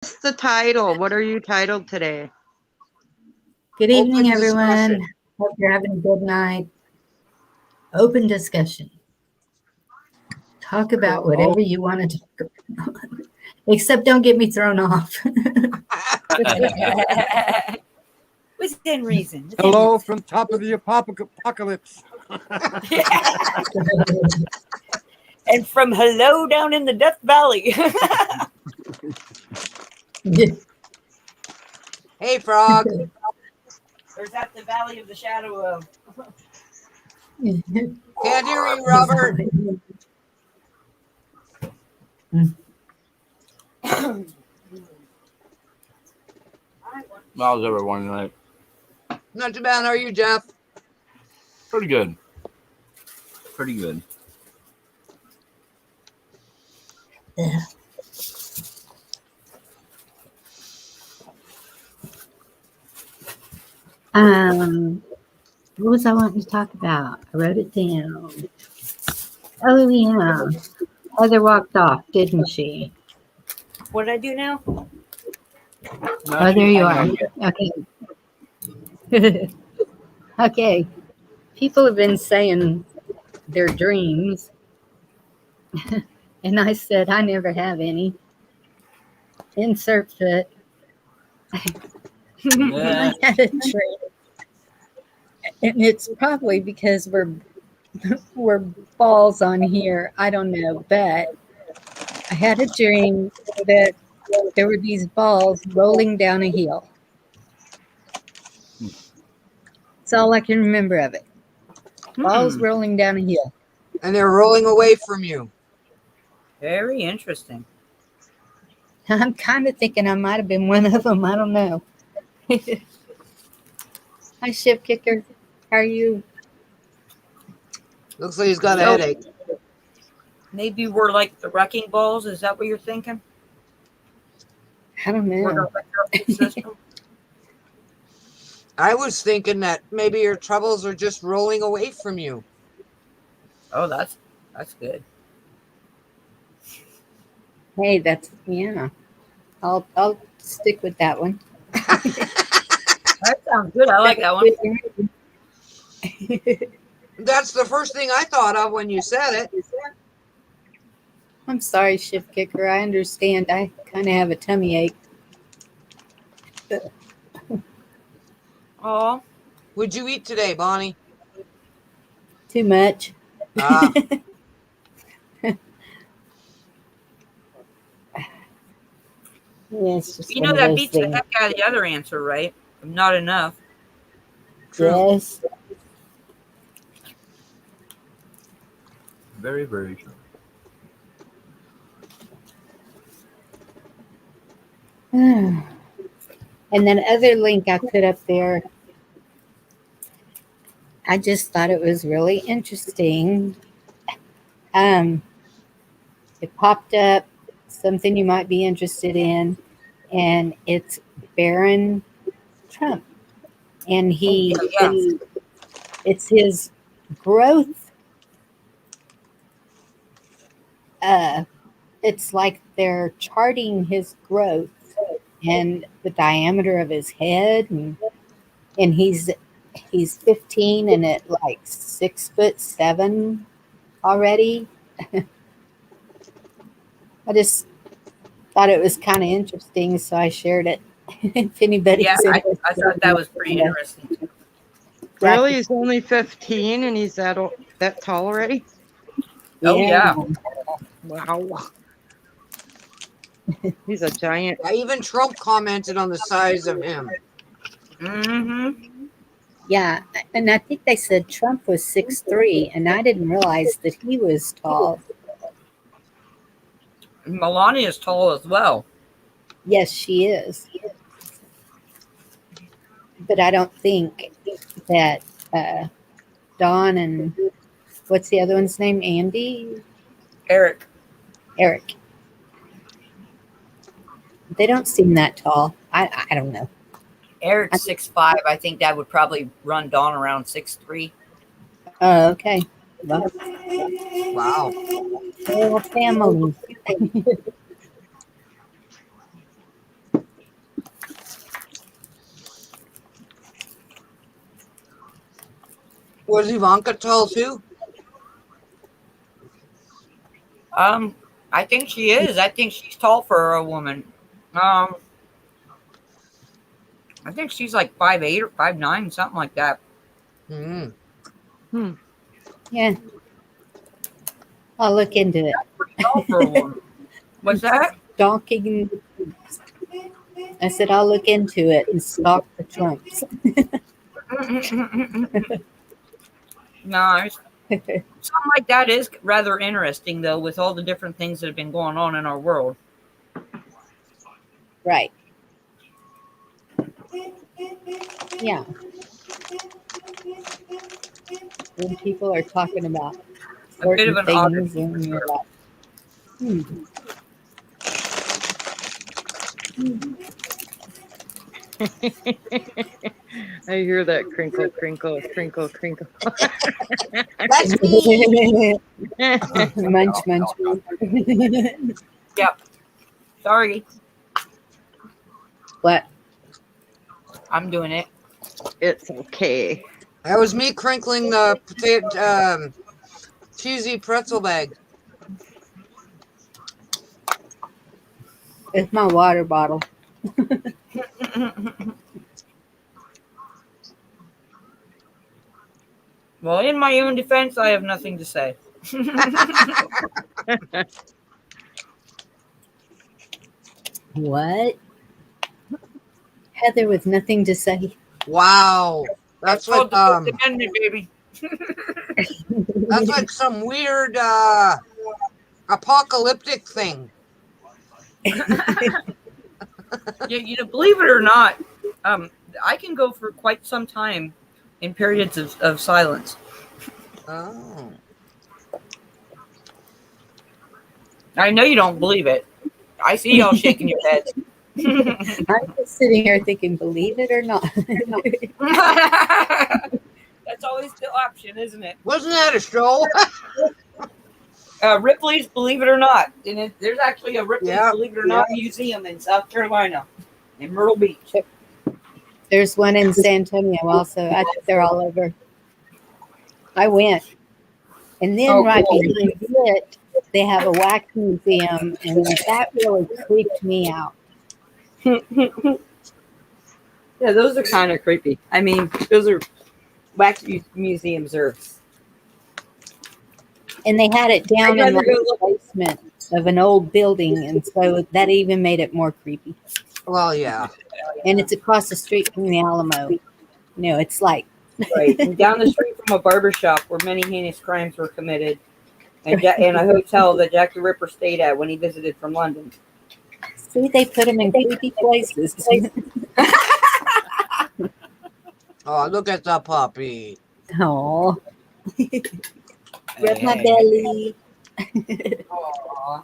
What's the title? What are you titled today? Good evening, Open everyone. discussion. Hope you're having a good night. Open discussion. Talk about whatever you want to talk about. Except don't get me thrown off. Within reason. Hello from top of the apocalypse. And from hello down in the Death Valley. Hey, Frog. Or is that the Valley of the Shadow of? Can't hear you, Robert. How's everyone tonight? Not too bad. How are you, Jeff? Pretty good. Pretty good. What was I wanting to talk about? I wrote it down. Oh, yeah. Heather walked off, didn't she? What did I do now? Oh, there you are. Okay. Okay. People have been saying their dreams. And I said, I never have any. Insert foot. I had a dream. And it's probably because we're balls on here. I don't know. But I had a dream that there were these balls rolling down a hill. That's all I can remember of it. Balls rolling down a hill. And they're rolling away from you. Very interesting. I'm kind of thinking I might have been one of them. I don't know. Hi, Ship Kicker. How are you? Looks like he's got a headache. Maybe we're like the wrecking balls. Is that what you're thinking? I don't We're know. the electrical system? I was thinking that maybe your troubles are just rolling away from you. Oh, that's good. Hey, yeah. I'll stick with that one. That sounds good. I like that one. That's the first thing I thought of when you said it. I'm sorry, Shift Kicker. I understand. I kind of have a tummy ache. Oh, What'd you eat today, Bonnie? Too much. Ah. Yeah, it's just you one know of that those beats the things. heck out of the other answer, right? Not enough. True. Yes. Very, very true. And that other link I put up there, I just thought it was really interesting. It popped up, something you might be interested in, and it's Barron Trump. And it's his growth. It's like they're charting his growth and the diameter of his head, and he's 15 and at like 6'7" already. I just thought it was kind of interesting, so I shared it. If anybody's interested. I thought that was pretty interesting too. Really? He's only 15 and he's that tall already? Oh, yeah. Wow. He's a giant. Yeah, even Trump commented on the size of him. Mm-hmm. Yeah, and I think they said Trump was 6'3", and I didn't realize that he was tall. Melania is tall as well. Yes, she is. But I don't think that Dawn and what's the other one's name? Andy? Eric. They don't seem that tall. I don't know. Eric's 6'5". I think that would probably run Dawn around 6'3". Oh, okay. Well, Wow. whole family. Was Ivanka tall too? I think she is. I think she's tall for a woman. I think she's like 5'8" or 5'9", something like that. Mm. Yeah. I'll look into it. Tall for a woman. What's that? Stalking. I said I'll look into it and stalk the Trumps. No, something like that is rather interesting, though, with all the different things that have been going on in our world. Right. Yeah. When people are talking about A bit of certain an odd. things and you're like, I hear that crinkle, crinkle, crinkle, crinkle. That's me. munch, munch, munch. Yep. Sorry, What? I'm doing it. It's okay. That was me crinkling the potato, cheesy pretzel bag. It's my water bottle. Well, in my own defense, I have nothing to say. What? Heather with nothing to say. Wow, that's called like the First Amendment, baby. that's like some weird apocalyptic thing. Believe it or not, I can go for quite some time in periods of silence. Oh. I know you don't believe it. I see y'all shaking your heads. I'm just sitting here thinking, believe it or not. That's always the option, isn't it? Wasn't that a show? Ripley's Believe It or Not. And there's actually a Ripley's Yeah. Believe It or Not museum in South Carolina, in Myrtle Beach. There's one in San Antonio also. I think they're all over. I went. And then Oh, right cool. behind it, they have a wax museum, and that really creeped me out. Yeah, those are kind of creepy. I mean, those are wax museums are. And they had it down I'd in rather the go look. basement of an old building, and so that even made it more creepy. Well, yeah. And it's across the street from the Alamo. It's like Right. And down the street from a barber shop where many heinous crimes were committed, and a hotel that Jack the Ripper stayed at when he visited from London. see, they put them in creepy places. Oh, look at the puppy. Oh, rub my belly. Aww.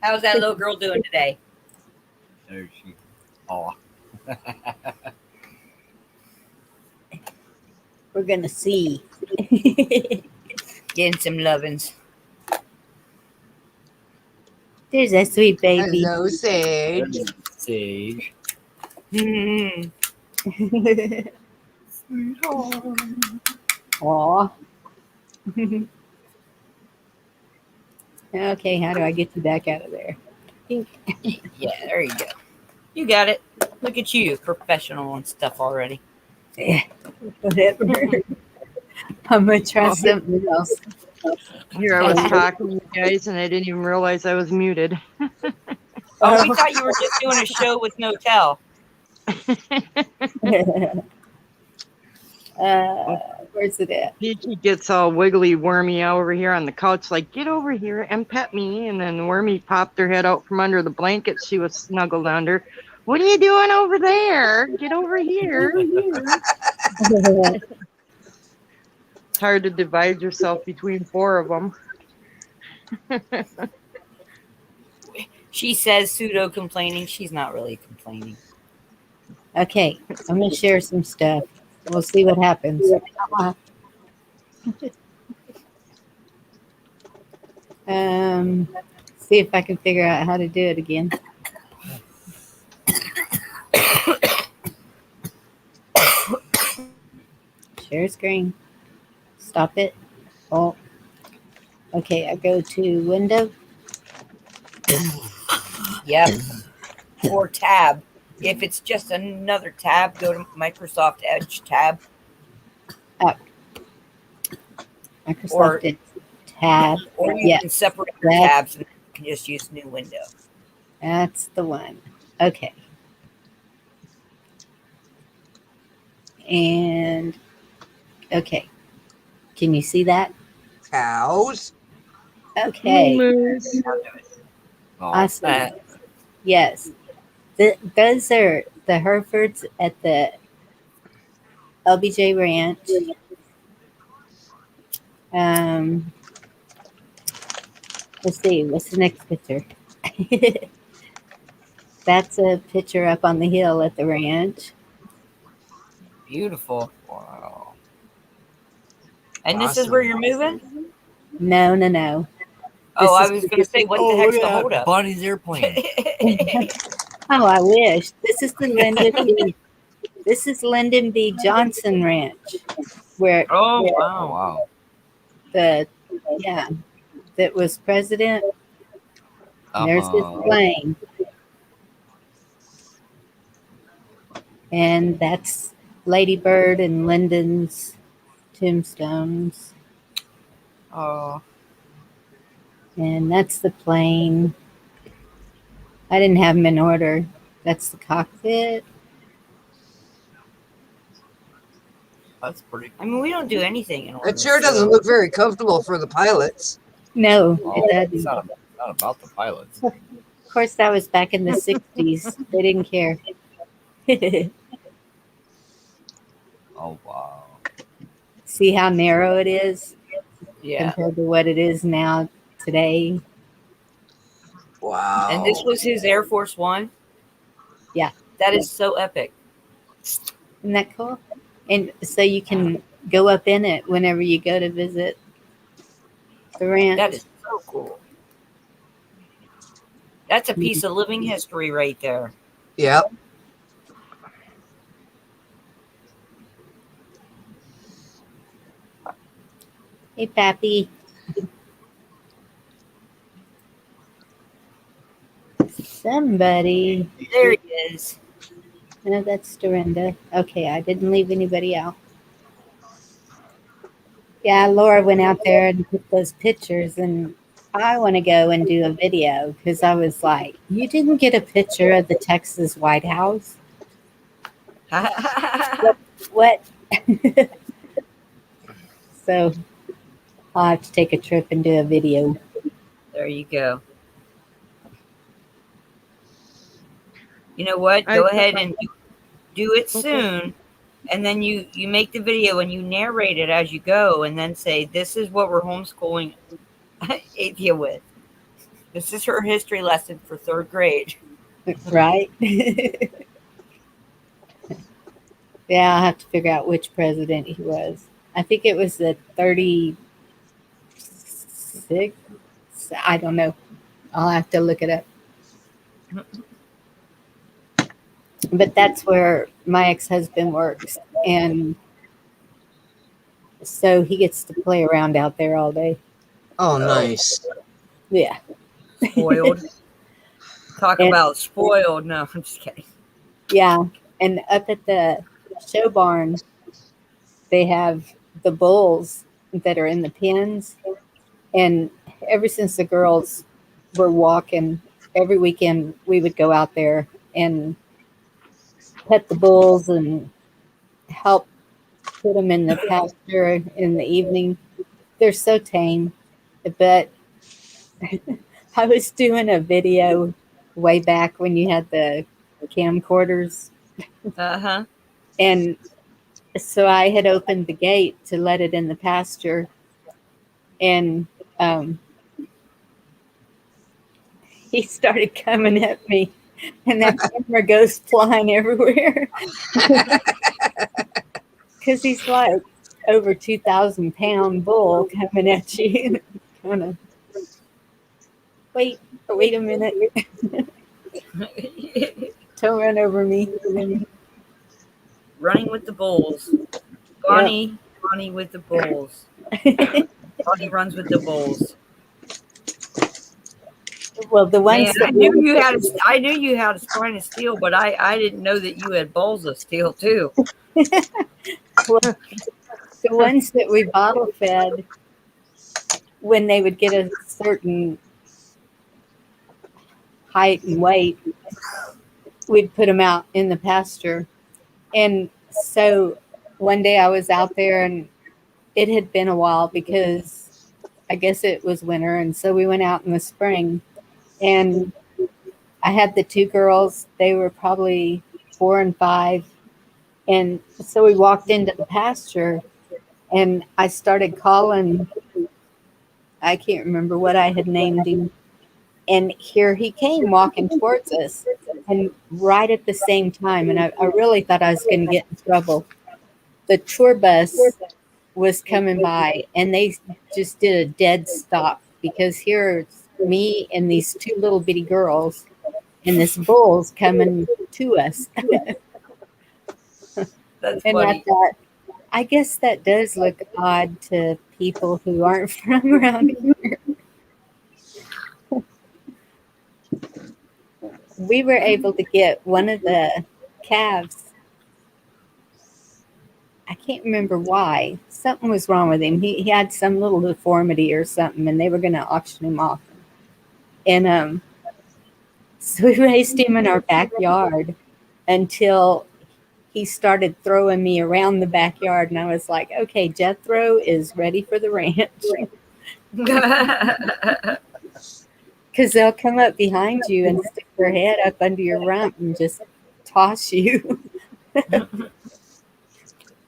How's that little girl doing today? There she. Aw. We're gonna see. Getting some lovin's. There's that sweet baby. Hello, Sage. Sage. Mm-hmm. Aw. Okay, how do I get you back out of there? Yeah, there you go. You got it. Look at you, professional and stuff already. Yeah, whatever. I'm gonna try something else. Here I was talking to you guys, and I didn't even realize I was muted. Oh, we thought you were just doing a show with no tell. Where's it at? Peachy gets all wiggly, wormy over here on the couch, like, get over here and pet me. And then Wormy popped her head out from under the blanket she was snuggled under. What are you doing over there? Get over here. It's hard to divide yourself between four of them. She says pseudo complaining. She's not really complaining. Okay, I'm gonna share some stuff. We'll see what happens. See if I can figure out how to do it again. Share screen. Stop it. Oh, okay. I go to window. Yep. Or tab. If it's just another tab, go to Microsoft Edge tab. Microsoft Or- Edge tab. Or you Yeah, can separate your that's- tabs and you can just use new window. That's the one. Okay. And okay. Can you see that? Cows. Okay. Moose. Oh, Awesome. Yes. Those are the Herefords at the LBJ Ranch. Let's see. What's the next picture? That's a picture up on the hill at the ranch. Beautiful. wow. And this is where you're moving? No, no, no. Oh, I This was is- going to say, what Oh, the heck's look the at hold that up? Bunny's airplane. Oh, I wish. This is the Lyndon B. This is Lyndon B. Johnson Ranch, where Oh, Oh, wow. wow. the that was president. There's his plane, and that's Lady Bird and Lyndon's tombstones, Oh, and that's the plane. I didn't have them in order. That's the cockpit. That's pretty I mean, we don't do anything in order. It sure doesn't look very comfortable for the pilots. No, Oh, it it's doesn't. not about the pilots. Of course, that was back in the 60s. They didn't care. Oh, wow. See how narrow it is Yeah. compared to what it is now today? Wow. And this was his Air Force One? Yeah. That is so epic. Isn't that cool? And so you can go up in it whenever you go to visit the ranch. That is so cool. That's a piece of living history right there. Yep. Hey, Pappy. Somebody. There he is. No, that's Dorinda. Okay, I didn't leave anybody out. Yeah, Laura went out there and took those pictures, and I want to go and do a video because I was like, you didn't get a picture of the Texas White House? What? So I'll have to take a trip and do a video. There you go. You know what? I- Go ahead and do it soon. And then you make the video and you narrate it as you go and then say, this is what we're homeschooling Athea with. This is her history lesson for 3rd grade. Right? Yeah, I'll have to figure out which president he was. I think it was the 36th. I don't know. I'll have to look it up. But that's where my ex-husband works. And so he gets to play around out there all day. Oh, nice. Yeah. Spoiled. Talk And- about spoiled. No, I'm just kidding. Yeah. And up at the show barn, they have the bulls that are in the pens. And ever since the girls were walking, every weekend we would go out there and pet the bulls and help put them in the pasture in the evening. They're so tame. But I was doing a video way back when you had the camcorders. Uh-huh. And so I had opened the gate to let it in the pasture. And he started coming at me. And that camera goes flying everywhere. Because he's like over 2,000 pound bull coming at you. Kinda, wait a minute. Don't run over me. Running with the bulls. Bonnie with the bulls. He runs with the bulls. Well, the ones Man, that I knew you had a spine of steel, but I didn't know that you had balls of steel too. well, the ones that we bottle fed, when they would get a certain height and weight, we'd put them out in the pasture. And so one day I was out there, and it had been a while because I guess it was winter. And so we went out in the spring, and I had the two girls. They were probably 4 and 5. And so we walked into the pasture, and I started calling. I can't remember what I had named him. And here he came walking towards us, and right at the same time. And I really thought I was going to get in trouble. The tour bus was coming by, and they just did a dead stop because here's me and these two little bitty girls, and this bull's coming to us. That's And I funny. thought, I guess that does look odd to people who aren't from around here. We were able to get one of the calves. I can't remember why. Something was wrong with him. He had some little deformity or something, and they were going to auction him off. And so we raised him in our backyard until he started throwing me around the backyard. And I was like, okay, Jethro is ready for the ranch. Because they'll come up behind you and stick their head up under your rump and just toss you.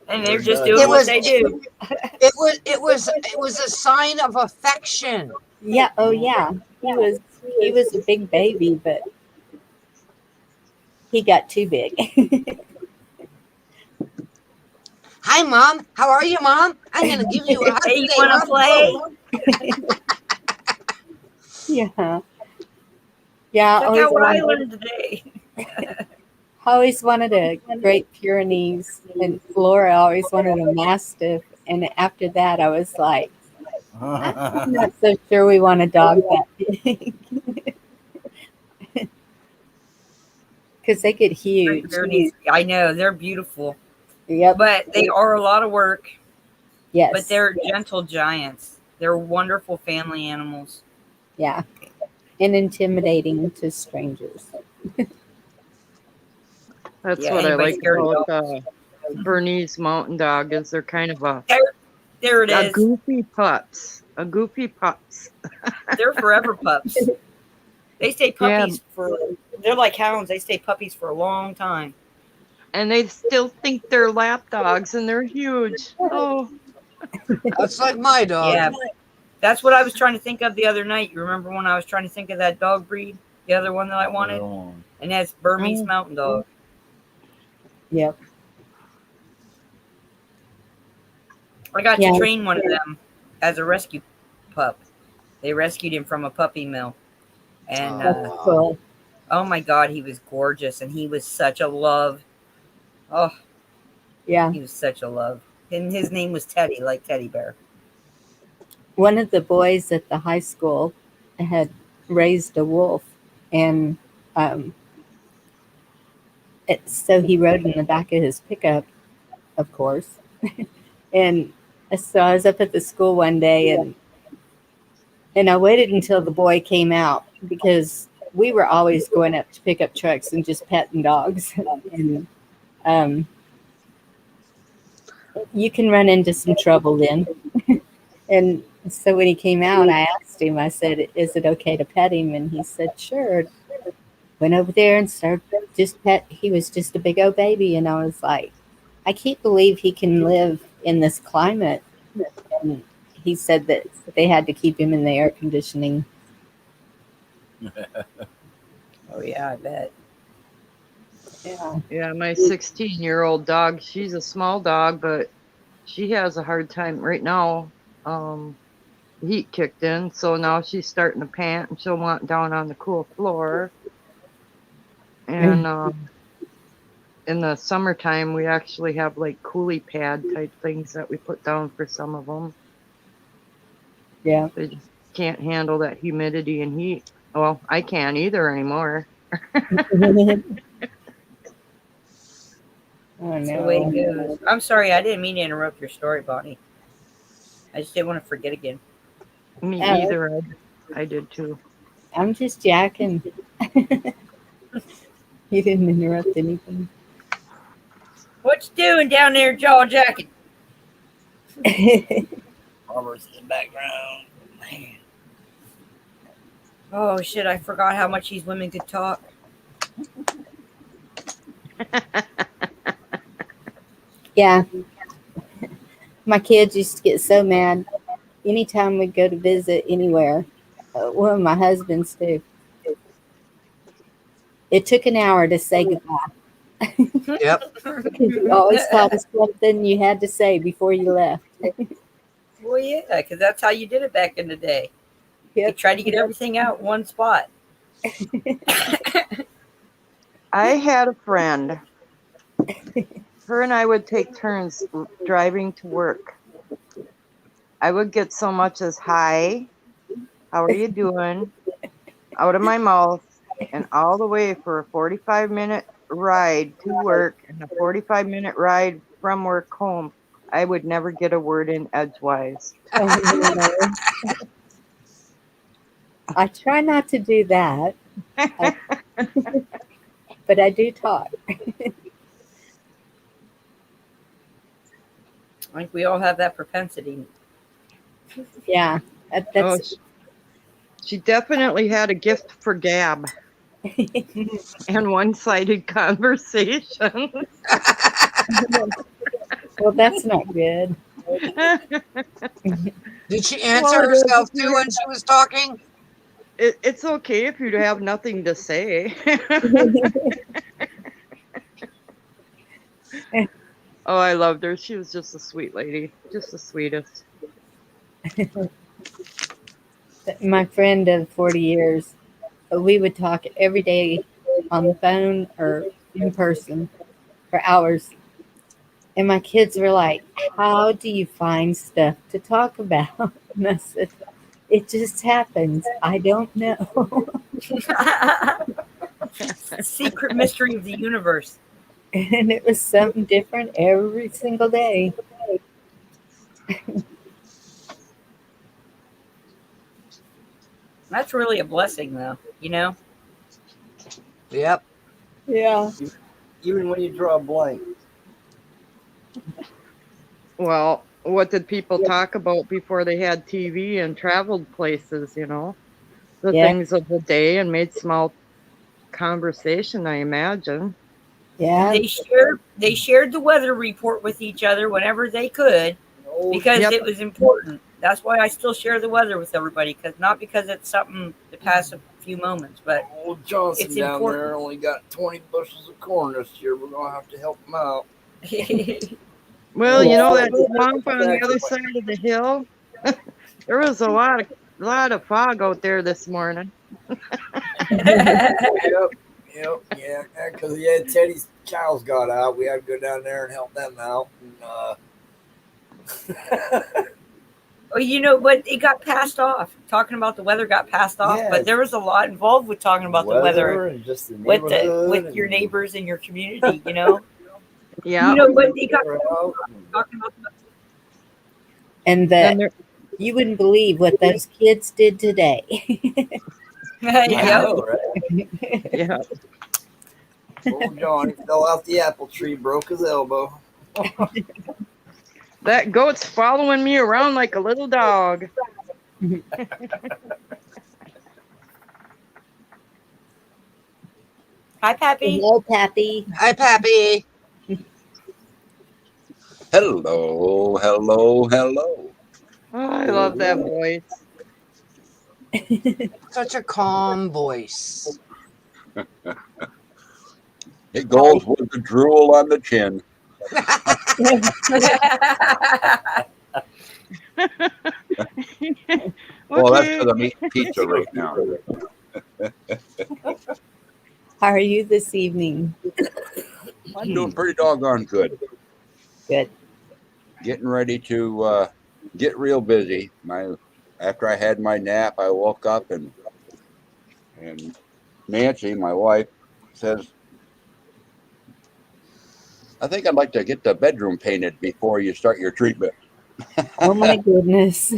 And they're just It doing what was they do. it was a sign of affection. Yeah. Oh, yeah. He was a big baby, but he got too big. Hi, Mom. How are you, Mom? I'm gonna give you a hug Hey, you today, want to Mom. play? Yeah. Yeah. Check out what I learned today. Always wanted a Great Pyrenees, and Laura always wanted a Mastiff. And after that, I was like, I'm not so sure we want a dog that big. Because they get huge. I know they're beautiful, Yep. but they are a lot of work. Yes. But they're gentle giants. They're wonderful family animals. Yeah. And intimidating to strangers. That's Yeah, what I anybody like scared of about dogs? Burmese Mountain Dog is they're kind of There it a is. goofy pups. A goofy pups. They're forever pups. They stay puppies they're like hounds. They stay puppies for a long time. And they still think they're lap dogs and they're huge. Oh, That's like my dog. Yeah. That's what I was trying to think of the other night. You remember when I was trying to think of that dog breed? The other one that I wanted? And that's Burmese Mountain Dog. Yep. I got to train one of them as a rescue pup. They rescued him from a puppy mill. And That's cool. oh my God, he was gorgeous. And he was such a love. Oh, Yeah. he was such a love. And his name was Teddy, like Teddy Bear. One of the boys at the high school had raised a wolf, and so he rode in the back of his pickup, of course. And so I was up at the school one day, and I waited until the boy came out because we were always going up to pick up trucks and just petting dogs. And you can run into some trouble then. And so when he came out, I asked him, I said, is it okay to pet him? And he said, sure. Went over there and started he was just a big old baby. And I was like, I can't believe he can live in this climate. And he said that they had to keep him in the air conditioning. Oh, yeah, I bet. Yeah. yeah, my 16-year-old dog, she's a small dog, but she has a hard time right now. Heat kicked in, so now she's starting to pant and she'll want down on the cool floor. And in the summertime, we actually have like coolie pad type things that we put down for some of them. Yeah. They just can't handle that humidity and heat. Well, I can't either anymore. Oh That's the way it no. goes. I'm sorry, I didn't mean to interrupt your story, Bonnie. I just didn't want to forget again. Me Oh, either. I did too. I'm just jacking. You didn't interrupt anything. What you doing down there, jaw jacking? Farmers in the background. Man. Oh shit! I forgot how much these women could talk. Yeah. My kids used to get so mad anytime we'd go to visit anywhere. One of my husbands too. It took an hour to say goodbye. Yep. Because you always thought of something you had to say before you left. Well, yeah, because that's how you did it back in the day. You Yep. tried to get everything out in one spot. I had a friend. Her and I would take turns driving to work. I would get so much as hi, how are you doing, out of my mouth, and all the way for a 45-minute ride to work and a 45-minute ride from work home. I would never get a word in edgewise. Oh, no. I try not to do that, but I do talk. I think we all have that propensity. Yeah, Oh, that's she definitely had a gift for gab and one-sided conversation. well, that's not good. Did she answer Well, it is. herself too when she was talking? It's okay if you have nothing to say. Oh, I loved her. She was just a sweet lady. Just the sweetest. My friend of 40 years, we would talk every day on the phone or in person for hours. And my kids were like, how do you find stuff to talk about? And I said, it just happens. I don't know. Secret mystery of the universe. And it was something different every single day. That's really a blessing, though. You know? Yep. Yeah. Even when you draw a blank. Well, what did people talk about before they had TV and traveled places, you know? The Yeah. things of the day and made small conversation, I imagine. Yeah. They shared the weather report with each other whenever they could because Yep. it was important. That's why I still share the weather with everybody, not because it's something to pass a few moments, but Old Johnson it's down important. there only got 20 bushels of corn this year. We're going to have to help him out. Well, you know that Yeah. swamp on the other side of the hill? There was a lot of fog out there this morning. Yep, yeah. Because Teddy's cows got out. We had to go down there and help them out. Well, you know, but it got passed off. Talking about the weather got passed off, Yeah. but there was a lot involved with talking about the weather and just the with neighborhood your neighbors and your community. You know, Yeah. you know, but it got out. talking about the And Then there, you wouldn't believe what those kids did today. I yeah. know, right? yeah. Old Johnny fell off the apple tree, broke his elbow. That goat's following me around like a little dog. Hi, Pappy. Hello, Pappy. Hi, Pappy. Hello, hello, hello. Oh, I love that voice. Such a calm voice. It goes with the drool on the chin. Well, that's Okay. because I'm eating pizza right now. How are you this evening? I'm doing pretty doggone good. Good. Getting ready to get real busy. My after I had my nap, I woke up and Nancy, my wife, says, I think I'd like to get the bedroom painted before you start your treatment. Oh my goodness.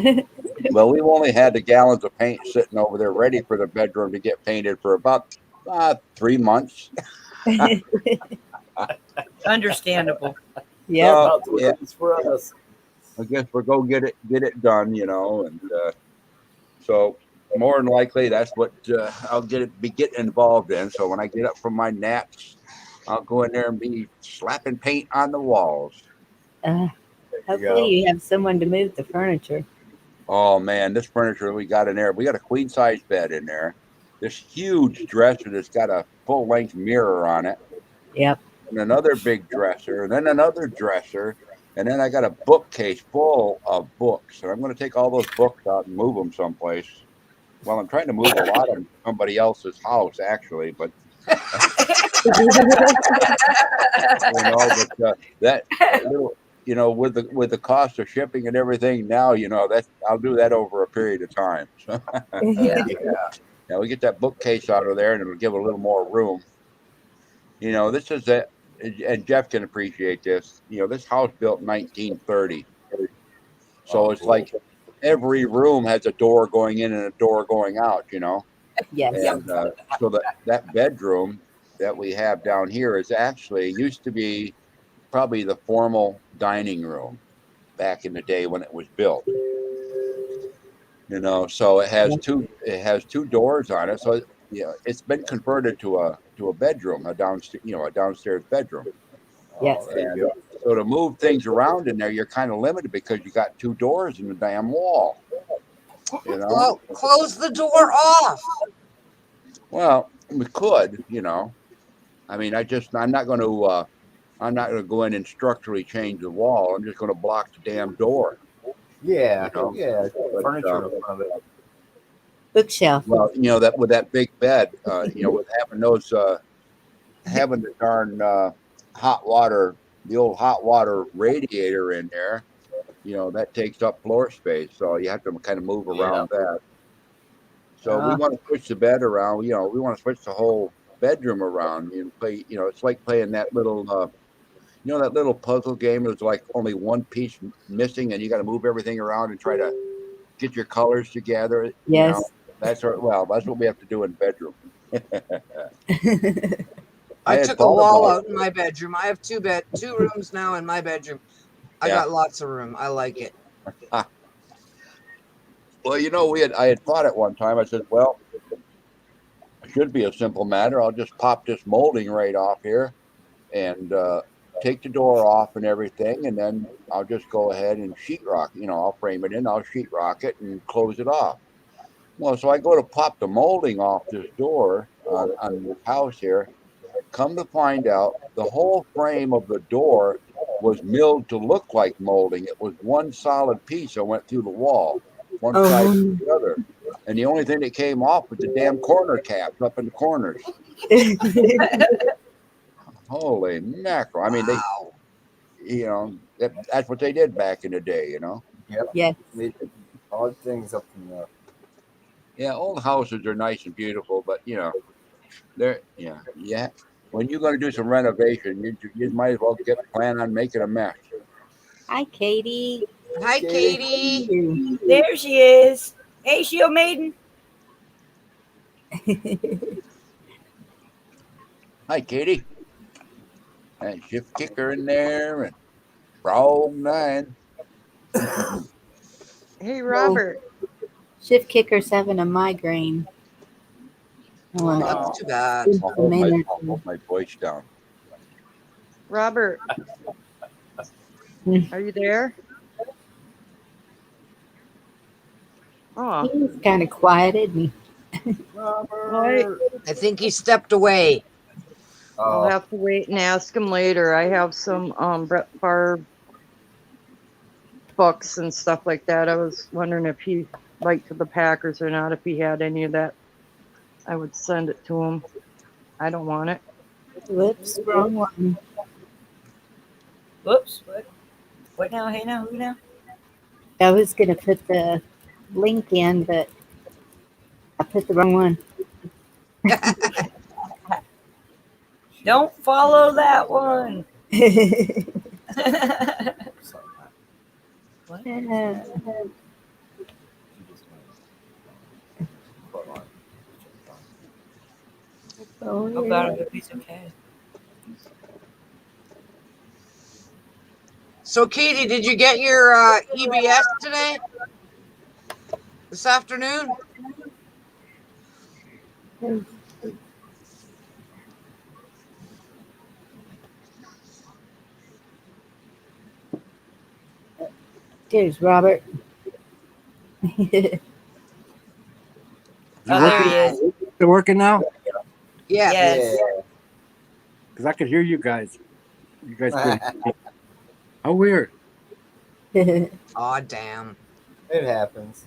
Well, we've only had the gallons of paint sitting over there ready for the bedroom to get painted for about 3 months. Understandable. Yeah. So, Not the yeah, it's for us. I guess we'll go get it done, and so more than likely that's what I'll be getting involved in. So when I get up from my naps, I'll go in there and be slapping paint on the walls. Hopefully you have someone to move the furniture. Oh man, this furniture we got in there, we got a queen size bed in there, this huge dresser that's got a full length mirror on it, Yep. and another big dresser, and then another dresser, and then I got a bookcase full of books. And I'm going to take all those books out and move them someplace. Well, I'm trying to move a lot of somebody else's house actually, but that little, with the cost of shipping and everything now, that I'll do that over a period of time. So now we get that bookcase out of there, and it'll give a little more room. This is that, and Jeff can appreciate this. This house built in 1930, so it's like every room has a door going in and a door going out. Yes. And so that bedroom that we have down here is actually used to be probably the formal dining room back in the day when it was built. So it has two doors on it. So it's been converted to a bedroom, a downstairs bedroom. Yes. And so to move things around in there, you're kind of limited because you got two doors in the damn wall. Well, close the door off. Well, we could, I mean, I'm not going to go in and structurally change the wall. I'm just going to block the damn door. Yeah, But, furniture in front of it. Bookshelf. Well, that with that big bed, with having the darn hot water, the old hot water radiator in there, that takes up floor space. So you have to kind of move around that. So we want to switch the bed around. We want to switch the whole bedroom around. It's like playing that little, that little puzzle game. There's like only one piece missing, and you got to move everything around and try to get your colors together. Yes. That's what we have to do in the bedroom. I took a wall out in my bedroom. I have two rooms now in my bedroom. I got lots of room. I like it. Well, I had thought at one time. I said, well, it should be a simple matter. I'll just pop this molding right off here, and take the door off and everything, and then I'll just go ahead and sheetrock. I'll frame it in. I'll sheetrock it and close it off. Well, so I go to pop the molding off this door on this house here. Come to find out, the whole frame of the door was milled to look like molding. It was one solid piece that went through the wall, one side to the other. And the only thing that came off was the damn corner caps up in the corners. Holy mackerel. I mean, that's what they did back in the day, Yep. Yes. Odd things up in the. Yeah, old houses are nice and beautiful, but they're when you're going to do some renovation, you might as well plan on making a mess. Hi, Katie. Hi, Katie. There she is. Hey, Shield Maiden. Hi, Katie. And shift kicker in there and frog 9. Hey, Robert. Shift kicker's having a migraine. Oh, that's too bad. I'll hold my voice down. Robert. Are you there? Oh, He's kind of quiet, isn't he? I think he stepped away. I'll have to wait and ask him later. I have some Brett Favre books and stuff like that. I was wondering if he liked the Packers or not. If he had any of that, I would send it to him. I don't want it. Whoops, wrong one. Whoops. What now? Hey now? Who now? I was going to put the LinkedIn, but I put the wrong one. Don't follow that one. What? Oh, Oh God, I hope he's okay. So, Katie, did you get your EBS today? This afternoon? There's Robert. Is Oh, there he is. it working now? Yes. Yes. Because I could hear you guys. You guys couldn't. How weird. Aw, damn. It happens.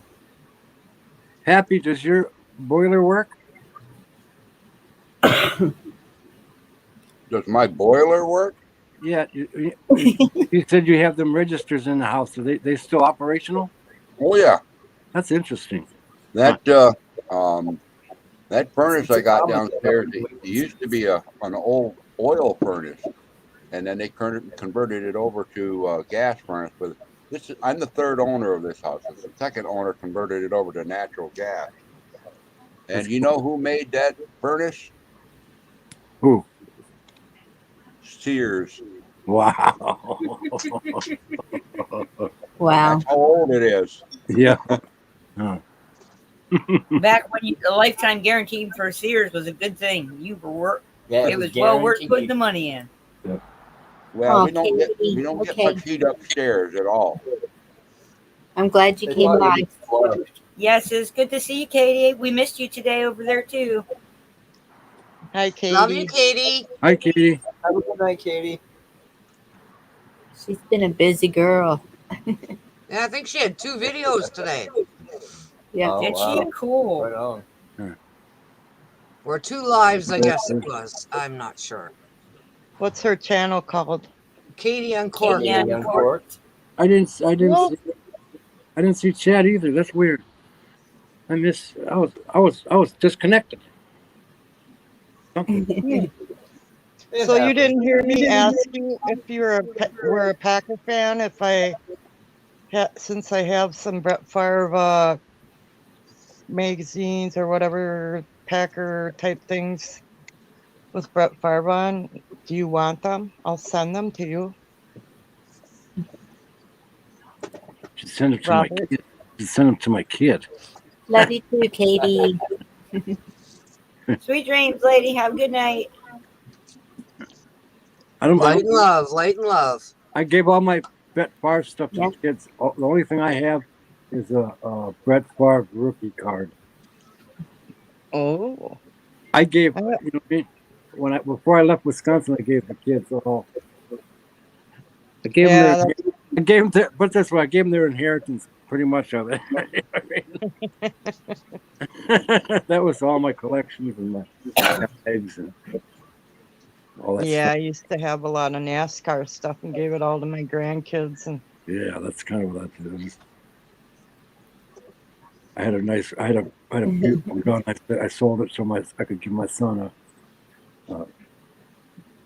Happy, does your boiler work? Does my boiler work? Yeah. You said you have them registers in the house. Are they still operational? Oh yeah. That's interesting. That that furnace I got downstairs, it used to be an old oil furnace, and then they converted it over to a gas furnace. But I'm the third owner of this house. The second owner converted it over to natural gas. And you know who made that furnace? Who? Sears. Wow. Wow. That's how old it is. Yeah. Huh. Back when the lifetime guarantee for Sears was a good thing. It was well worth putting the money in. Well, Oh, we don't Katie, get okay. much heat upstairs at all. I'm glad you They came thought by. it was flushed. Yes, it's good to see you, Katie. We missed you today over there too. Hi, Katie. Love you, Katie. Hi, Katie. Have a good night, Katie. She's been a busy girl. Yeah, I think she had 2 videos today. Yeah. Oh, Did wow. she? Cool. Right on. Or 2 lives, I guess it was. I'm not sure. What's her channel called? Katie Uncorked. Katie Katie Uncorked. I didn't Well- see Chad either. That's weird. I was disconnected. Something. It So you happens. didn't hear me ask you if you were a Packer fan? If since I have some Brett Favre magazines or whatever Packer type things with Brett Favre on, do you want them? I'll send them to you, Should send them to my Robert. kid. Should send them to my kid. Love you too, Katie. Sweet dreams, lady. Have a good night. Light and love, light and love. I gave all my Brett Favre stuff to Yeah. the kids. The only thing I have is a Brett Favre rookie card. Oh, I gave before I left Wisconsin, I gave the kids all. I gave yeah. them I gave them put it this way, I gave them their inheritance, pretty much of it. That was all my collections and my eggs and all that Yeah, I stuff. used to have a lot of NASCAR stuff and gave it all to my grandkids. And Yeah, that's kind of what I did. I had a beautiful gun. I sold it so I could give my son a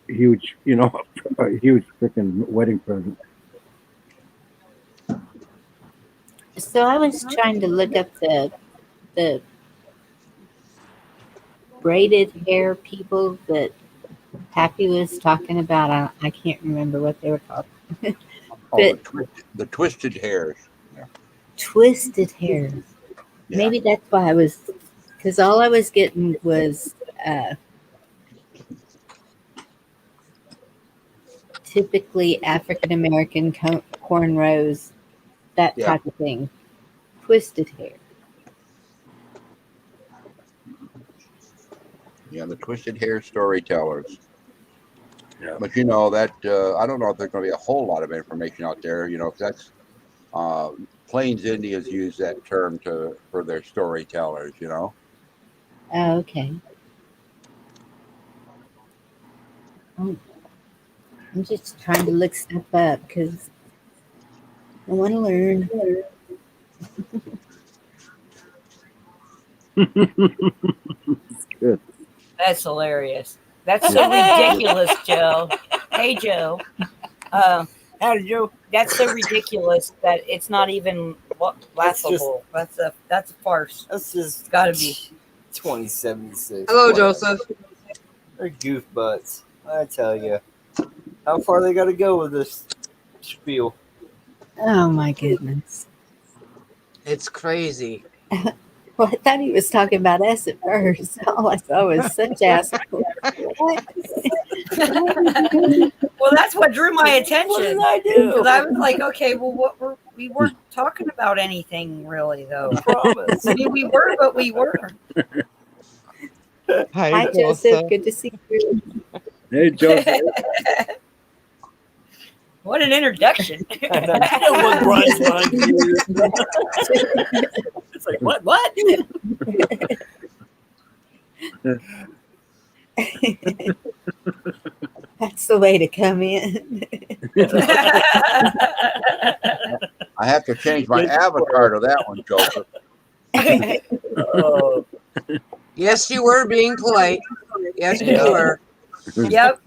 huge, a huge freaking wedding present. So I was trying to look up the braided hair people that Happy was talking about. I can't remember what they were called. Oh, the twisted hairs. Twisted hair. Yeah. Maybe that's why because all I was getting was typically African American cornrows, that Yeah. type of thing. Twisted hair. Yeah, the twisted hair storytellers. Yeah. But that I don't know if there's going to be a whole lot of information out there. 'Cause that's Plains Indians use that term for their storytellers. Oh, okay. I'm just trying to look stuff up because I want to learn. It's good. That's hilarious. That's so ridiculous, Joe. Hey, Joe. Howdy, Joe. That's so ridiculous that it's not even laughable. That's a farce. That's just It's got to be. 2076. Hello, Whatever. Joseph. They're goofbutts. I tell you. How far they got to go with this spiel? Oh my goodness. It's crazy. Well, I thought he was talking about us at first. All I saw was such assholes. What? Well, that's what drew my attention. What did I do? Because I was like, okay, well, we weren't talking about anything really, though. Promise. I mean, we were, but we weren't. Hi, Joseph. Good to see you. Hey, Joseph. What an introduction. What grinds my gears? It's like, what? That's the way to come in. I have to change my avatar to that one, Joseph. Oh, Yes, you were being polite. Yes, you Yeah. were. Yep.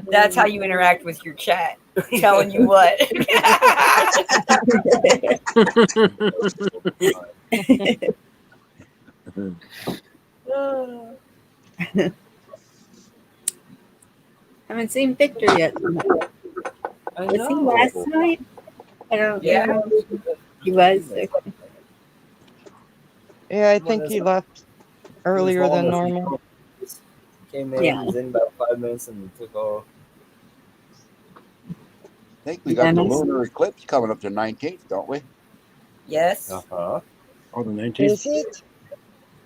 That's how you interact with your chat. Telling you what. Haven't seen Victor yet. I Was he last night? I don't Yeah. know. He was. Okay. Yeah, I think he left earlier than normal. Came in, Yeah. was in about 5 minutes and took off. I think we got the lunar eclipse coming up the 19th, don't we? Yes. Uh-huh. Oh, the Is 19th? it?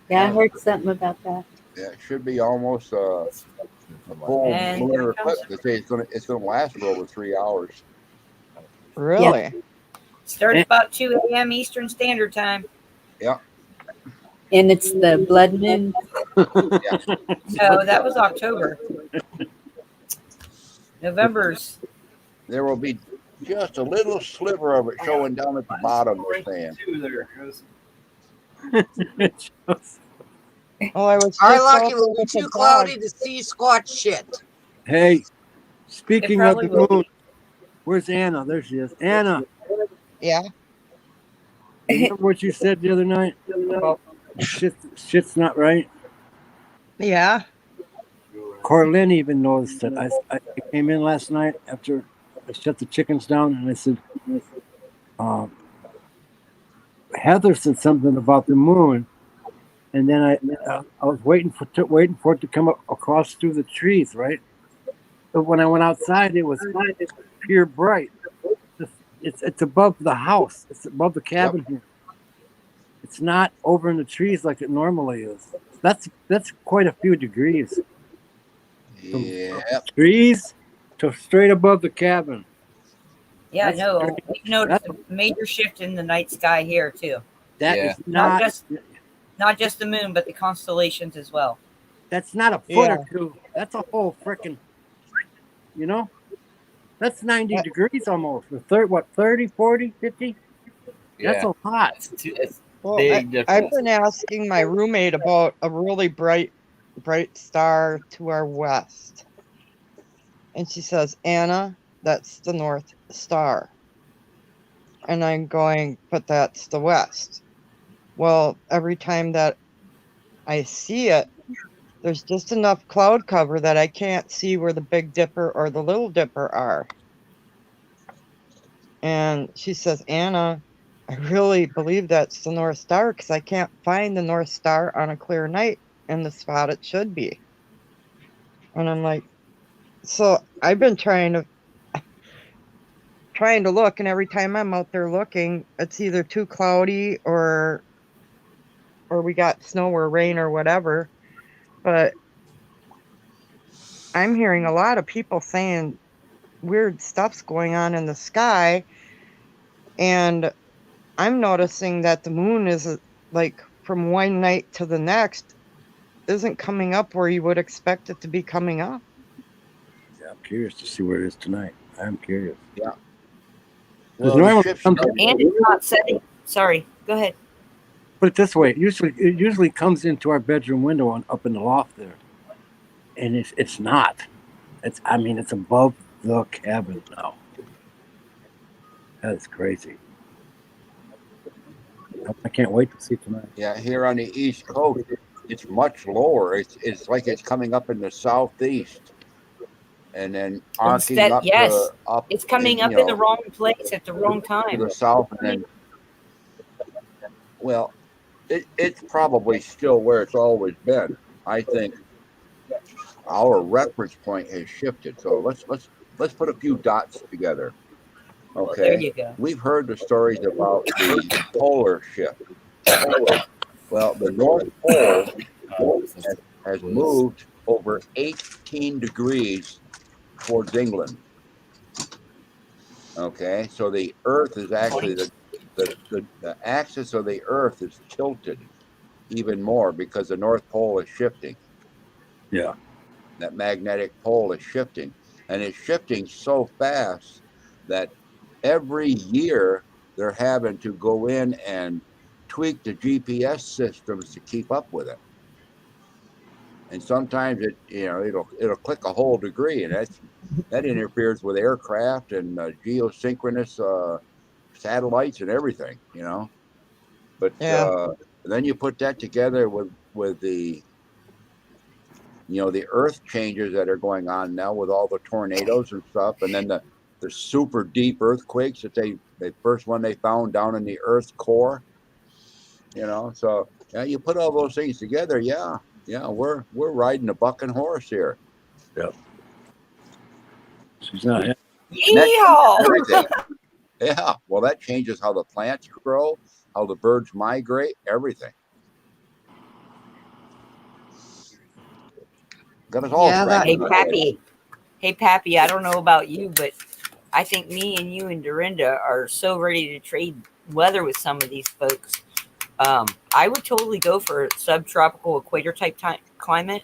Yeah, I heard something about that. Yeah, it should be almost a full And lunar there comes- eclipse. They say it's gonna last for over 3 hours. Really? Starts about 2 a.m. Eastern Standard Time. And it's the blood moon. No, that was October. November's. There will be just a little sliver of it showing down at the bottom. They're saying. Oh, I was Our just lucky over will be with the too dog. cloudy to see squat shit. Hey, speaking of probably the will. moon, where's Anna? There she is. Anna, Yeah. remember what you said the other night about shit's not right? Yeah. Corlin even noticed it. I came in last night after I shut the chickens down, and I said, Heather said something about the moon, and then I was waiting for it to come up across through the trees, right? But when I went outside, it was pure bright. It's above the house. It's above the cabin here. It's not over in the trees like it normally is. That's quite a few degrees. From Yeah. trees to straight above the cabin. Yeah, That's no, strange. we've noticed a major shift in the night sky here too. That Yeah. is not. Not just the moon, but the constellations as well. That's not a foot Yeah. or two. That's a whole frickin'. You know. That's 90 degrees almost. 30, 40, 50? That's a lot. It's Well, big I've difference. been asking my roommate about a really bright star to our west. And she says, Anna, that's the North Star. And I'm going, but that's the west. Well, every time that I see it, there's just enough cloud cover that I can't see where the Big Dipper or the Little Dipper are. And she says, Anna, I really believe that's the North Star because I can't find the North Star on a clear night in the spot it should be. And I'm like, so I've been trying to look, and every time I'm out there looking, it's either too cloudy or we got snow or rain or whatever. But I'm hearing a lot of people saying weird stuff's going on in the sky, and I'm noticing that the moon is like from one night to the next isn't coming up where you would expect it to be coming up. Yeah, I'm curious to see where it is tonight. I'm curious. Yeah. Because the normally ships comes, come And it's not setting. Sorry, go ahead. put it this way, it usually comes into our bedroom window up in the loft there, and it's not. It's above the cabin now. That's crazy. I can't wait to see tonight. Yeah, here on the East Coast, it's much lower. It's like it's coming up in the southeast, and then arcing Instead, up yes, to up. it's coming up in the wrong place at the wrong to time. the south, and then well, it's probably still where it's always been. I think our reference point has shifted. So let's put a few dots together. Well, there Okay, you go. we've heard the stories about the polar shift. Well, the North Pole has moved over 18 degrees towards England. Okay, so the Earth is actually the axis of the Earth is tilted even more because the North Pole is shifting. Yeah. That magnetic pole is shifting, and it's shifting so fast that every year they're having to go in and tweak the GPS systems to keep up with it. And sometimes it'll click a whole degree, and that interferes with aircraft and geosynchronous satellites and everything, But Yeah. then you put that together with the the earth changes that are going on now with all the tornadoes and stuff, and then the super deep earthquakes that the first one they found down in the Earth's core. So you put all those things together, we're riding a bucking horse here. Yep. She's not. Yeehaw! Everything. Yeah. Well, that changes how the plants grow, how the birds migrate, everything. Got us all Yeah, scratching our heads. Hey, Pappy, I don't know about you, but I think me and you and Dorinda are so ready to trade weather with some of these folks. I would totally go for a subtropical equator type climate.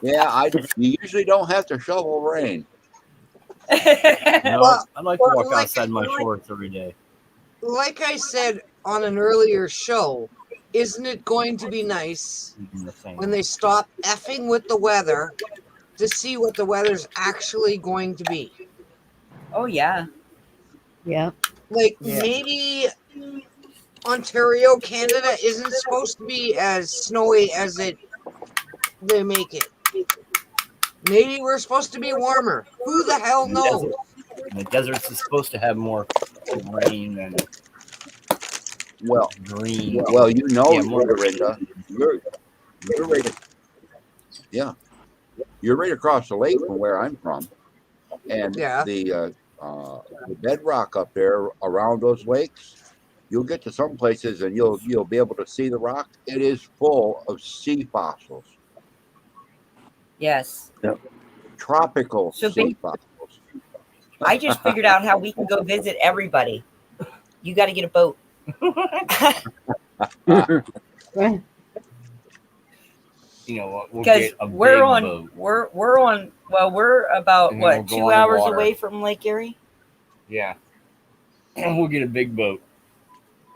Yeah, you usually don't have to shovel rain. No, Well, I like to walk like- outside my shorts every day. Like I said on an earlier show, isn't it going to be nice when they stop effing with the weather to see what the weather's actually going to be? Oh, yeah. Yeah. Like Yeah. maybe Ontario, Canada isn't supposed to be as snowy as they make it. Maybe we're supposed to be warmer. Who the hell knows? And the deserts is supposed to have more rain and Well, green. more Dorinda. You're right. Yeah, you're right across the lake from where I'm from, and Yeah. the bedrock up there around those lakes. You'll get to some places and you'll be able to see the rock. It is full of sea fossils, Yes. tropical So sea fossils. I just figured out how we can go visit everybody. You got to get a boat. We'll Because get a we're big on, boat. we're on. Well, we're about And then we'll go 2 on the hours water. away from Lake Erie. Yeah. We'll get a big boat.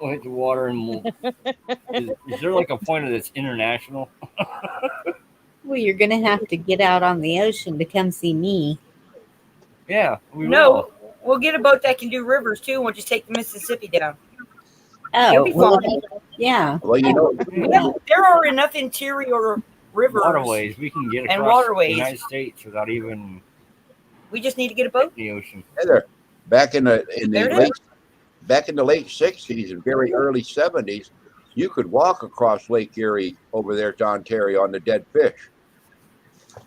We'll hit the water and we'll. Is there like a point that's international? Well, you're going to have to get out on the ocean to come see me. Yeah, we No, will. we'll get a boat that can do rivers too. And we'll just take the Mississippi down. Oh, It'll be well, fun. yeah. Well, There are enough interior rivers. Waterways. We can get And across waterways. the United States without even We just need to get a boat. the ocean. Heather, back in the There it late '60s and very early '70s, you could walk across Lake Erie over there to Ontario on the dead fish.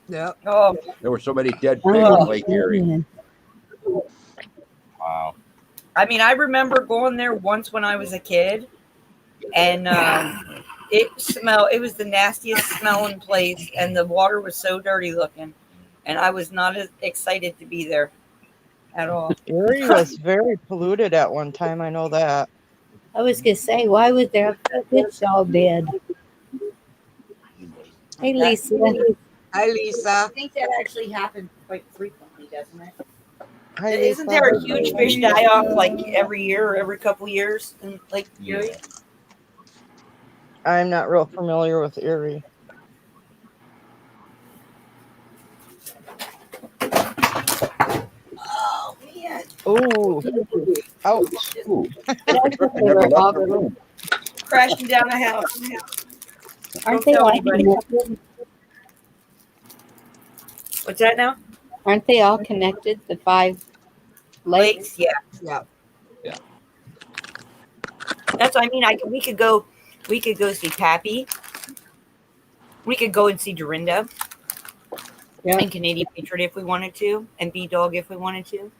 Yeah. Oh, There were so many dead fish Oh, in Lake Erie. yeah. Wow. I mean, I remember going there once when I was a kid, and it was the nastiest smelling place, and the water was so dirty looking, and I was not as excited to be there at all. Erie was very polluted at one time. I know that. I was going to say, why was there a fish all dead? Hey, Lisa. Hi, Lisa. think that actually happens quite frequently, doesn't it? highly Isn't there a sought huge after. fish die off like every year or every couple years in Lake Erie? I'm not real familiar with Erie. Oh man! Oh, ouch. Ooh, But I thought I they never were left all, the room. Crashing down the house. aren't Don't they tell all anybody. connected? What's that now? Aren't they all connected? The 5 lakes? Lakes? Yeah. Yeah. That's what I mean. We could go see Pappy. We could go and see Dorinda Yeah. and Canadian Patriot if we wanted to, and B Dog if we wanted to.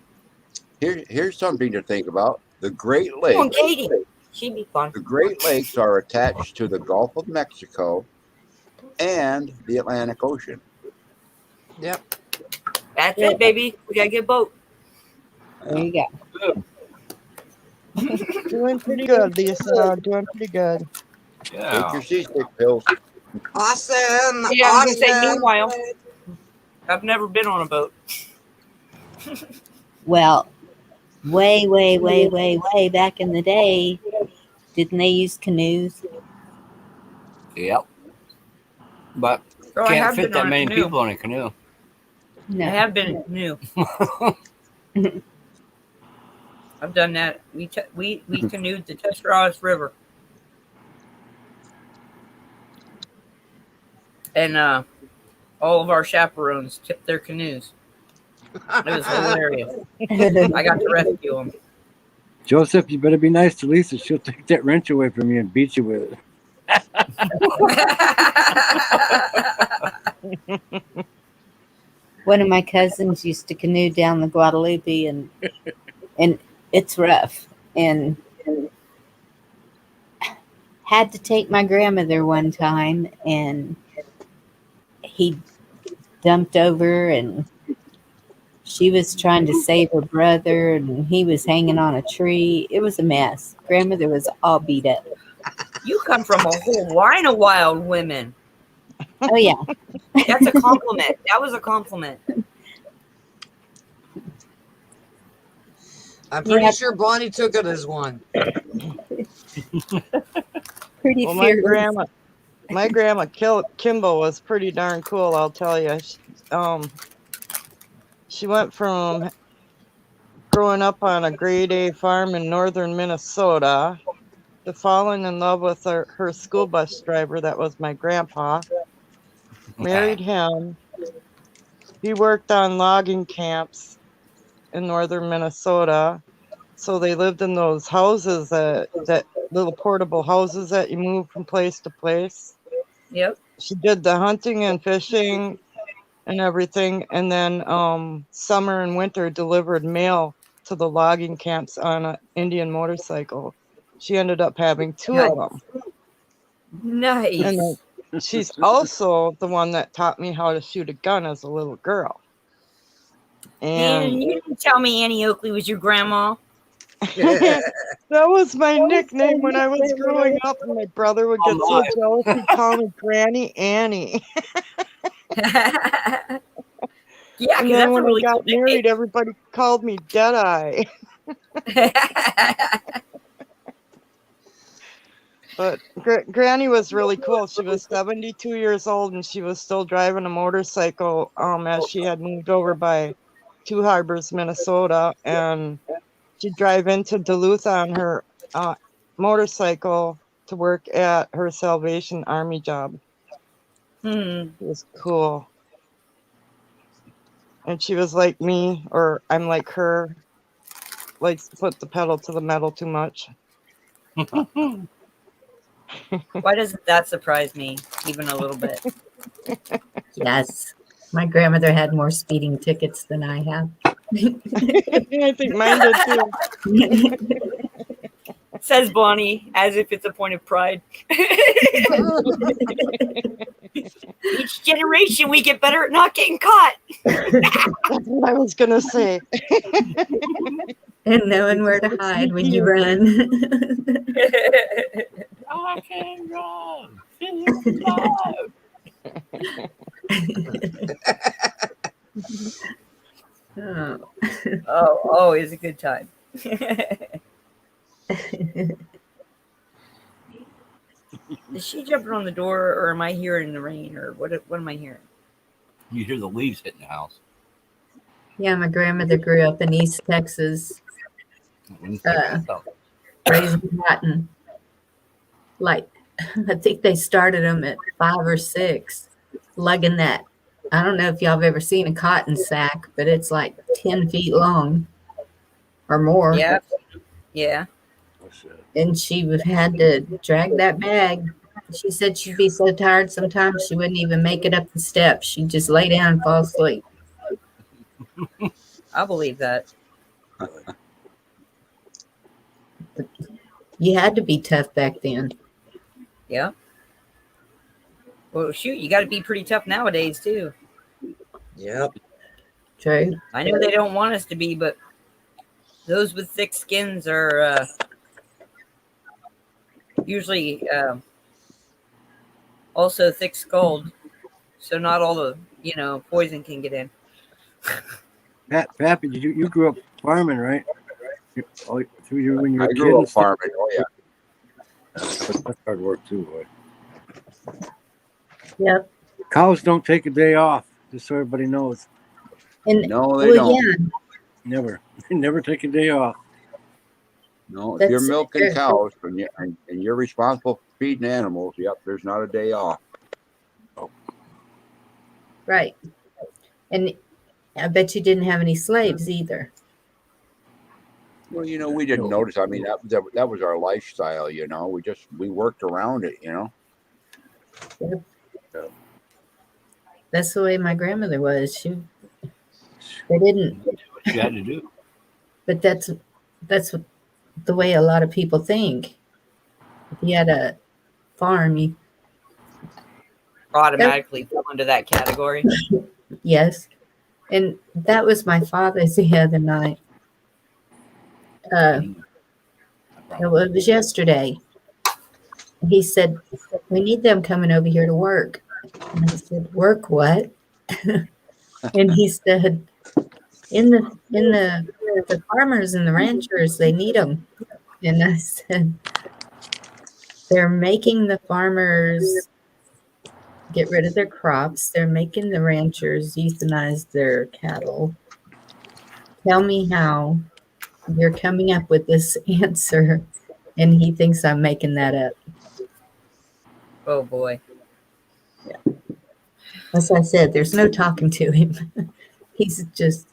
Here's something to think about. The Great Oh, and Lakes. Katie. She'd be fun. The Great Lakes are attached to the Gulf of Mexico and the Atlantic Ocean. Yep. That's it, baby. We gotta get a boat. There you go. Doing pretty good, Lisa. Doing pretty good. Take Yeah. your seasick pills. Awesome. Yeah, I was gonna say, Awesome. meanwhile, I've never been on a boat. Well, way back in the day, didn't they use canoes? Yep. But Oh, I can't have fit been that on a many canoe. people in a canoe. I No. have been new. I've done that. We canoed the Tuscarawas River, and all of our chaperones tipped their canoes. It was hilarious. I got to rescue them. Joseph, you better be nice to Lisa. She'll take that wrench away from you and beat you with it. One of my cousins used to canoe down the Guadalupe, and it's rough. And had to take my grandmother one time, and he dumped over, and she was trying to save her brother, and he was hanging on a tree. It was a mess. Grandmother was all beat up. You come from a whole line of wild women. Oh yeah. That's a compliment. That was a compliment. I'm pretty Yeah. sure Bonnie took it as one. Pretty Well, fearless. my grandma Kimbo was pretty darn cool, I'll tell you. She went from growing up on a grade A farm in northern Minnesota to falling in love with her school bus driver that was my grandpa. Married him. He worked on logging camps in northern Minnesota. So they lived in those houses that little portable houses that you move from place to place. Yep. She did the hunting and fishing and everything, and then summer and winter delivered mail to the logging camps on an Indian motorcycle. She ended up having 2 of them. Nice. And then she's also the one that taught me how to shoot a gun as a little girl. And And you didn't tell me Annie Oakley was your grandma. that was my nickname when I was growing up, and my brother would get so jealous he'd call me Granny Annie. Yeah, And because then that's a when really I cool got married, everybody called me Deadeye. nickname. But Granny was really cool. She was 72 years old, and she was still driving a motorcycle as she had moved over by Two Harbors, Minnesota. And she'd drive into Duluth on her motorcycle to work at her Salvation Army job. It was cool. And she was like me, or I'm like her, likes to put the pedal to the metal too much. Why doesn't that surprise me even a little bit? Yes. My grandmother had more speeding tickets than I have. I think mine did too. Says Bonnie, as if it's a point of pride. Each generation, we get better at not getting caught. That's what I was gonna say. And knowing where to hide when you run. I can run. Oh. Oh, it's a good time. Is she jumping on the door, or am I hearing the rain, or what am I hearing? You hear the leaves hitting the house. Yeah, my grandmother grew up in East Texas, raising cotton. Like, I think they started them at 5 or 6, lugging that. I don't know if y'all have ever seen a cotton sack, but it's like 10 feet long or more. Yeah, yeah. And she would had to drag that bag. She said she'd be so tired sometimes she wouldn't even make it up the steps. She'd just lay down and fall asleep. I believe that. You had to be tough back then. Yeah. Well, shoot, you got to be pretty tough nowadays too. Yep. True. I know they don't want us to be, but those with thick skins are usually also thick-skulled, so not all the poison can get in. Pappy, you grew up farming, right? When you were I a grew kid? up farming. Oh yeah. That's hard work too, boy. Yep. Cows don't take a day off, just so everybody knows. And No, they don't. Yeah. Never. They never take a day off. No, if That's you're so milking true. cows and you're responsible for feeding animals, yep, there's not a day off. Right. And I bet you didn't have any slaves either. Well, we didn't notice. I mean, that was our lifestyle. We worked around it. Yep. That's the way my grandmother was. They didn't. What you had to do. But that's the way a lot of people think. If you had a farm, you Automatically fall into that category. yes. And that was my father's the other night. It was yesterday. He said, "We need them coming over here to work." And I said, "Work what?" And he said, "In the farmers and the ranchers, they need them." And I said, "They're making the farmers get rid of their crops. They're making the ranchers euthanize their cattle. Tell me how you're coming up with this answer." And he thinks I'm making that up. Oh boy. As I said, there's no talking to him. He's just,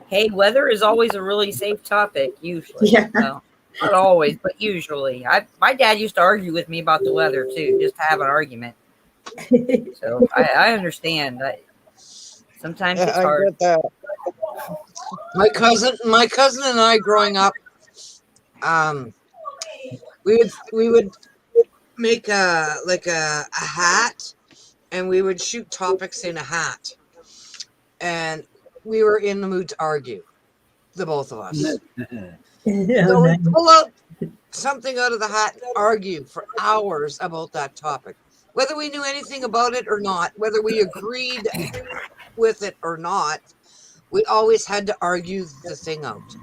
Hey, weather is always a really safe topic, usually. Yeah. Well, not always, but usually. My dad used to argue with me about the weather too, just to have an argument. So I understand. Sometimes it's hard. I get that. My cousin and I growing up, we would make a hat, and we would shoot topics in a hat, and we were in the mood to argue, the both of us. So we'd pull out something out of the hat and argue for hours about that topic, whether we knew anything about it or not, whether we agreed with it or not. We always had to argue the thing out.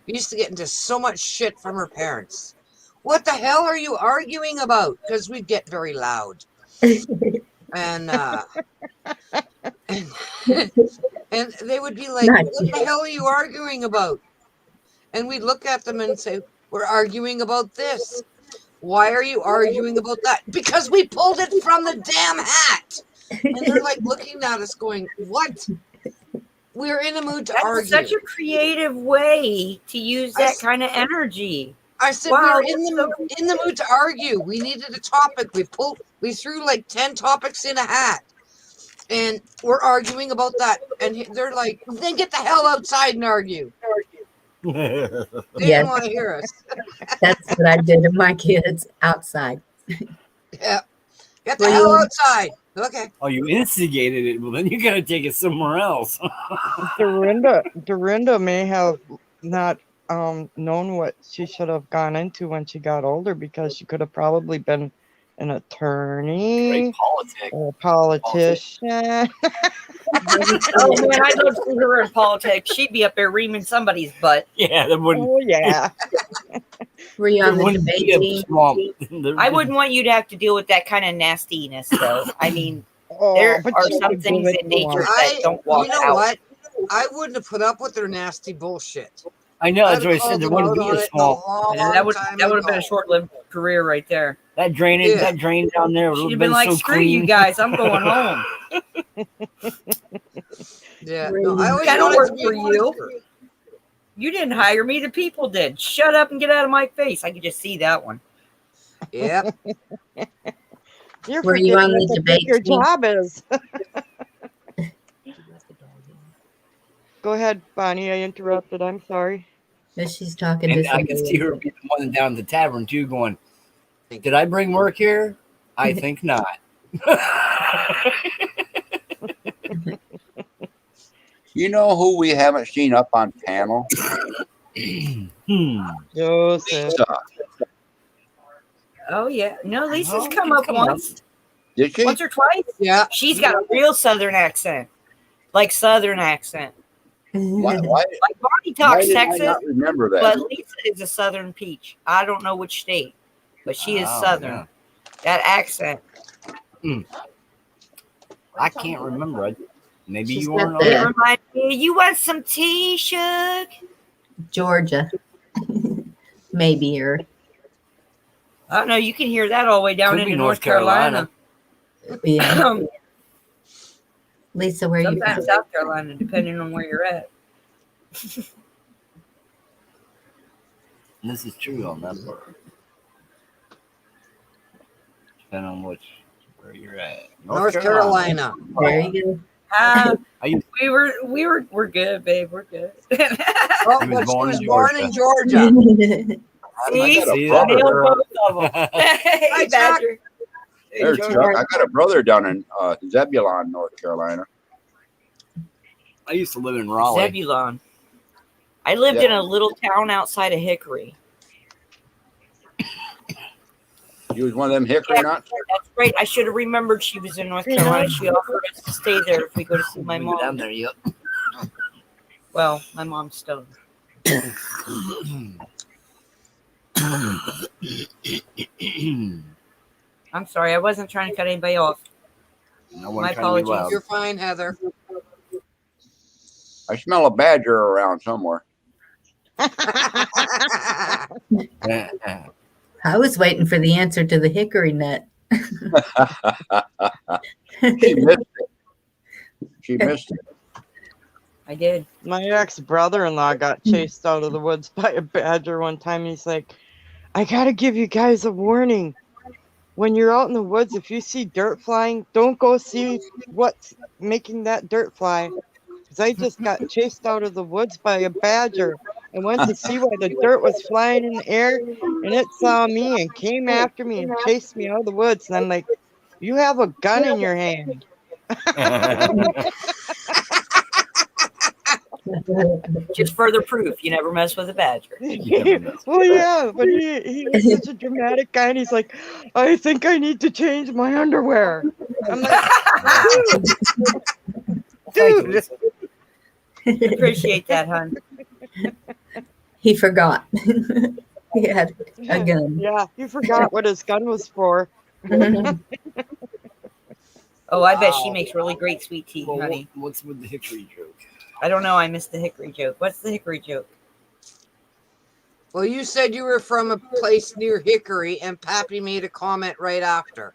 We used to get into so much shit from our parents. What the hell are you arguing about? Because we'd get very loud. And and they would be like, "What the hell are you arguing about?" And we'd look at them and say, "We're arguing about this." "Why are you arguing about that?" "Because we pulled it from the damn hat." And they're like looking at us going, "What?" We're in a mood to argue. That's such a creative way to use that kind of energy. I said, Wow, we're in the mood to argue. We needed a topic. We threw like 10 topics in a hat, and we're arguing about that. And they're like, "Then get the hell outside and argue." They didn't want to hear us. That's what I did to my kids outside. Yeah, get the hell outside. Okay. Oh, you instigated it. Well, then you got to take it somewhere else. Dorinda may have not known what she should have gone into when she got older, because she could have probably been an Great attorney, politics. or a politician. Oh man, I'd love to see her in politics. She'd be up there reaming somebody's butt. Yeah, that wouldn't. Oh yeah. Were you on It the wouldn't debate be a team? swamp. I wouldn't want you to have to deal with that kind of nastiness, though. I mean, Oh, there but are you some could give things it in to 'em. nature that don't walk You know out. what? I wouldn't have put up with their nasty bullshit. I know. I'd That's what I have said. called There them wouldn't out be on a it swamp. Yeah, that would have been a ago. short-lived career right there. That drainage, Yeah. that drain down there would She'd have have been been like, so "Screw clean. you guys, I'm going home." Yeah, no, I always I don't wanted work to be for a you. teacher. You didn't hire me; the people did. Shut up and get out of my face. I could just see that one. Yep. You're Were you on forgetting the what debate your team? job is. Go ahead, Bonnie. I interrupted. I'm sorry. But she's talking to And I could somebody. see her be the one down at the tavern too, going, "Did I bring work here? I think not." You know who we haven't seen up on panel? Joseph. Lisa. Oh yeah, no, Lisa's Oh, come she's up come once, Did she? once or twice. Yeah. She's got a real Southern accent, like Southern accent. Why Like Bonnie why talks did I Texas, not remember that? but Lisa is a Southern peach. I don't know which state, but she is Oh, Southern. yeah. That accent. I can't remember. Maybe She's you got weren't the- on It there. reminds me, you want some tea, Shug? Georgia. Maybe, or I don't know. You can hear that all the way down Could into be North Carolina. yeah. Lisa, where are you Sometimes from? South Carolina, depending on where you're at. And this is true on that part. Depending on where you're at. North Carolina. There you Are you? We're good, babe. We're good. Oh, He was but she born was in born in Georgia. Georgia. go. See, See I that? nailed both of them. Hey, Hi, Chuck. Badger. There's Chuck. I got a brother down in Zebulon, North Carolina. I used to live in Raleigh. Zebulon. I lived in a little town outside of Hickory. He was one of them hickory nuts. That's right. I should have remembered she was in North Carolina. She offered us to stay there if we go to see my We go down mom. there, yep. Well, my mom's stoned. I'm sorry. I wasn't trying to cut anybody off. No one My trying to be apologies. loud. You're fine, Heather. I smell a badger around somewhere. I was waiting for the answer to the hickory nut. She missed it. She missed it. I did. My ex-brother-in-law got chased out of the woods by a badger one time. He's like, I gotta give you guys a warning. When you're out in the woods, if you see dirt flying, don't go see what's making that dirt fly. Because I just got chased out of the woods by a badger. I went to see why the dirt was flying in the air, and it saw me and came after me and chased me out of the woods. And I'm like, you have a gun in your hand. Just further proof you never mess with a badger. Well, yeah, but he was such a dramatic guy, and he's like, I think I need to change my underwear. I'm like, dude. Appreciate that, hon. He forgot. He had a gun. Yeah, he forgot what his gun was for. Oh, I bet she makes really great sweet tea, Well, honey. what's with the hickory joke? I don't know. I missed the hickory joke. What's the hickory joke? Well, you said you were from a place near Hickory, and Pappy made a comment right after.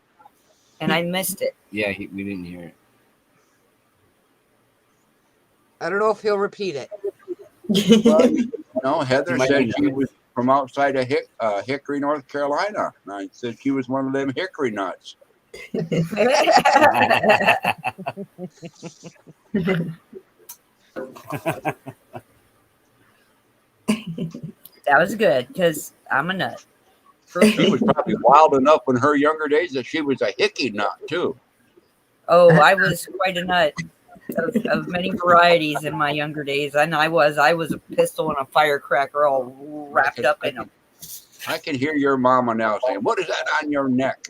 And I missed it. Yeah, we didn't hear it. I don't know if he'll repeat it. Well, no, Heather You might said be she was from outside of Hickory, North Carolina. And I said she was one of them hickory nuts. That was good because I'm a nut. She was probably wild enough in her younger days that she was a hickey nut too. Oh, I was quite a nut of many varieties in my younger days. And I was a pistol and a firecracker all wrapped up in them. I can hear your mama now saying, "What is that on your neck?"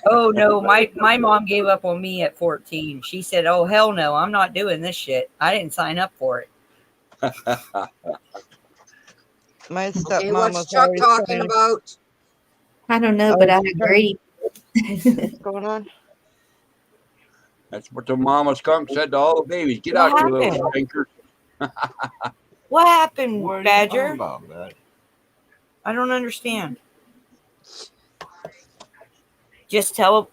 Oh no, my mom gave up on me at 14. She said, "Oh hell no, I'm not doing this shit. I didn't sign up for it." My Okay, stepmom what's was Chuck always talking trying to. about? I don't know, but I agree. What's going on? That's what the mama skunk said to all the babies. Get What out, you little happened? stinkers. What happened, What are you Badger? talking about, man? I don't understand. Just tell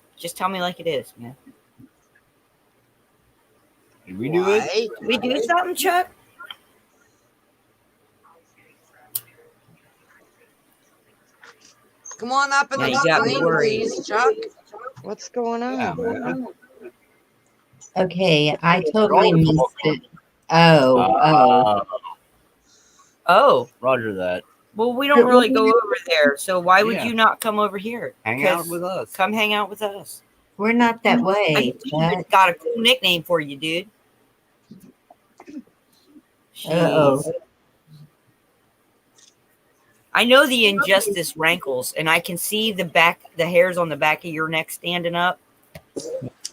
me like it is, man. Did we do it? Why? Did we do something, Chuck? Come on up in Now the you got me screen, worried. please, Chuck. What's going on? Yeah, man. Okay, I totally always missed welcome. it. Oh. Oh, Roger that. well, we don't really go over there, so why would Yeah. you not come over here? Hang out 'Cause with us. Come hang out with us. We're not that I way. even got a cool nickname for you, dude. Uh-oh. Jeez. I know the injustice rankles, and I can see the hairs on the back of your neck standing up.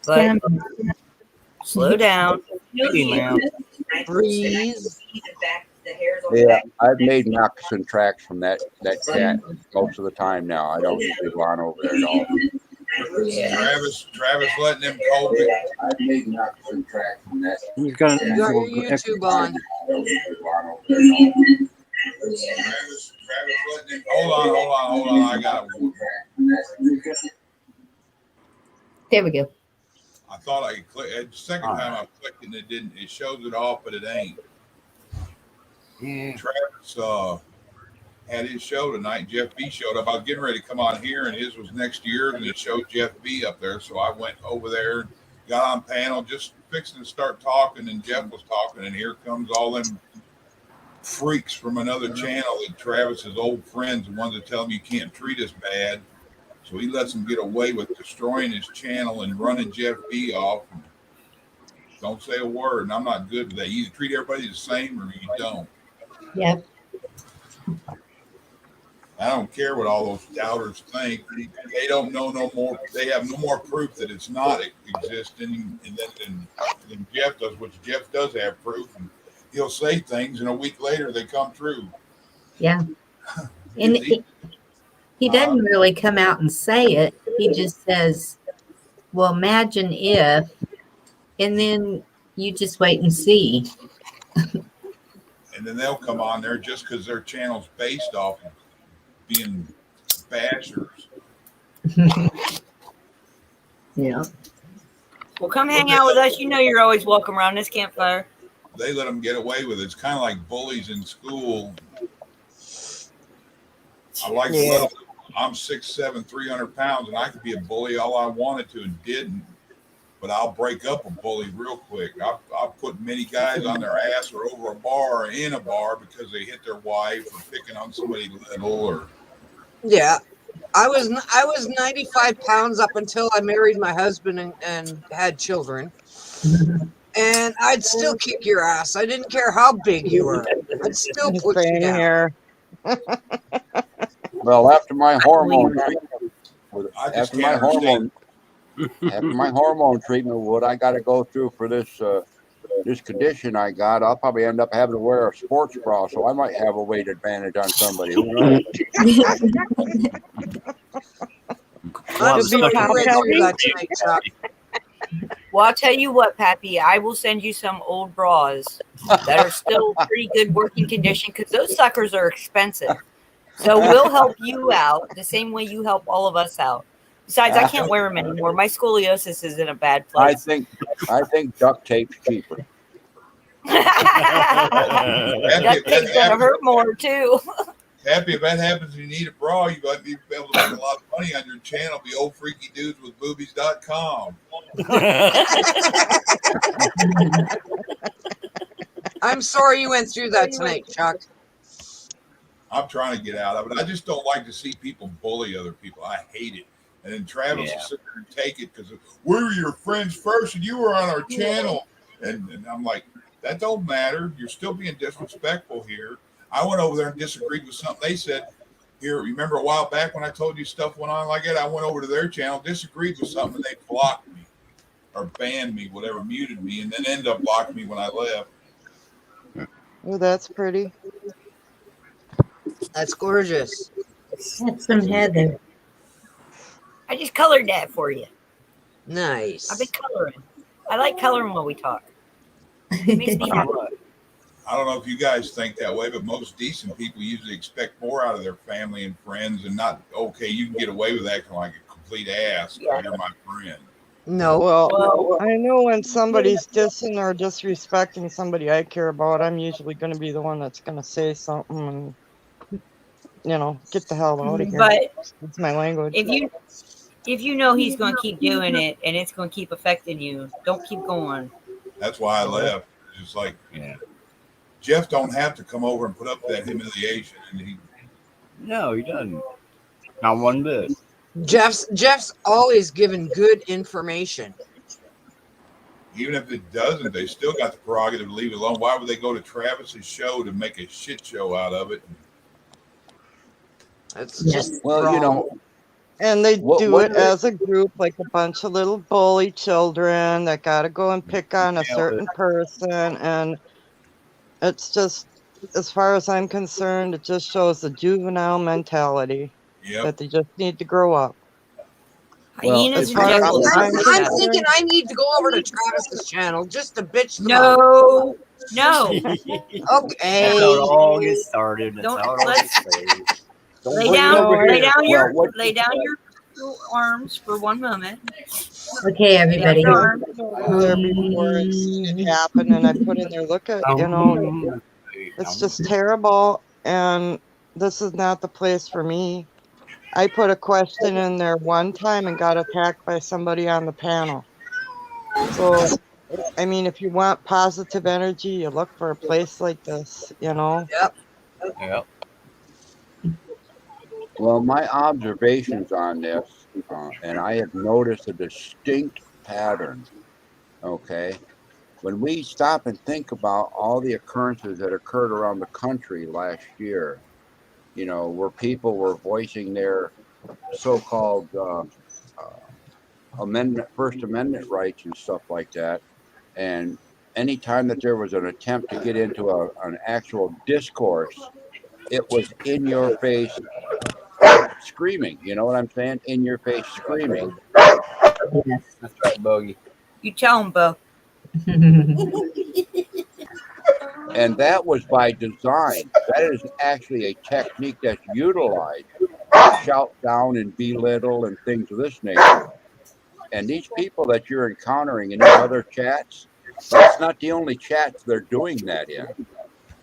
But slow down. Hey, man. Breathe. Yeah, I've made moccasin tracks from that cat most of the time now. I don't usually run over there at all. Travis letting them cold it. I've made moccasin tracks from that. He's got You got well, your YouTube on. I don't usually run over there at all. Travis letting them. Hold on. I got it. There we go. I thought I could click. The second time I clicked and it didn't. It shows it off, but it ain't. Yeah. Travis had his show tonight. Jeff B showed up. I was getting ready to come on here, and his was next year, and it showed Jeff B up there. So I went over there, got on panel, just fixing to start talking, and Jeff was talking, and here comes all them freaks from another channel that Travis's old friends, the ones that tell him you can't treat us bad. So he lets them get away with destroying his channel and running Jeff B off. Don't say a word, and I'm not good with that. You either treat everybody the same or you don't. Yep. I don't care what all those doubters think. They don't know no more. They have no more proof that it's not existing than Jeff does, which Jeff does have proof. And he'll say things, and a week later they come true. Yeah. And he doesn't really come out and say it. He just says, well, imagine if, and then you just wait and see. And then they'll come on there just because their channel's based off of being bashers. Yeah. Well, come hang out with us. You know you're always welcome around this campfire. They let them get away with it. It's kind of like bullies in school. I like to let them. I'm 6'7", 300 pounds, and I could be a bully all I wanted to and didn't. But I'll break up a bully real quick. I'll put many guys on their ass or over a bar or in a bar because they hit their wife or picking on somebody little or. Yeah, I was 95 pounds up until I married my husband and had children, and I'd still kick your ass. I didn't care how big you were. I'd still put you Same down. here. Well, after my hormone treatment, I just after can't my hormone treatment, what I got to go through for this this condition I got, I'll probably end up having to wear a sports bra, so I might have a weight advantage on somebody. Who knows? I'm Should be sorry top you went through heavy. that tonight, Chuck. Well, I'll tell you what, Pappy, I will send you some old bras that are still pretty good working condition because those suckers are expensive. So we'll help you out the same way you help all of us out. Besides, I can't wear them anymore. My scoliosis is in a bad I place. think duct tape's cheaper. Duct tape's gonna hurt more too. Happy if that happens and you need a bra, you might be able to make a lot of money on your channel. Be old freaky dudes with boobies.com. I'm sorry you went through that tonight, Chuck. I'm trying to get out of it. I just don't like to see people bully other people. I hate it. And then Travis will sit there and take it because we were your friends first and you were on our channel. And I'm like, that don't matter. You're still being disrespectful here. I went over there and disagreed with something they said. Here, remember a while back when I told you stuff went on like that? I went over to their channel, disagreed with something, and they blocked me or banned me, whatever, muted me, and then ended up blocking me when I left. Oh, that's pretty. That's gorgeous. That's some heather. I just colored that for you. Nice. I've been coloring. I like coloring while we talk. It makes me happy. I don't know if you guys think that way, but most decent people usually expect more out of their family and friends, and not, okay, you can get away with acting like a complete ass. Yeah. You're my friend. No. Well, I know when somebody's dissing or disrespecting somebody I care about, I'm usually going to be the one that's going to say something and, get the hell out of here. But It's my language. if you know he's going to keep doing it and it's going to keep affecting you, don't keep going. That's why I left. It's like, Jeff don't have to come over and put up that humiliation, and No, he doesn't. Not one bit. Jeff's always given good information. even if it doesn't, they still got the prerogative to leave it alone. Why would they go to Travis's show to make a shit show out of it? That's just Well, And they What- do what it as a group, like a bunch of little bully children that got to go and pick on a certain person. And it's just, as far as I'm concerned, it just shows the juvenile mentality that they just need to grow up. Hyenas as and far as jackals. I'm I'm thinking I need to go over to Travis's channel just to bitch them out. No. That's Okay. how it all gets started. That's Don't- how it all let's- gets started. Don't Lay bring it down, over lay here. down your, Well, what- lay down your arms for 1 moment. Okay, everybody. Lay down your arms. There before and seen it happen, and I put in there, look at, it's just terrible, and this is not the place for me. I put a question in there one time and got attacked by somebody on the panel. So, I mean, if you want positive energy, you look for a place like this, Yep. Well, my observations on this, and I have noticed a distinct pattern, okay? When we stop and think about all the occurrences that occurred around the country last year, where people were voicing their so-called First Amendment rights and stuff like that, and anytime that there was an attempt to get into an actual discourse, it was in your face screaming. You know what I'm saying? In your face screaming. Yes. That's right, Bogey. You tell him, Bo. And that was by design. That is actually a technique that's utilized to shout down and belittle and things of this nature. And these people that you're encountering in these other chats, that's not the only chats they're doing that in.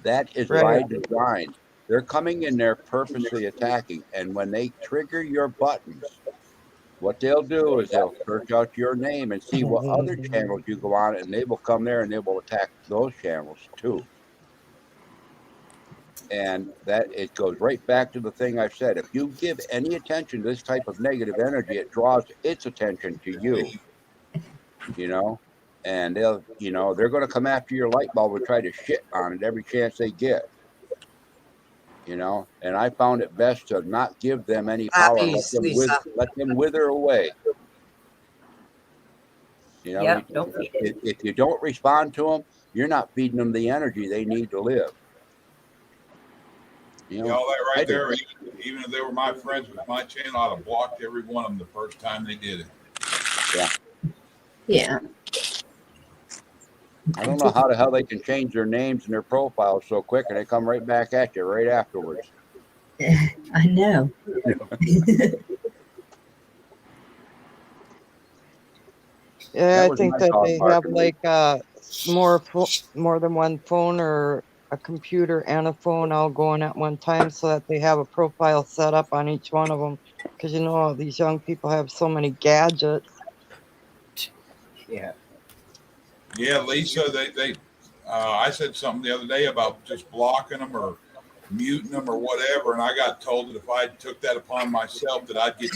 That is by design. They're coming in there purposely attacking. And when they trigger your buttons, what they'll do is they'll search out your name and see what other channels you go on, and they will come there and they will attack those channels too. And that it goes right back to the thing I've said. If you give any attention to this type of negative energy, it draws its attention to you. And they'll, they're going to come after your light bulb and try to shit on it every chance they get. And I found it best to not give them any power. Let them wither away. If you don't respond to them, you're not feeding them the energy they need to live. All that right there, even if they were my friends with my channel, I'd have blocked every one of them the first time they did it. Yeah. I don't know how the hell they can change their names and their profiles so quick, and they come right back at you right afterwards. I know. Yeah, I think that they have like more than one phone or a computer and a phone all going at one time, so that they have a profile set up on each one of them. Because these young people have so many gadgets. Yeah, Lisa, I said something the other day about just blocking them or muting them or whatever, and I got told that if I took that upon myself, that I'd get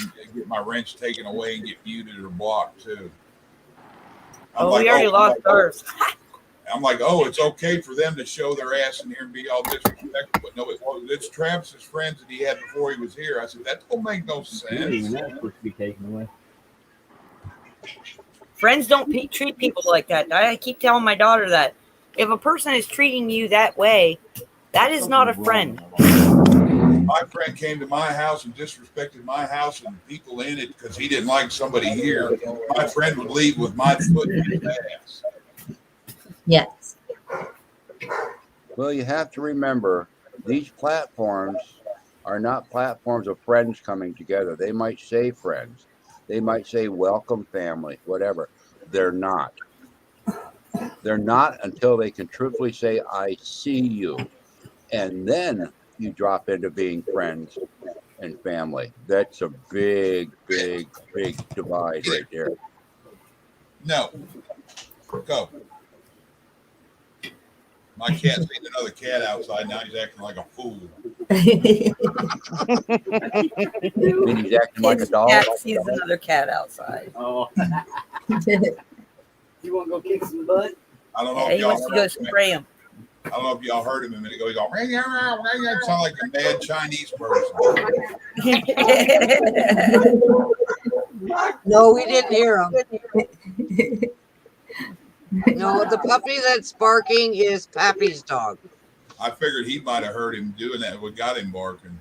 my wrench taken away and get muted or blocked too. We already lost ours. I'm like, oh, it's okay for them to show their ass in here and be all disrespectful, but no, it's Travis's friends that he had before he was here. I said, that don't make no sense. That's supposed to be taken away. Friends don't treat people like that. I keep telling my daughter that if a person is treating you that way, that is not a friend. My friend came to my house and disrespected my house and people in it because he didn't like somebody here. My friend would leave with my foot in his ass. Yes. Well, you have to remember, these platforms are not platforms of friends coming together. They might say friends. They might say welcome family, whatever. They're not. They're not until they can truthfully say, I see you. And then you drop into being friends and family. That's a big, big, big divide right there. No. Go. My cat's seen another cat outside. Now he's acting like a fool. I mean, he's acting like a dog. Cat sees another cat outside. Oh. You want to go kick some butt? I don't know Yeah, if he y'all wants to go spray him. I don't know if y'all heard him a minute ago. He go, sound like a mad Chinese person. No, we didn't hear him. No, the puppy that's barking is Pappy's dog. I figured he might have heard him doing that. What got him barking?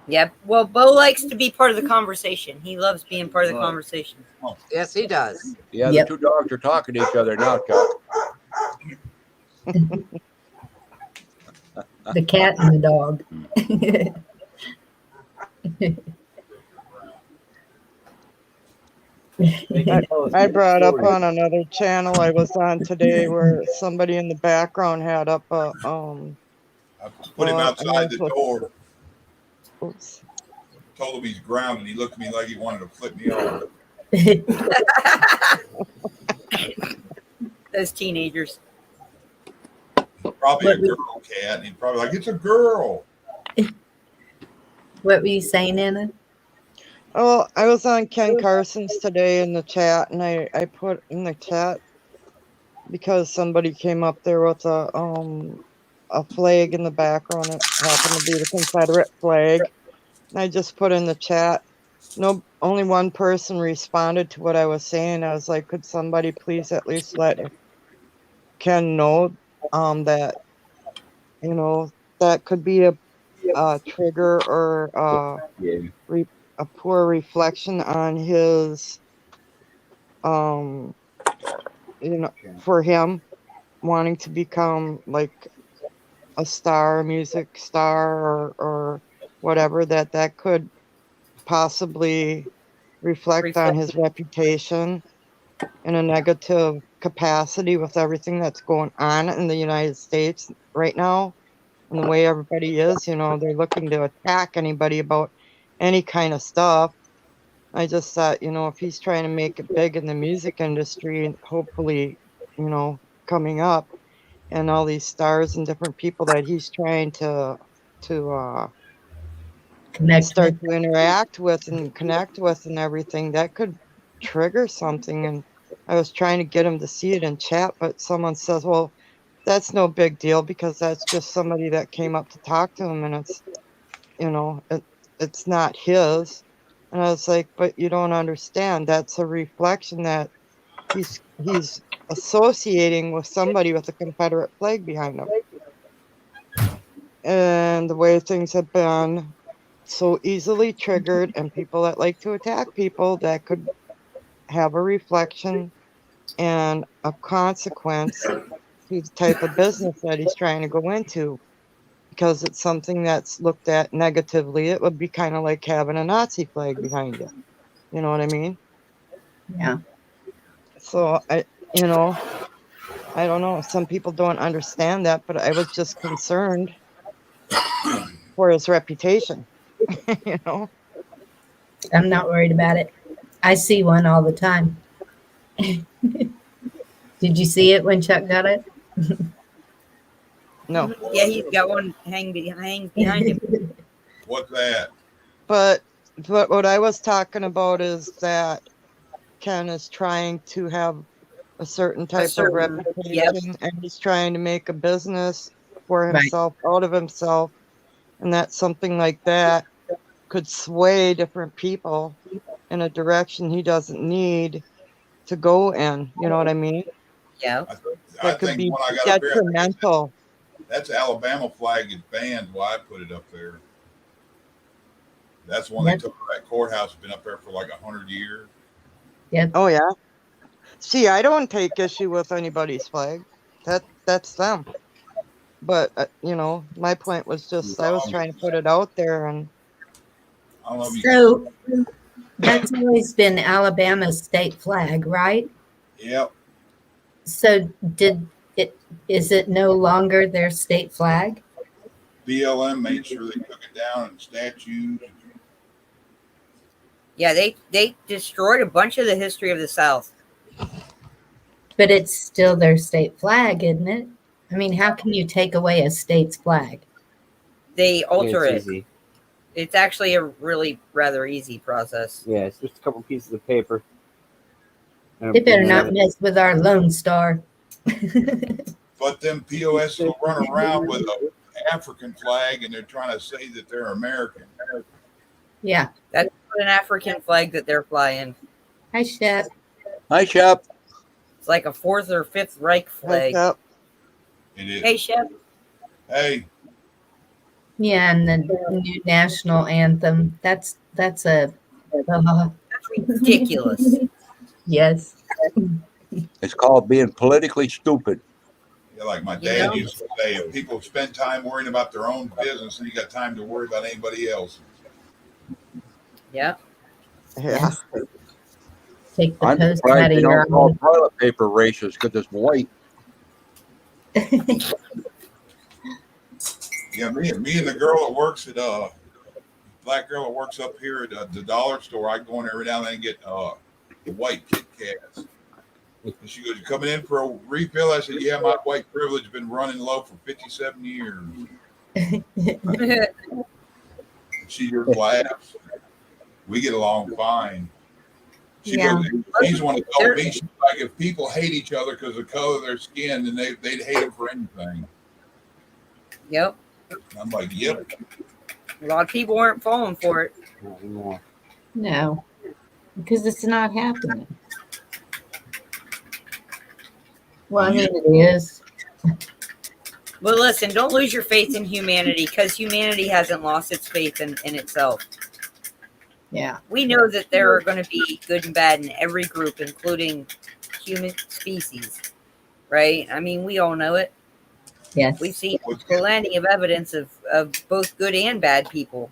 Yep. Well, Bo likes to be part of the conversation. He loves being part of the conversation. Yes, he does. Yeah, Yep. the two dogs are talking to each other now, Chuck. The cat and the dog. I brought up on another channel I was on today where somebody in the background had up a I put him outside the door. oops. Told him he's grounded. He looked at me like he wanted to flip me off. Those teenagers. Probably a girl cat. And he's probably like, it's a girl. What were you saying, Anna? Oh, I was on Ken Carson's today in the chat, and I put in the chat because somebody came up there with a flag in the background. It happened to be the Confederate flag. And I just put in the chat. No, only one person responded to what I was saying. I was like, could somebody please at least let Ken know that, you know, that could be a trigger or a poor reflection on his, you know, for him wanting to become like a star, a music star or whatever, that could possibly reflect on his reputation in a negative capacity with everything that's going on in the United States right now. And the way everybody is, you know, they're looking to attack anybody about any kind of stuff. I just thought, you know, if he's trying to make it big in the music industry and hopefully, you know, coming up, and all these stars and different people that he's trying to start to interact with and connect with and everything, that could trigger something. And I was trying to get him to see it in chat, but someone says, well, that's no big deal because that's just somebody that came up to talk to him, and it's, you know, it's not his. And I was like, but you don't understand. That's a reflection that he's associating with somebody with a Confederate flag behind him. And the way things have been so easily triggered, and people that like to attack people, that could have a reflection and a consequence to the type of business that he's trying to go into, because it's something that's looked at negatively. It would be kind of like having a Nazi flag behind you. You know what I mean? Yeah. So you know, I don't know. Some people don't understand that, but I was just concerned for his reputation. You know? I'm not worried about it. I see one all the time. Did you see it when Chuck got it? No. Yeah, he's got one hang behind him. What's that? But what I was talking about is that Ken is trying to have a certain type of certain- reputation, and he's trying to make a business for Right. himself out of himself, and that something like that could sway different people in a direction he doesn't need to go in. You know what I mean? Yeah. I That could think be when I got up there, detrimental. that's Alabama flag is banned. Why I put it up there. That's when Yep. they took that courthouse. Been up there for like 100 years. Yep. Oh yeah. See, I don't take issue with anybody's flag. That's them. But you know, my point was just I was trying to put it out there, and I don't know if you. So that's always been Alabama's state flag, right? Yep. So is it no longer their state flag? BLM made sure they took it down and statues. Yeah, they destroyed a bunch of the history of the South. But it's still their state flag, isn't it? I mean, how can you take away a state's flag? They alter it's it. easy. It's actually a really rather easy process. Yeah, it's just a couple pieces of paper. They better not mess with our Lone Star. But them POS will run around with an African flag and they're trying to say that they're American. Yeah. That's an African flag that they're flying. Hi, Shep. Hi, Shep. It's like a 4th or 5th Reich flag. Up. It is. Hey, Chef. Hey, Yeah, and the new national anthem. That's a That's ridiculous. yes. It's called being politically stupid. yeah, like my You dad know? used to say, if people spend time worrying about their own business, then you got time to worry about anybody else. Yeah. Yeah. Take the I'm post surprised out they of your don't call own. toilet paper racist because it's white. Yeah, me and the girl that works at black girl that works up here at the dollar store, I go in there every now and then and get the white Kit Kats. And she goes, "You coming in for a refill?" I said, "Yeah, my white privilege has been running low for 57 years." She just laughs. We get along fine. She Yeah. goes, she's the one that told me, she's like, if people hate each other because of the color of their skin, then they'd hate them for anything. Yep. And I'm like, yep. A lot of people weren't falling for it. No, because it's not happening. Well, I mean, it is. Well, listen, don't lose your faith in humanity because humanity hasn't lost its faith in itself. Yeah. We know that there are going to be good and bad in every group, including human species, right? I mean, we all know it. Yes. We've seen plenty of evidence of both good and bad people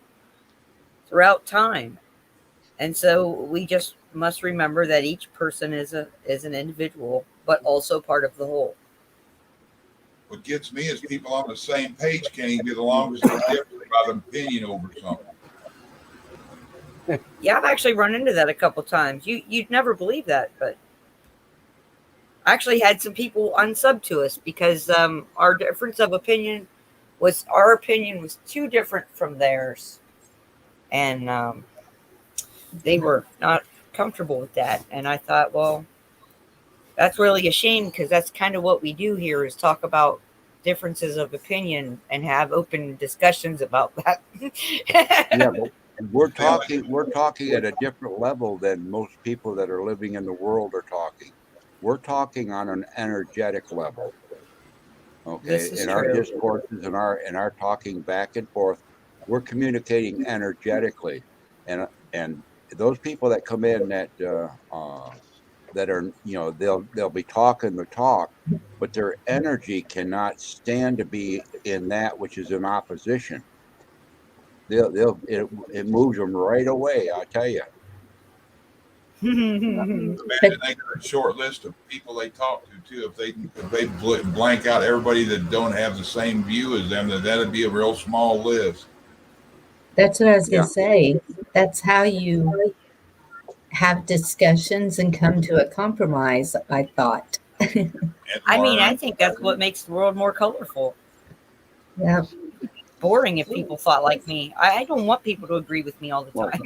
throughout time. And so we just must remember that each person is an individual, but also part of the whole. What gets me is people on the same page can't even get along because they're different about an opinion over something. Yeah, I've actually run into that a couple times. You'd never believe that, but I actually had some people unsub to us because our difference of opinion was too different from theirs, and they were not comfortable with that. And I thought, well, that's really a shame because that's kind of what we do here is talk about differences of opinion and have open discussions about that. Yeah, but we're talking at a different level than most people that are living in the world are talking. We're talking on an energetic level. Okay, This is in our true. discourses and our talking back and forth, we're communicating energetically, and those people that come in that are, you know, they'll be talking the talk, but their energy cannot stand to be in that which is in opposition. It moves them right away. I tell you. Imagine they got a short list of people they talk to too. If they blank out everybody that don't have the same view as them, then that'd be a real small list. That's what I was going Yeah. to say. That's how you have discussions and come to a compromise, I thought. And I mean, learn. I think that's what makes the world more colorful. Yeah. Boring if people thought like me. I don't want people to agree with me all the time.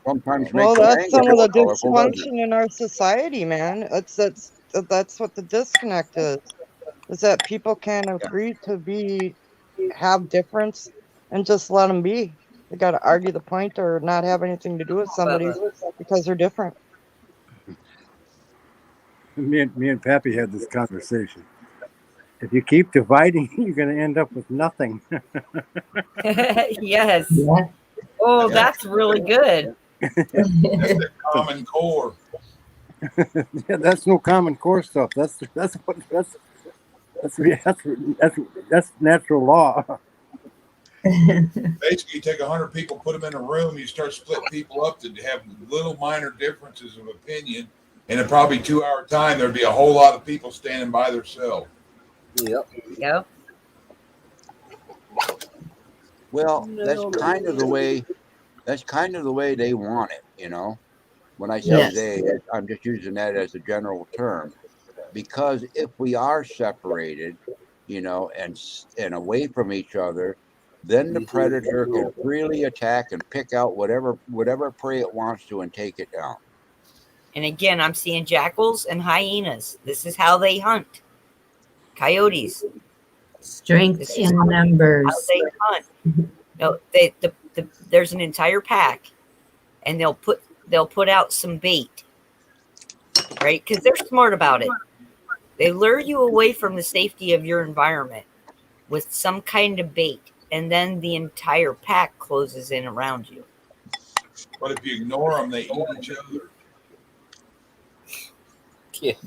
sometimes Well, makes you that's angry. some of the Colorful, doesn't it? dysfunction in our society, man. That's what the disconnect is that people can't Yeah. agree to have difference and just let them be. They got to argue the point or not have anything to do with somebody because they're different. Me and Pappy had this conversation. If you keep dividing, you're going to end up with nothing. Yes. Yeah. Oh, Yeah. that's really good. That's the common core. Yeah, that's no common core stuff. That's natural law. Basically, you take 100 people, put them in a room, you start splitting people up to have little minor differences of opinion. And in probably 2 hour time, there'd be a whole lot of people standing by themselves. Yep. Yep. Well, that's kind of the way. That's kind of the way they want it, you know. When I say Yes. they, I'm just using that as a general term, because if we are separated, you know, and away from each other, then the predator can freely attack and pick out whatever prey it wants to and take it down. And again, I'm seeing jackals and hyenas. This is how they hunt. Coyotes. Strength This is in how numbers. they hunt. No, there's an entire pack, and they'll put out some bait, right? Because they're smart about it. They lure you away from the safety of your environment with some kind of bait, and then the entire pack closes in around you. But if you ignore them, they eat each other.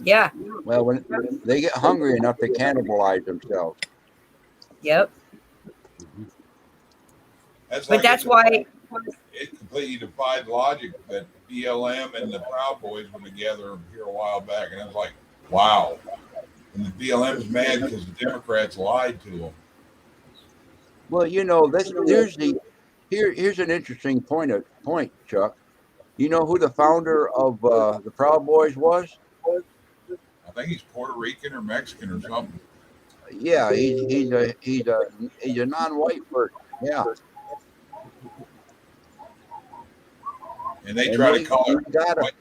Yeah. Well, when they get hungry enough, they cannibalize themselves. Yep. That's But like that's why. it completely defied logic that BLM and the Proud Boys were together here a while back, and I was like, wow. And the BLM is mad because the Democrats lied to them. Well, you know, here's an interesting point, Chuck. You know who the founder of the Proud Boys was? I think he's Puerto Rican or Mexican or something. Yeah, he's a non-white person. Yeah, And they and try to call they it got white,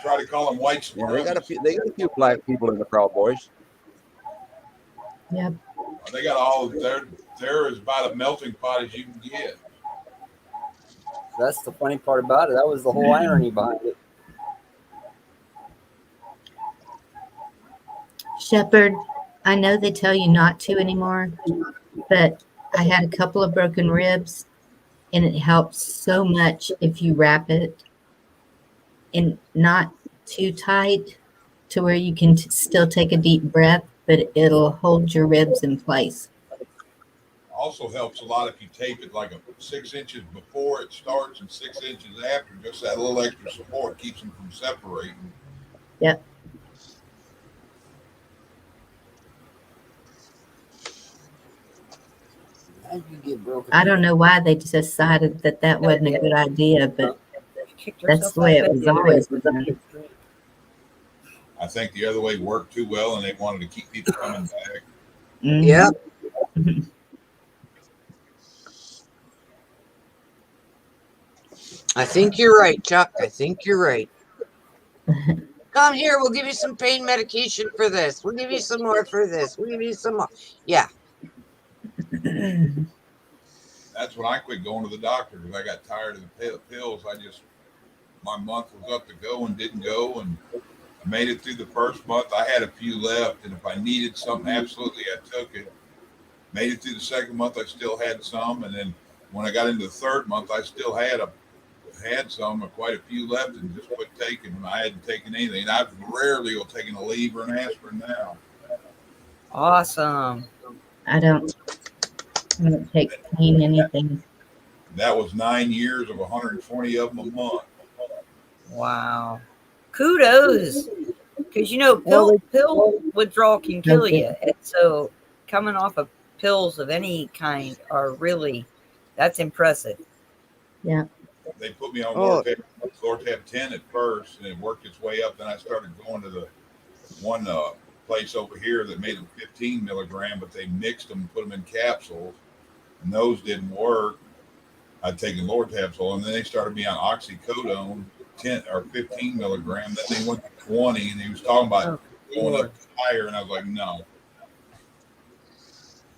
try to call him white yeah, supremacists. they got a few black people in the Proud Boys. Yep. They got all they're as about a melting pot as you can get. That's the funny part about it. That was the whole irony behind it. Shepherd, I know they tell you not to anymore, but I had a couple of broken ribs, and it helps so much if you wrap it and not too tight to where you can still take a deep breath, but it'll hold your ribs in place. Also helps a lot if you tape it like 6 inches before it starts and 6 inches after. Just that little extra support keeps them from separating. Yep. I don't know why they decided that wasn't a good idea, but that's the way it was always done. I think the other way worked too well, and they wanted to keep people coming back. Mhm. Yep. I think you're right, Chuck. I think you're right. Come here. We'll give you some pain medication for this. We'll give you some more for this. We'll give you some more. Yeah. That's when I quit going to the doctor because I got tired of the pills. My month was up to go and didn't go, and I made it through the first month. I had a few left, and if I needed something, absolutely, I took it. Made it through the second month, I still had some, and then when I got into the third month, I still had some, quite a few left, and just quit taking them. I hadn't taken anything. I rarely will take a leave or an aspirin now. Awesome. I don't take pain anything. That was 9 years of 120 of them a month. Wow. Kudos. Because, pill withdrawal can kill you. And so coming off of pills of any kind that's impressive. Yeah. They put me on Lortab 10 at first, and it worked its way up. Then I started going to the one place over here that made them 15 milligram, but they mixed them and put them in capsules, and those didn't work. I'd taken Lortabsol, and then they started me on oxycodone, 10 or 15 milligram. Then they went to 20, and he was talking about going up higher, and I was like, no.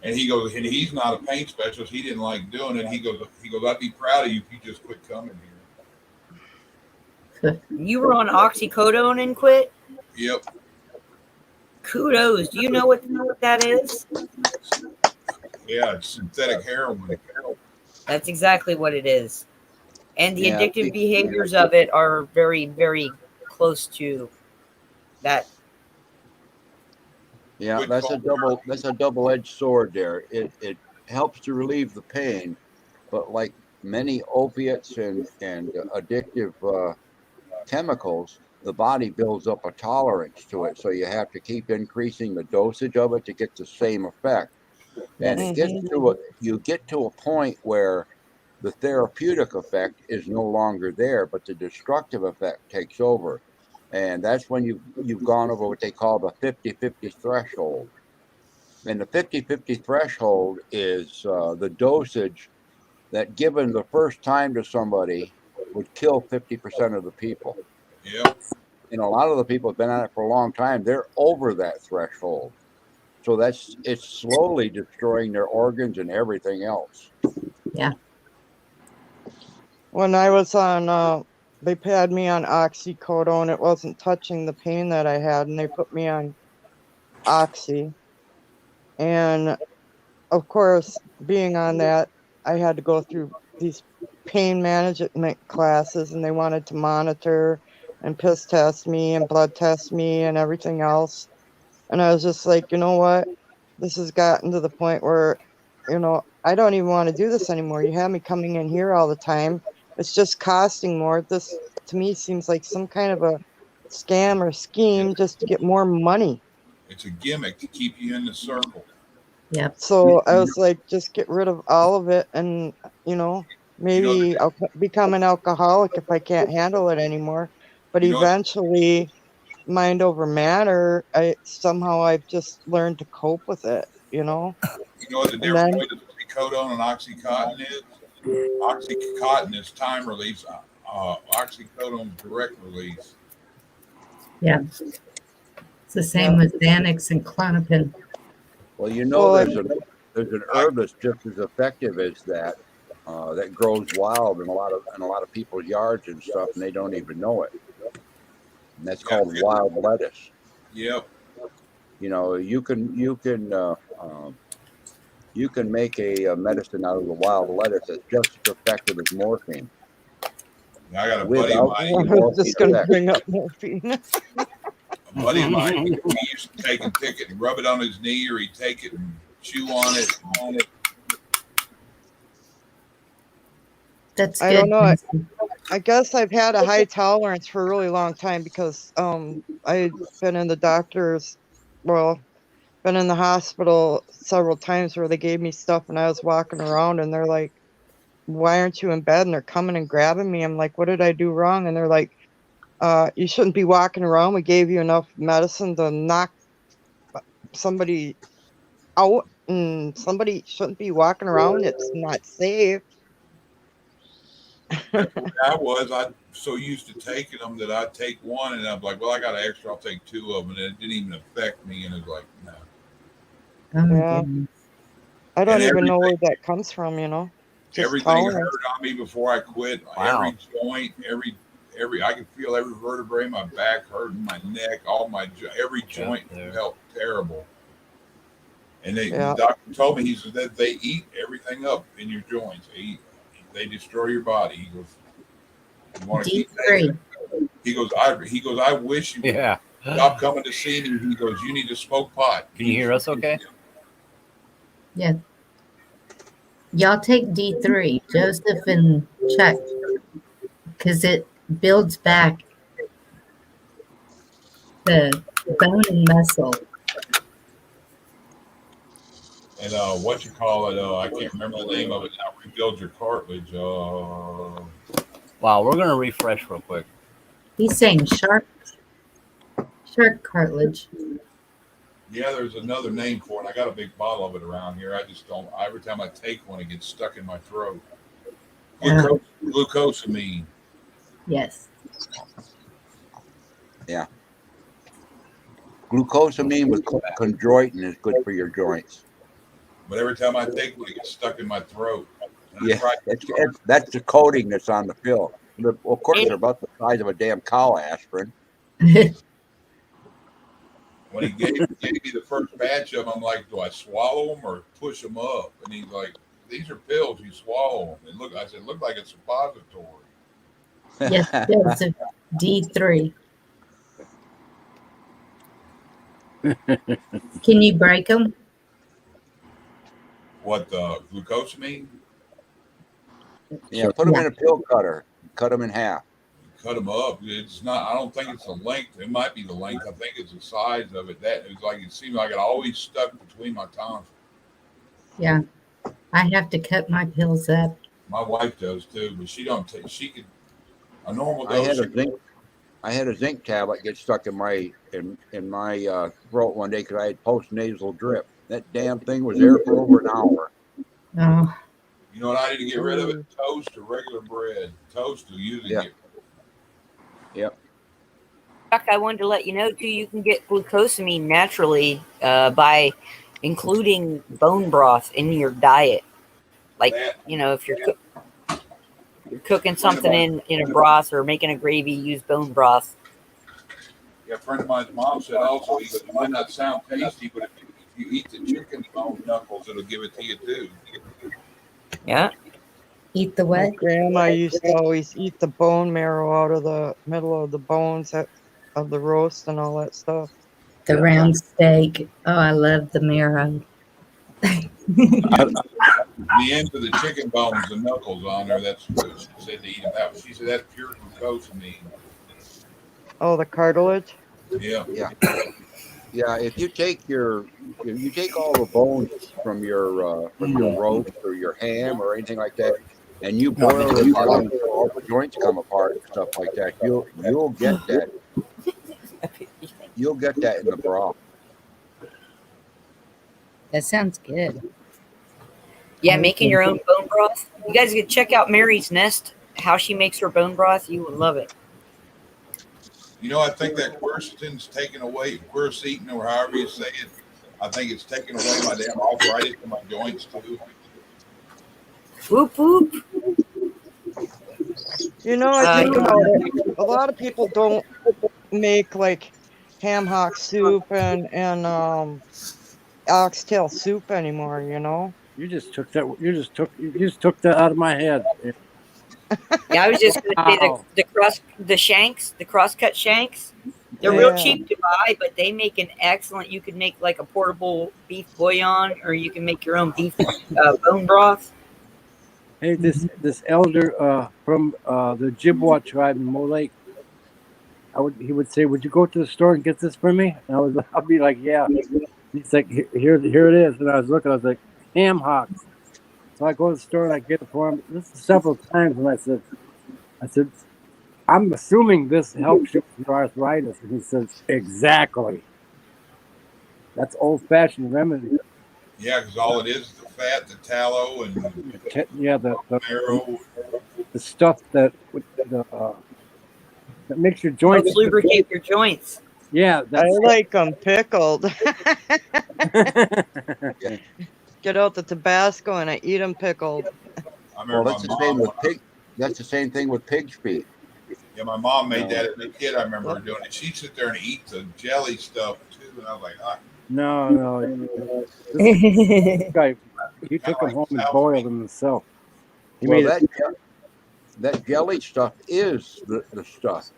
And he goes, and he's not a pain specialist. He didn't like doing it. He goes, I'd be proud of you if you just quit coming here. You were on oxycodone and quit? Yep. Kudos. Do you know what that is? Yeah, it's synthetic heroin. That's exactly what it is. And the Yeah. addictive behaviors of it are very, very close to that. Yeah, Good that's call. a double-edged sword there. It helps to relieve the pain, but like many opiates and addictive chemicals, the body builds up a tolerance to it. So you have to keep increasing the dosage of it to get the same effect. And it gets you get to a point where the therapeutic effect is no longer there, but the destructive effect takes over. And that's when you've gone over what they call the 50-50 threshold. And the 50-50 threshold is the dosage that given the first time to somebody would kill 50% of the people. Yep. And a lot of the people have been on it for a long time. They're over that threshold. So it's slowly destroying their organs and everything else. Yeah. When I was on, they had me on oxycodone. It wasn't touching the pain that I had, and they put me on oxy. And of course, being on that, I had to go through these pain management classes, and they wanted to monitor and piss test me and blood test me and everything else. And I was just like, you know what? This has gotten to the point where, I don't even want to do this anymore. You have me coming in here all the time. It's just costing more. This, to me, seems like some kind of a scam or scheme just to get more money. It's a gimmick to keep you in the circle. Yep. So I was like, just get rid of all of it, and maybe I'll become an alcoholic if I can't handle it anymore. But eventually, mind over matter, I've just learned to cope with it. You know what the difference between oxycodone and oxycontin is? Oxycontin is time release. Oxycodone is direct release. Yeah. It's the same with Xanax and Klonopin. Well, there's an herb that's just as effective as that grows wild in a lot of people's yards and stuff, and they don't even know it. And that's called wild lettuce. Yep. You can make a medicine out of the wild lettuce that's just as effective as morphine. I got a buddy of mine. I was just going to bring up morphine. A buddy of mine, he used to take and pick it and rub it on his knee, or he'd take it and chew on it. That's good. I don't know. I guess I've had a high tolerance for a really long time because I've been in the been in the hospital several times where they gave me stuff and I was walking around and they're like, why aren't you in bed? And they're coming and grabbing me. I'm like, what did I do wrong? And they're like, you shouldn't be walking around. We gave you enough medicine to knock somebody out, and somebody shouldn't be walking around. It's not safe. I so used to taking them that I'd take one and I'm like, well, I got an extra, I'll take two of them, and it didn't even affect me. And it's like, no. Oh, yeah. I don't even know where that comes from, Just everything tolerance. hurt on me before I quit. Wow. Every joint, every I could feel every vertebrae, my back hurting, my neck, every joint felt terrible. And the doctor told me, he said that they eat everything up in your joints. They destroy your body. He goes, you want to keep that? He goes, I wish you would stop coming to see me. He goes, you need to smoke pot. Can you hear us okay? yeah. Y'all take D3, Joseph and Chuck, because it builds back the bone and muscle. And what you call it? I can't remember the name of it now. Rebuild your cartilage. Wow, we're gonna refresh real quick. He's saying shark cartilage. Yeah, there's another name for it. I got a big bottle of it around here. I just don't. Every time I take one, it gets stuck in my throat. Glucosamine. Yes. Yeah. Glucosamine with chondroitin is good for your joints. But every time I take one, it gets stuck in my throat. And Yeah, that's the coating that's on the pill. Of course, they're about the size of a damn cow aspirin. When he gave me the first batch of them, I'm like, do I swallow them or push them up? And he's like, these are pills. You swallow them. And I said, look like a suppository. Yes, it's a D3. Can you break them? What, the glucosamine? Yeah, put them in a pill cutter. Cut them in half. Cut them up. It's not. I don't think it's the length. It might be the length. I think it's the size of it. That it's like it seemed like it always stuck between my tonsils. Yeah. I have to cut my pills up. My wife does too, but she don't take. She could a normal I dose. had a zinc tablet get stuck in my throat one day because I had postnasal drip. That damn thing was there for over an hour. Oh, You know what I need to get rid of it? Toast or regular bread. Toast will usually get. Yep. Chuck, I wanted to let you know too. You can get glucosamine naturally by including bone broth in your diet. Like if you're cooking something in a broth or making a gravy, use bone broth. Yeah, a friend of mine's mom said also, he goes, it might not sound tasty, but if you eat the chicken bone knuckles, it'll give it to you too. Yeah. eat the My what? grandma used to always eat the bone marrow out of the middle of the bones of the roast and all that stuff. The round steak. Oh, I love the marrow. The end of the chicken bones, the knuckles on there, that's what she said to eat them out. She said that's pure glucosamine. Oh, the cartilage? Yeah. Yeah. Yeah, if you take all the bones from your roast or your ham or anything like that, and you boil it down until all the joints come apart and stuff like that, you'll get that. You'll get that in the broth. That sounds good. Yeah, making your own bone broth. You guys can check out Mary's Nest, how she makes her bone broth. You would love it. You know, I think that quercetin's taken away, quercetin or however you say it, I think it's taken away my damn arthritis in my joints too. Whoop, whoop. I think about it. A lot of people don't make like ham hock soup and oxtail soup anymore. You just took that. You just took that out of my head. Yeah, I was just going to say the cross-cut shanks. They're real cheap to buy, but they make an excellent. You could make like a portable beef bouillon, or you can make your own beef bone broth. Hey, this elder from the Jibwa tribe in Mo Lake, he would say, "Would you go to the store and get this for me?" And I'd be like, "Yeah." He's like, "Here it is." And I was looking, I was like, "Ham hocks." So I go to the store and I get it for him. This is several times, and I said, "I'm assuming this helps you with your arthritis." And he says, "Exactly. That's old-fashioned remedy." Yeah, because all it is the fat, the tallow, and the marrow. The stuff that makes your joints helps lubricate your joints. Yeah, I like them pickled. Get out the Tabasco and I eat them pickled. Well, that's the same with pig. That's the same thing with pig's feet. Yeah, my mom made that as a kid. I remember her doing it. She'd sit there and eat the jelly stuff too, and I was like, ah. No. This guy, he took them home and boiled them himself. That jelly stuff is the stuff.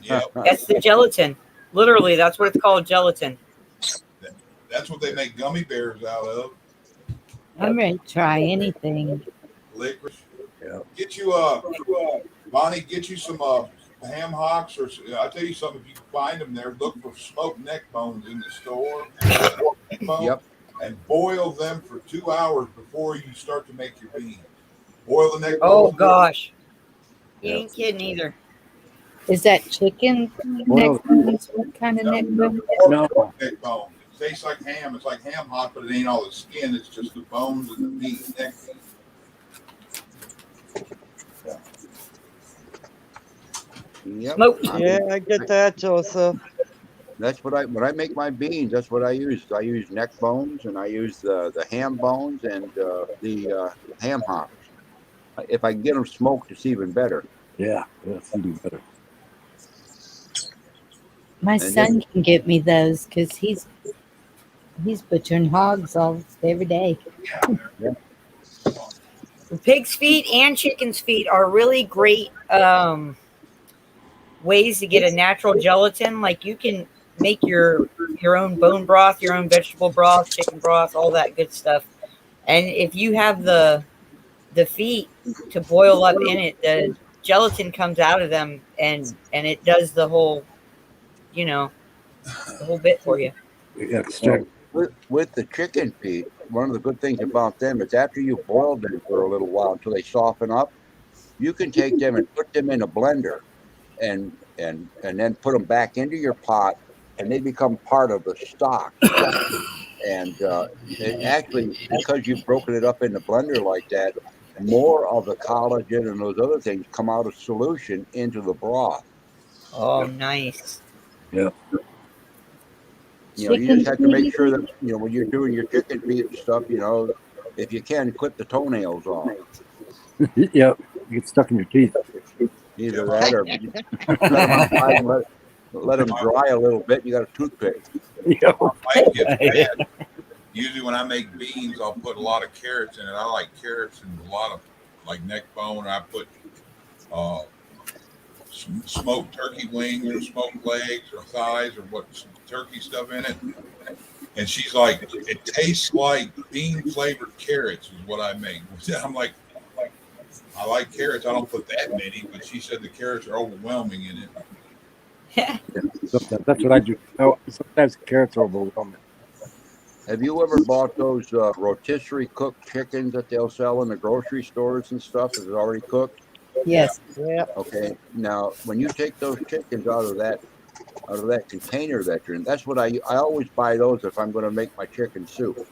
Yeah, that's the gelatin. Literally, that's what it's called, gelatin. That's what they make gummy bears out of. I'm ready to try anything. Licorice. Yeah. Get you Bonnie, get you some ham hocks, or I'll tell you something. If you find them there, look for smoked neck bones in the store. Yep. And boil them for 2 hours before you start to make your bean. Boil the neck bones. Oh gosh, you ain't kidding either. Is that chicken neck bones? What kind of neck bones? No. Neck bone. It tastes like ham. It's like ham hock, but it ain't all the skin. It's just the bones and the meat. Neck meat. Yep. Smoked. Yeah, I get that, Joseph. That's what when I make my beans. That's what I use. I use neck bones, and I use the ham bones and the ham hocks. If I can get them smoked, it's even better. Yeah, that's even better. My And son can get me those because he's butchering hogs every day. Pig's feet and chicken's feet are really great ways to get a natural gelatin. Like you can make your own bone broth, your own vegetable broth, chicken broth, all that good stuff. And if you have the feet to boil up in it, the gelatin comes out of them and it does the whole, the whole bit for you. Yeah, with the chicken feet, one of the good things about them is after you boil them for a little while until they soften up, you can take them and put them in a blender and then put them back into your pot, and they become part of the stock. And it actually, because you've broken it up in the blender like that, more of the collagen and those other things come out of solution into the broth. Oh, nice. Yeah. You just have to make sure that when you're doing your chicken feet and stuff, if you can, clip the toenails off. Yep. You get stuck in your teeth. Either that or cut them outside and let them dry a little bit. You got a toothpick. Yep. My wife gets mad. Usually when I make beans, I'll put a lot of carrots in it. I like carrots and a lot of like neck bone. I put smoked turkey wings or smoked legs or thighs or some turkey stuff in it. And she's like, it tastes like bean flavored carrots is what I make. I'm like, I like carrots. I don't put that many, but she said the carrots are overwhelming in it. Yeah. Sometimes that's what I do. Oh, sometimes carrots are overwhelming. Have you ever bought those rotisserie cooked chickens that they'll sell in the grocery stores and stuff that is already cooked? Yes. Yeah. Okay. Now, when you take those chickens out of that container that you're in, that's what I always buy those if I'm going to make my chicken soup.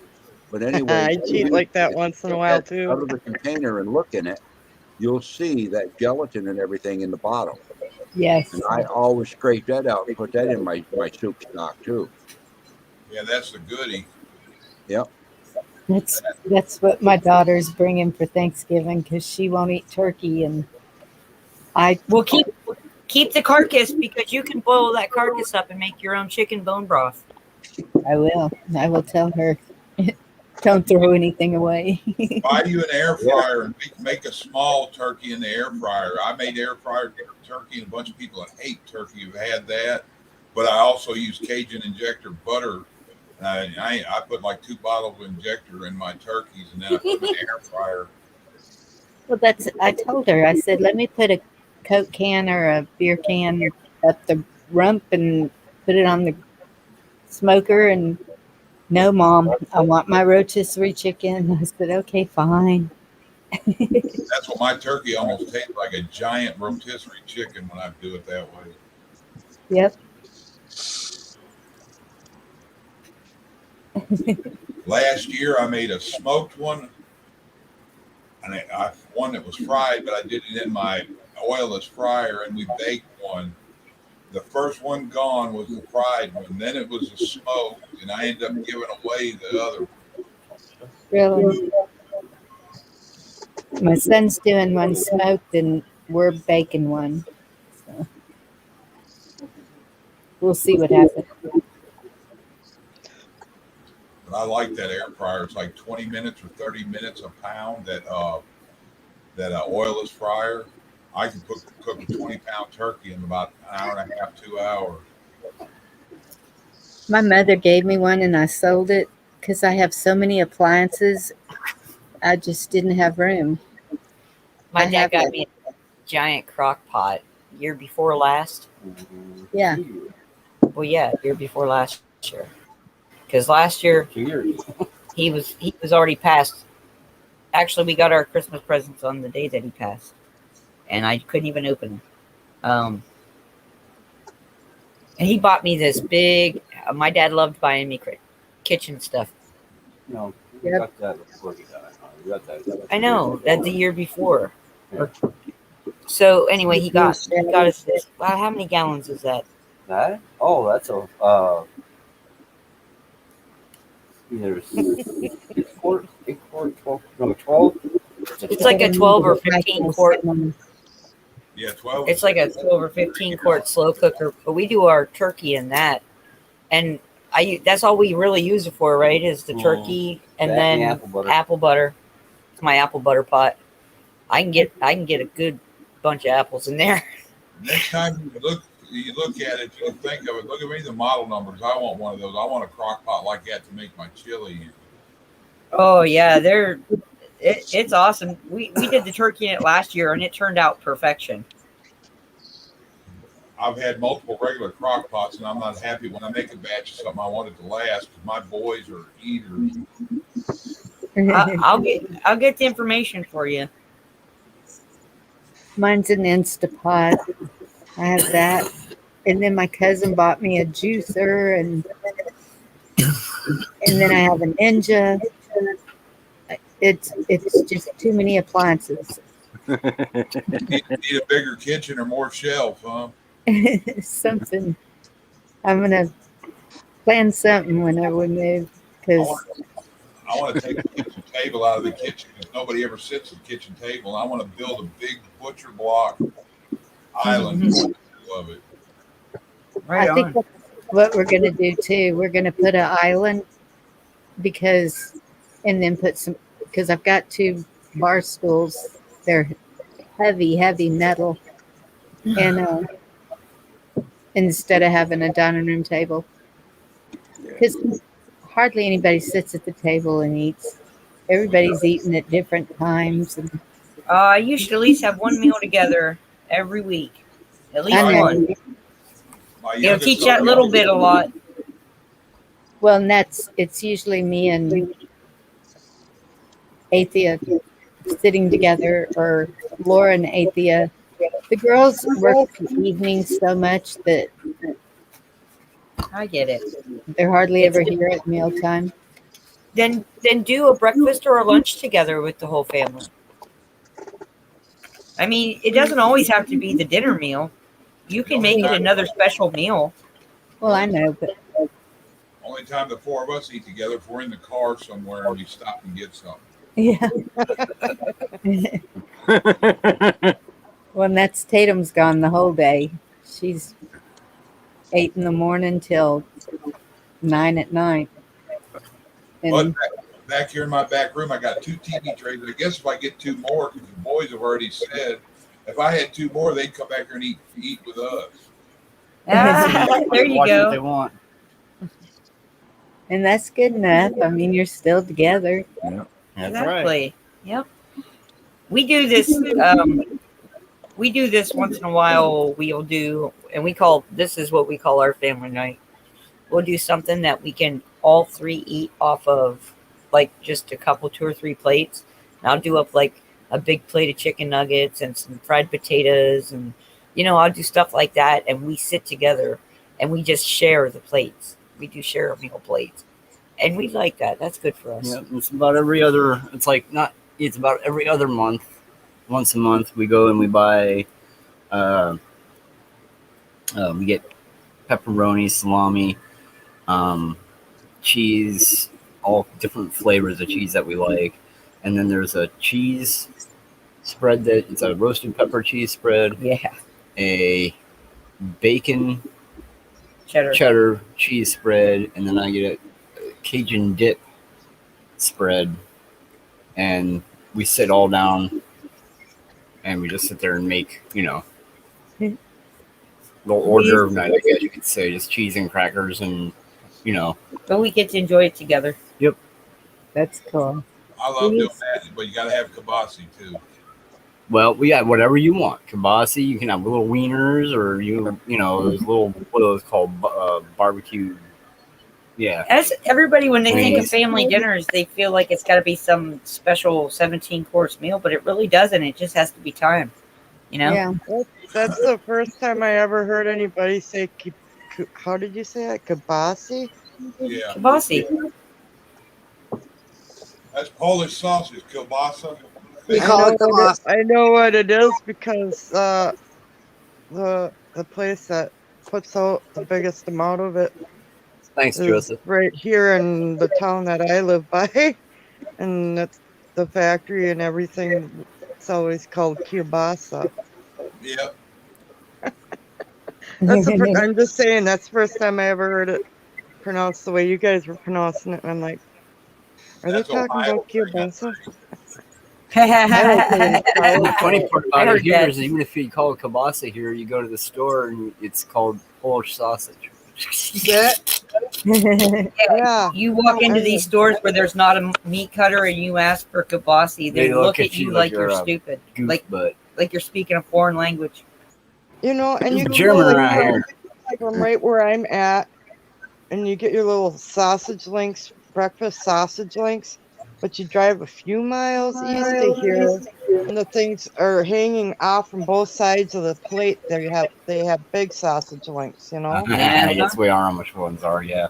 But anyway, I cheat like that once in a while out too. of the container and look in it, you'll see that gelatin and everything in the bottom. Yes. And I always scrape that out and put that in my soup stock too. Yeah, that's the goodie. Yep. That's what my daughter's bringing for Thanksgiving because she won't eat turkey, and I Well, keep the carcass because you can boil that carcass up and make your own chicken bone broth. I will tell her. Don't throw anything away. Buy you an air fryer and make a small turkey in the air fryer. I made air fryer turkey, and a bunch of people that hate turkey have had that. But I also use Cajun injector butter. I put like 2 bottles of injector in my turkeys, and then I put them in the air fryer. Well, I told her, I said, let me put a Coke can or a beer can up the rump and put it on the smoker. And no, Mom, I want my rotisserie chicken. I said, okay, fine. That's what my turkey almost tastes like, a giant rotisserie chicken when I do it that way. Yep. Last year I made a smoked one, and one that was fried, but I did it in my oilless fryer, and we baked one. The first one gone was the fried one, then it was the smoked, and I ended up giving away the other one. Really? My son's doing one smoked, and we're baking one. So we'll see what happens. But I like that air fryer. It's like 20 minutes or 30 minutes a pound. That oilless fryer, I can cook a 20-pound turkey in about an hour and a half, 2 hours. My mother gave me one, and I sold it because I have so many appliances. I just didn't have room. My I dad have got it. me a giant crock pot year before last. Yeah. Well, yeah, year before last year. Because last year 2 years. he was already passed. Actually, we got our Christmas presents on the day that he passed, and I couldn't even open them. And he bought me this big. My dad loved buying me kitchen stuff. No, Yep. got that before he died. We got that. I know that the year before. So anyway, he got us this. Wow, how many gallons is that? That? Oh, that's a either 8 quart, 12. No, 12. It's like a 12 or 15 quart. Yeah, 12. It's like a 12 or 15 quart slow cooker. But we do our turkey in that, and that's all we really use it for, right? Is the turkey and That then and the apple butter. It's my apple butter pot. I can get a good bunch of apples in there. Next time you look at it, you can think of it. Look at me, the model numbers. I want one of those. I want a crock pot like that to make my chili in. Oh yeah, it's awesome. We did the turkey in it last year, and it turned out perfection. I've had multiple regular crock pots, and I'm not happy when I make a batch of something I want it to last because my boys are eaters. I'll get the information for you. Mine's an Instapot. I have that. And then my cousin bought me a juicer, and then I have an Ninja. It's just too many appliances. Need a bigger kitchen or more shelf, huh? Something. I'm gonna plan something whenever we move because I want to take the kitchen table out of the kitchen because nobody ever sits at the kitchen table. I want to build a big butcher block island of it. Right I think that's what we're gonna do too. We're gonna put an island and then put some because I've got 2 bar stools. They're heavy metal, and instead of having a dining room table, because hardly anybody sits at the table and eats. Everybody's eating at different times. And You should at least have one meal together every week, at least I know. one. My It'll youngest teach that little bit a lot. Well, and it's usually me and Athea sitting together, or Laura and Athea. The girls work evenings so much that I get it. they're hardly ever here at mealtime. Then do a breakfast or a lunch together with the whole family. I mean, it doesn't always have to be the dinner meal. You can make it another special meal. Well, I know, but only time the 4 of us eat together if we're in the car somewhere and we stop and get something. yeah. Well, and that's Tatum's gone the whole day. She's 8 in the morning till 9 at night. And But back here in my back room, I got 2 TV trays. I guess if I get 2 more, because the boys have already said, if I had 2 more, they'd come back here and eat with us. There you Watch what they go. want. and that's good enough. I mean, you're still together. Yeah. That's right. Exactly. Yep. We do this. We do this once in a while. We'll do, and this is what we call our family night. We'll do something that we can all 3 eat off of, like just a couple, 2 or 3 plates. And I'll do up like a big plate of chicken nuggets and some fried potatoes, and I'll do stuff like that. And we sit together and we just share the plates. We do share meal plates, and we like that. That's good for us. Yeah, it's about every other. It's like not. It's about every other month. Once a month, we go and we buy. We get pepperoni, salami, cheese, all different flavors of cheese that we like, and then there's a cheese spread that it's a roasted pepper cheese spread, Yeah. a bacon Cheddar. cheese spread, and then I get a Cajun dip spread, and we sit all down and we just sit there and make, little hors d'oeuvre night, I guess you could say, just cheese and crackers and, But we get to enjoy it together. That's cool. I love doing that, but you got to have kibasi too. well, we got whatever you want. Kibasi, you can have little wieners, or those little, what are those called, barbecue. Yeah. As everybody, when they think of Wings. family dinners, they feel like it's got to be some special 17-course meal, but it really doesn't. It just has to be time, Yeah. That's the first time I ever heard anybody say, how did you say it? Kibasi? Kibasi. That's Polish sausage, kielbasa. We I call know it kielbasa. I know what it is because the place that puts out the biggest amount of it Thanks, is Joseph. right here in the town that I live by, and that's the factory and everything. It's always called kielbasa. Yep. I'm just saying that's the first time I ever heard it pronounced the way you guys were pronouncing it, and I'm like, are they That's talking Ohio about thing, I kielbasa? I like it when it And sours the funny out. part I about it heard here that. is even if you call it kielbasa here, you go to the store and it's called Polish sausage. That Yeah, You walk into I these stores where there's not a meat cutter and you ask for kielbasa, they look at you like you're a stupid, goose butt. like you're speaking a foreign language. and you There's a can German go like around from, here. like from right where I'm at, and you get your little sausage links, breakfast sausage links, but you drive a few miles east of here, and the things are hanging off from both sides of the plate. They have big sausage links, you know. Yes, we are Amish ones are, yeah.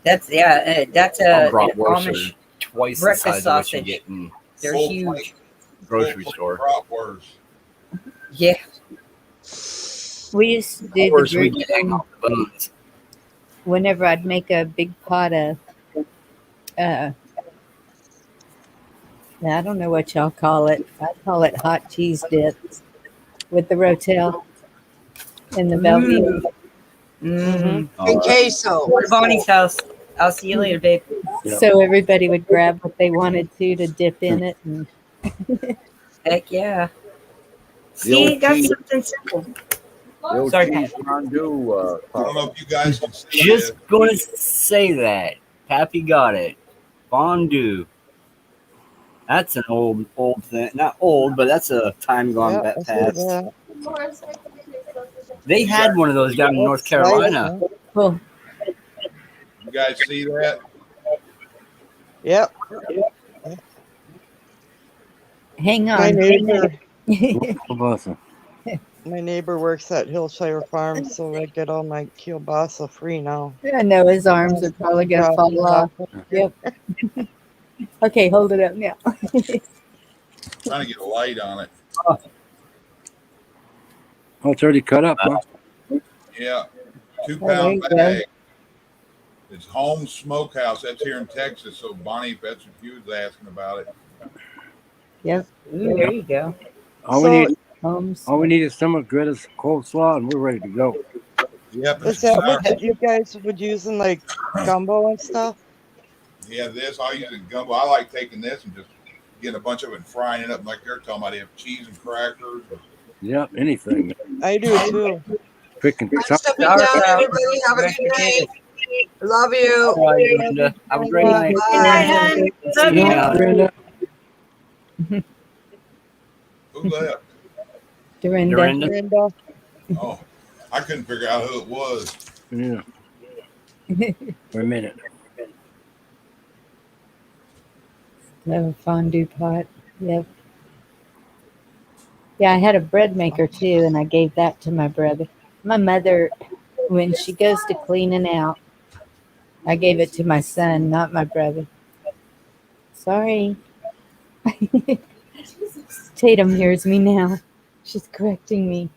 That's that's Our a an bratwursts Amish are twice the breakfast size of what you sausage. get in They're Full huge. plate. grocery Full store. bratwurst. Yeah, We used to do the Worse, we group get hang thing off the bones. whenever I'd make a big pot of, I don't know what y'all call it. I call it hot cheese dips with the Rotel and the Velveeta. mm. and queso. Go to Bonnie's house. I'll see you later, babe. Yeah. So everybody would grab what they wanted to dip in it. And Heck yeah. The See, old that's cheese, something simple. the old Sorry, cheese Pat. fondue. I don't know if you guys can see Just this. gonna say that. Pappy got it. Fondue. That's an old thing. Not old, but that's a time gone Yeah, I see past. that. They had one of those down in North That's sliced, Carolina. huh? well, You guys see that? Yep. hang My on. neighbor, Kielbasa. my neighbor works at Hillshire Farm, so I get all my kielbasa free now. I know his arms are probably going to fall off. Yep. Okay, hold it up now. Trying to get a light on it. Oh, it's already cut up, huh? Yeah. 2 Oh, there pound you go. bag. It's Home Smokehouse. That's here in Texas. So Bonnie, if that's what you was asking about it. Yep. Ooh, there you go. All So- we need is some grittas, coleslaw, and we're ready to go. Yep. Is that what you guys would use in like gumbo and stuff? Yeah, this I use it in gumbo. I like taking this and just getting a bunch of it and frying it up like they're talking about. They have cheese and crackers. Yep, anything. I do too. Freaking I'm top. stepping down, everybody. Have a good night. Love you. All right, Linda. Have a great night. Good night, hon. Love you. Yeah, Brenda. Who left? Dorinda. Dorinda. Brenda. Oh, I couldn't figure out who it was. Yeah. For a minute. Have a fondue pot. Yep. Yeah, I had a bread maker too, and I gave that to my brother. My mother, when she goes to cleaning out, I gave it to my son, not my brother. Sorry. Tatum hears me now. She's correcting me.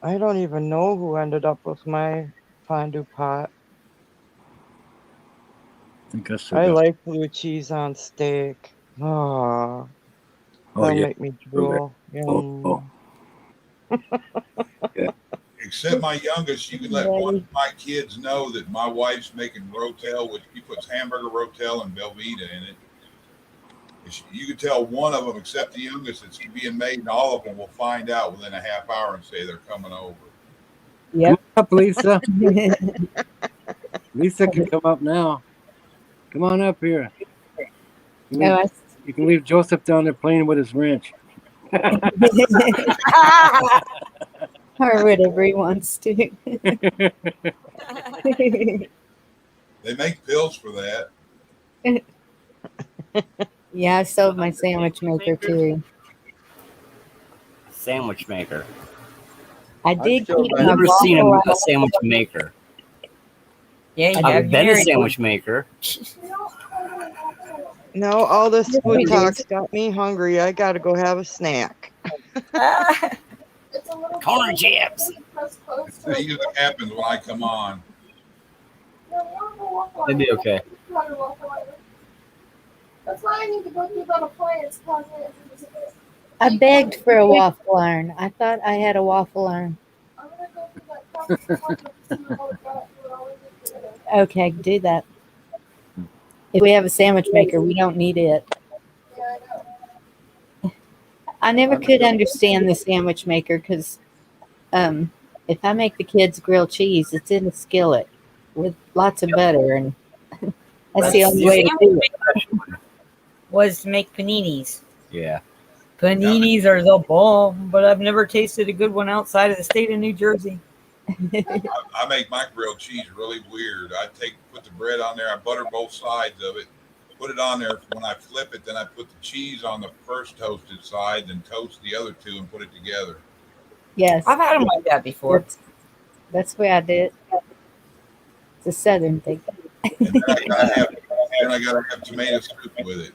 I don't even know who ended up with my fondue pot. I think I still I got. like blue cheese on steak. Oh, Oh that'll yeah. make me drool. Oh. Except my youngest, you can let one of my kids know that my wife's making rotel, which she puts hamburger rotel and Velveeta in it. You can tell one of them, except the youngest, it's being made, and all of them will find out within a half hour and say they're coming over. Yep. Come up, Lisa. Lisa can come up now. Come on up here. You can leave Joseph down there playing with his wrench. Or whatever he wants to. They make pills for that. Yeah, I sold my sandwich maker too. Sandwich maker. I did still keep I've my never seen waffle a sandwich maker. Yeah, you I've have been a married. sandwich maker. No, all this we food do. talk's got me hungry. I gotta go have a snack. Corn chips. That usually happens when I come on. It'd be okay. That's why I need to go through that appliance closet. I begged for a waffle iron. I thought I had a waffle iron. I'm gonna go through that closet to see what I've got for all of it. Okay, do that. If we have a sandwich maker, we don't need it. Yeah, I know. I never could understand the sandwich maker because if I make the kids grilled cheese, it's in a skillet with lots of butter, and that's the only way to do it. Was to make paninis. Yeah. Paninis are the bomb, but I've never tasted a good one outside of the state of New Jersey. I make my grilled cheese really weird. I put the bread on there. I butter both sides of it. Put it on there. When I flip it, then I put the cheese on the first toasted side, then toast the other two and put it together. Yes, I've had them like that before. that's the way I did it. It's a southern thing. And then I gotta have tomato soup with it.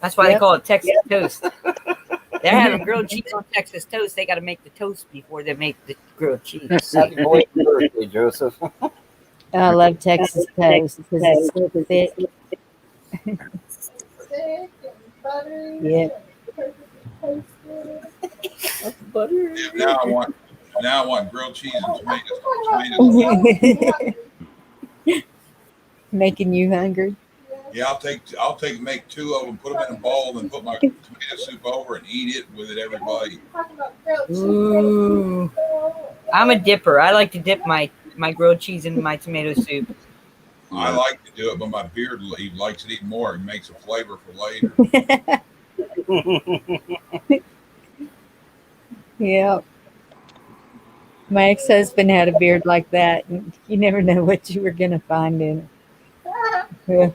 That's why they call it Texas toast. They're having grilled cheese on Texas toast. They got to make the toast before they make the grilled cheese. Happy belated birthday, Joseph. I love Texas toast because it's so thick. Thick and buttery. Yeah. and toasted. Butter. Yeah, now I want grilled cheese and tomatoes. Making you hungry. Yeah, I'll make two of them, put them in a bowl, and put my tomato soup over and eat it with it every bite. Talking about grilled cheese. Ooh. I'm a dipper. I like to dip my grilled cheese into my tomato soup. I like to do it, but my beard likes it even more. It makes a flavor for later. Yeah. My ex-husband had a beard like that, and you never know what you were going to find in it. Yeah.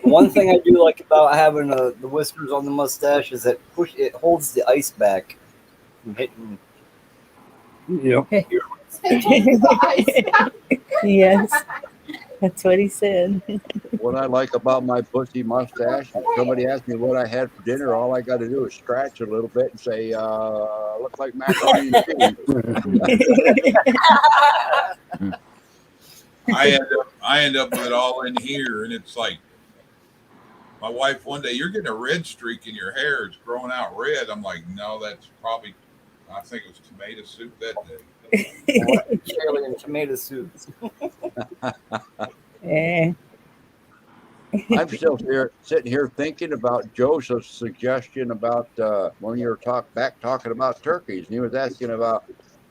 One thing I do like about having the whiskers on the mustache is that it holds the ice back from hitting. Yep. Yes, that's what he said. What I like about my pussy mustache, if somebody asks me what I had for dinner, all I got to do is scratch it a little bit and say, looks like macaroni and cheese. I end up with it all in here, and it's like my wife one day, you're getting a red streak in your hair. It's growing out red. I'm like, no, that's probably, I think it was tomato soup that day. Chili and tomato soup. Yeah. I'm still sitting here thinking about Joseph's suggestion about when you were talking about turkeys, and he was asking about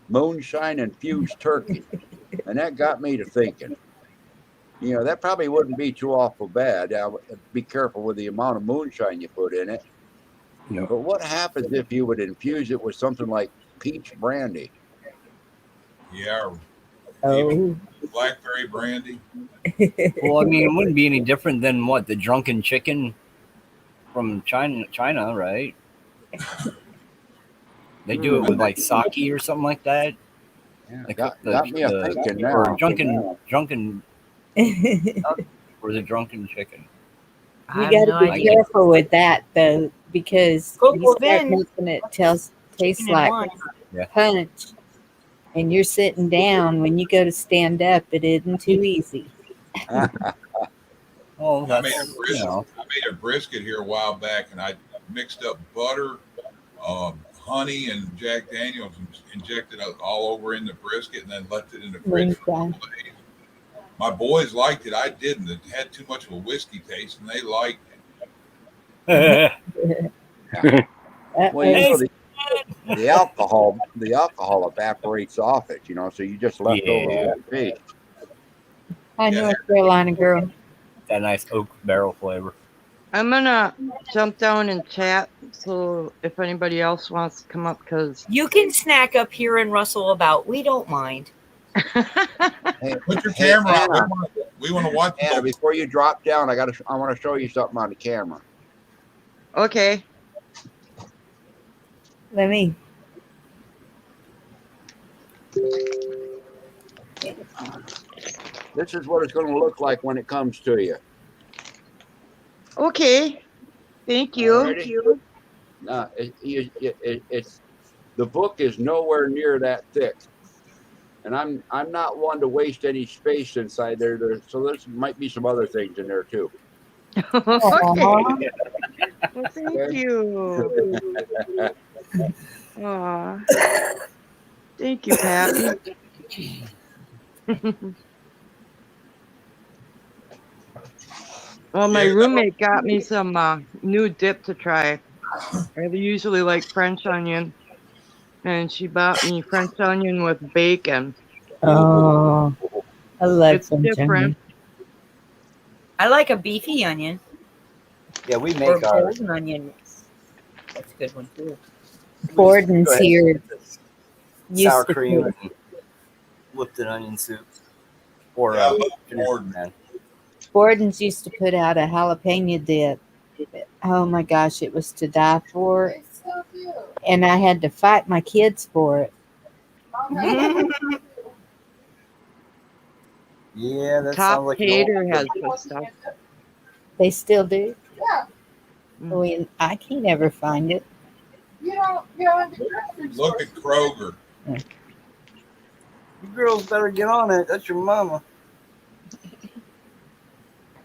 moonshine infused turkey, and that got me to thinking. You know, that probably wouldn't be too awful bad. Be careful with the amount of moonshine you put in it. Yeah. But what happens if you would infuse it with something like peach brandy? Yeah, Oh. blackberry brandy. Well, I mean, it wouldn't be any different than what the drunken chicken from China, right? They do it with like sake or something like that. Yeah, They got cook me a thinking now. or drunken or the drunken chicken. I You have got to no be idea. careful with that, though, because Coco you start Vin. making it tastes Chicken and like wine. punch, and you're sitting down. When you go to stand up, it isn't too easy. Oh, I made that's, a brisket here a while back, and I mixed up butter, honey, and Jack Daniels, and injected it all over in the brisket, and then left it in the fridge for a Moonshine. couple days. My boys liked it. I didn't. It had too much of a whiskey taste, and they liked it. Well, you know, the alcohol evaporates off it, you know, so you just left over Yeah. the taste. Hi, North Carolina girl. that nice oak barrel flavor. I'm gonna jump down and chat. So if anybody else wants to come up, because You can snack up here and rustle about. We don't mind. Hey, Put your hey, camera Anna, on. We want to watch Anna, it. before you drop down, I want to show you something on the camera. okay, Let me. This is what it's going to look like when it comes to you. Okay. Thank you. Alrighty. It's the book is nowhere near that thick, and I'm not one to waste any space inside there. So there might be some other things in there too. Okay. Aw. Well, thank Okay. you. Aw. Thank you, Pappy. Well, my Yeah, roommate got me some new dip to try. I usually like French onion, and she bought me French onion with bacon. Oh, I love It's French onion. different. I like a beefy onion Yeah, we or make ours. golden onion. That's a good one too. Borden's Go ahead. here Sour used to cream put, and Lipton onion soup. Or Yeah, I love Ginger Borden. man. Borden's used to put out a jalapeno dip. Oh my gosh, it was to die for. They still do. And I had to fight my kids for it. Mom has one too. Yeah, that Top sounds like an Tater old has You good want stuff. ketchup? They still do. Yeah. I can't ever find it. You don't go into grocery Look at stores. Kroger. You girls better get on it. That's your mama.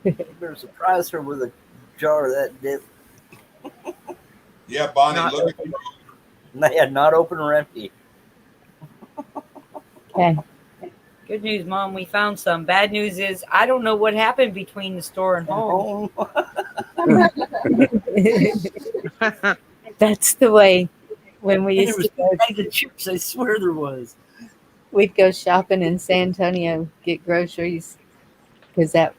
You better surprise her with a jar of that dip. Yeah, Bonnie, Not look at open. Yeah, not open or empty. Okay. Good news, Mom. We found some. Bad news is I don't know what happened between the store and home. That's the way when we There used was to go. bags of chips. I swear there was. We'd go shopping in San Antonio, get groceries, because at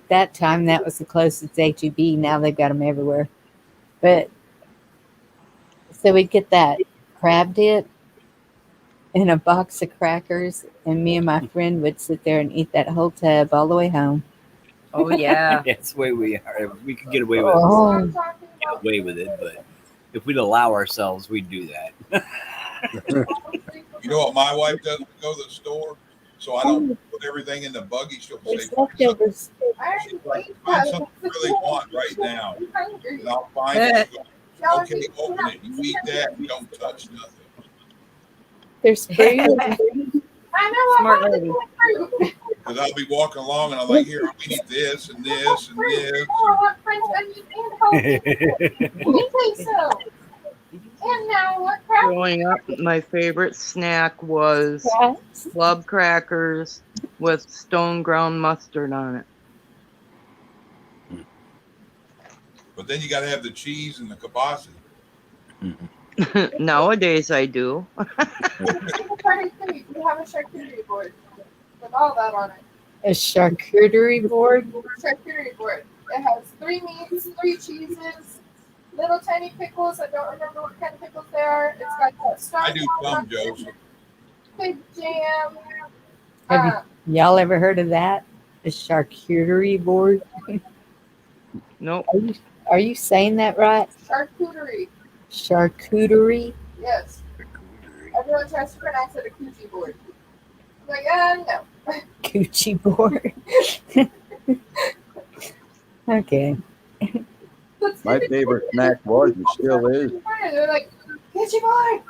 that time that was the closest HEB. Now they've got them everywhere. But so we'd get that crab dip and a box of crackers, and me and my friend would sit there and eat that whole tub all the way home. Oh yeah. That's the way we are. We could get away with it. Oh, I'm talking Get about away with it, but if we'd allow ourselves, we'd do that. You know what my wife does? We go to the store, so I don't put everything in the buggy. She'll say, there's leftovers. I she's already like, ate find that. something you really want right now. I'm hungry. And I'll find it. She'll go, Y'all okay, eat open that. it. You eat that. You don't touch nothing. There's fruit. I know Smart I'm lady. fruit. Because I'll be walking along and I'm like, here, we need this and this and this. Oh, I want French onion and healthy. You say so. And now what crap? Growing up, my favorite snack was Crabs. club crackers with stone ground mustard on But then you got to have the cheese and the kielbasa. it. Nowadays, I do. We have a charcuterie board with all that on it. A charcuterie board. Charcuterie board. It has 3 meats, 3 cheeses, little tiny pickles. I don't remember what kind of pickles they are. It's got that star I do some, Joseph. big jam. Have y'all ever heard of that? A charcuterie board. Nope. Are you saying that right? Charcuterie. Charcuterie. Yes. Everyone tries to pronounce it a coochie board. I'm like, no. Coochie board. Okay. My favorite snack was and still is. They're like, coochie board.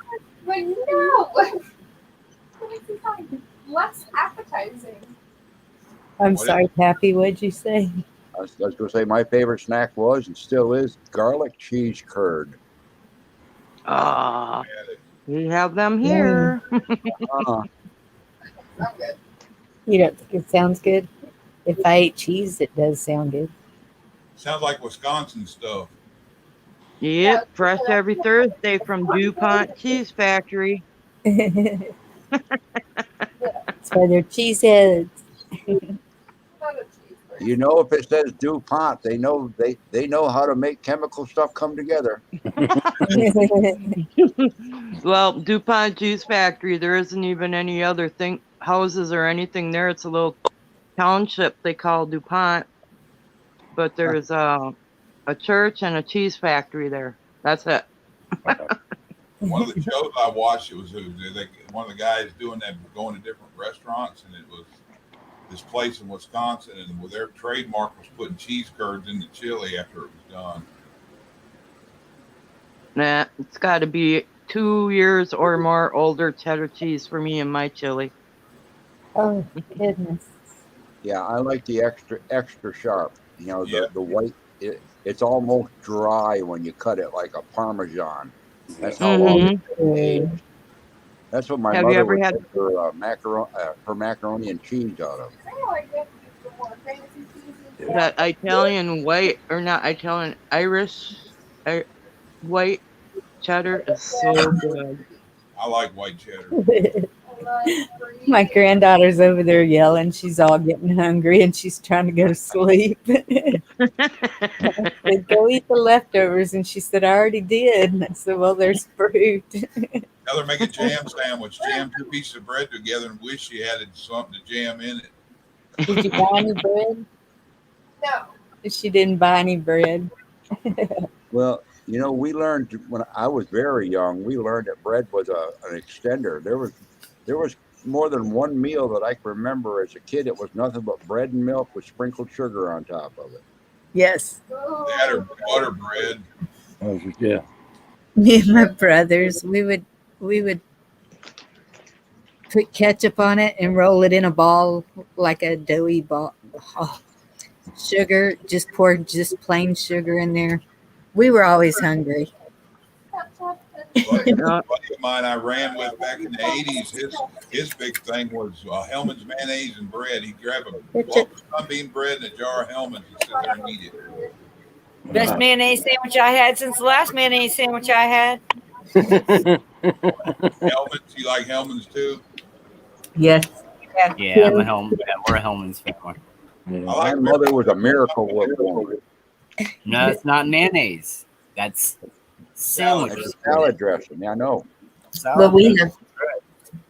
I'm like, no. Makes it sound less appetizing. I'm What sorry, Pappy. What'd you say? I was going to say my favorite snack was and still is garlic cheese curd. Ah, we have them here. Uh, I'm good. You don't think it sounds good? If I ate cheese, it does sound good. Sounds like Wisconsin stuff. Yep, fresh every Thursday from DuPont Cheese Factory. That's why they're cheeseheads. Not a cheese board. you know, if it says DuPont, they know how to make chemical stuff come together. Well, DuPont Cheese Factory, there isn't even any other houses or anything there. It's a little township they call DuPont. But there's a church and a cheese factory there. That's it. One of the shows I watched, it was one of the guys doing that, going to different restaurants, and it was this place in Wisconsin, and with their trademark was putting cheese curds in the chili after it was done. Nah, it's got to be 2 years or more older cheddar cheese for me in my chili. Oh, goodness. Yeah, I like the extra sharp. You know, Yeah. the white. It's almost dry when you cut it like a Parmesan. That's how long. Mhm. That's what my Have you mother ever would had- make her macaroni and cheese out of. I like it. The more fancy cheeses. That Italian white, or not Italian, Irish white cheddar is so good. I like white cheddar. I like brie. My granddaughter's over there yelling. She's all getting hungry and she's trying to go to sleep. I said, go eat the leftovers. And she said, I already did. And I said, well, there's fruit. Now they're making jam sandwich. Jam 2 pieces of bread together and wish you added something to jam in it. Did you buy any bread? No. She didn't buy any bread. Well, you know, we learned when I was very young. We learned that bread was an extender. There was more than one meal that I can remember as a kid. It was nothing but bread and milk with sprinkled sugar on top of it. Yes. That or butter bread. Yeah. Me and my brothers, we would put ketchup on it and roll it in a ball like a doughy ball. Oh, sugar, just pour just plain sugar in there. We were always hungry. Like a buddy of mine I ran with back in the 80s, his big thing was Hellman's mayonnaise and bread. He'd grab a block of sunbeam bread and a jar of Hellman's and sit there and eat it. Best mayonnaise sandwich I had since the last mayonnaise sandwich I had. Hellman's, you like Hellman's too? Yes. Yeah, we're a Hellman's family. My mother was a Miracle Whip woman. No, it's not mayonnaise. That's sandwich. It's a salad dressing. Yeah, I know. Well,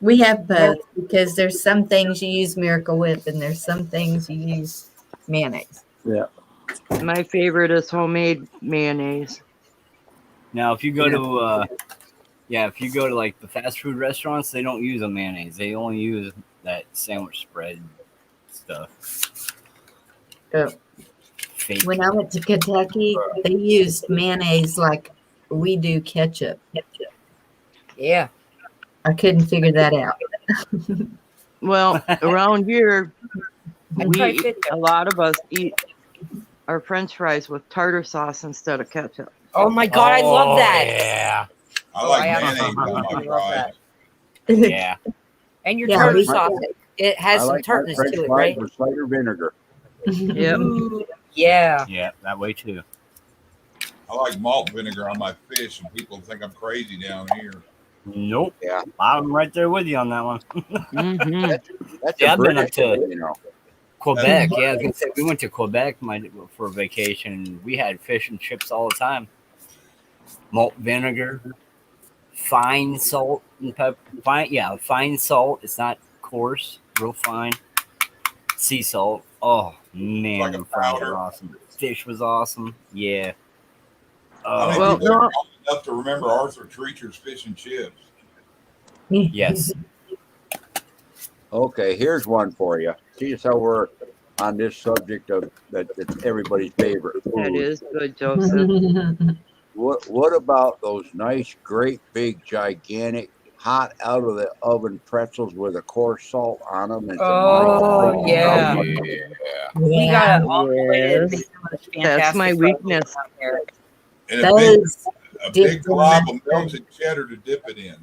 we have both because there's some things you use Miracle Whip and there's some things you use mayonnaise. Yeah. My favorite is homemade mayonnaise. Now, if you go to like the fast food restaurants, they don't use a mayonnaise. They only use that sandwich spread stuff. Oh. Fake. When I went to Kentucky, they used mayonnaise like we do ketchup. Yeah. I couldn't figure that out. Well, around here, tried a lot of us eat our French fries with tartar sauce instead of ketchup. Oh my God, I love that. Yeah. I like I mayonnaise on I my love fries. that. Yeah. And your Yeah, tartar we- sauce, it has I some like my tartness French to it, fries right? with cider vinegar. Yep. Ooh, yeah. Yeah, that way too. I like malt vinegar on my fish, and people think I'm crazy down here. Nope. Yeah. I'm right there with you on that one. Mhm. That's Yeah, a I've been British, up to- you know. Quebec, yeah. I was gonna say, we went to Quebec for vacation. We had fish and chips all the time. Malt vinegar, fine salt and pepper. Fine salt. It's not coarse, real fine. Sea salt. Oh man, Like a them fries powder. were awesome. Fish was awesome. Yeah. How many Well, people are no. old enough to remember Arthur Treacher's fish and chips? Yes. Okay, here's one for you. See us how we're on this subject of that it's everybody's favorite That food. is good, Joseph. What about those nice, great, big, gigantic, hot out of the oven pretzels with a coarse salt on them? And some Oh, nice- yeah. We got an awful way to Yes. make some of those That's my fantastic weakness. fries out there. And a big, Those a big dipped in glob of mustard. melted cheddar to dip it in.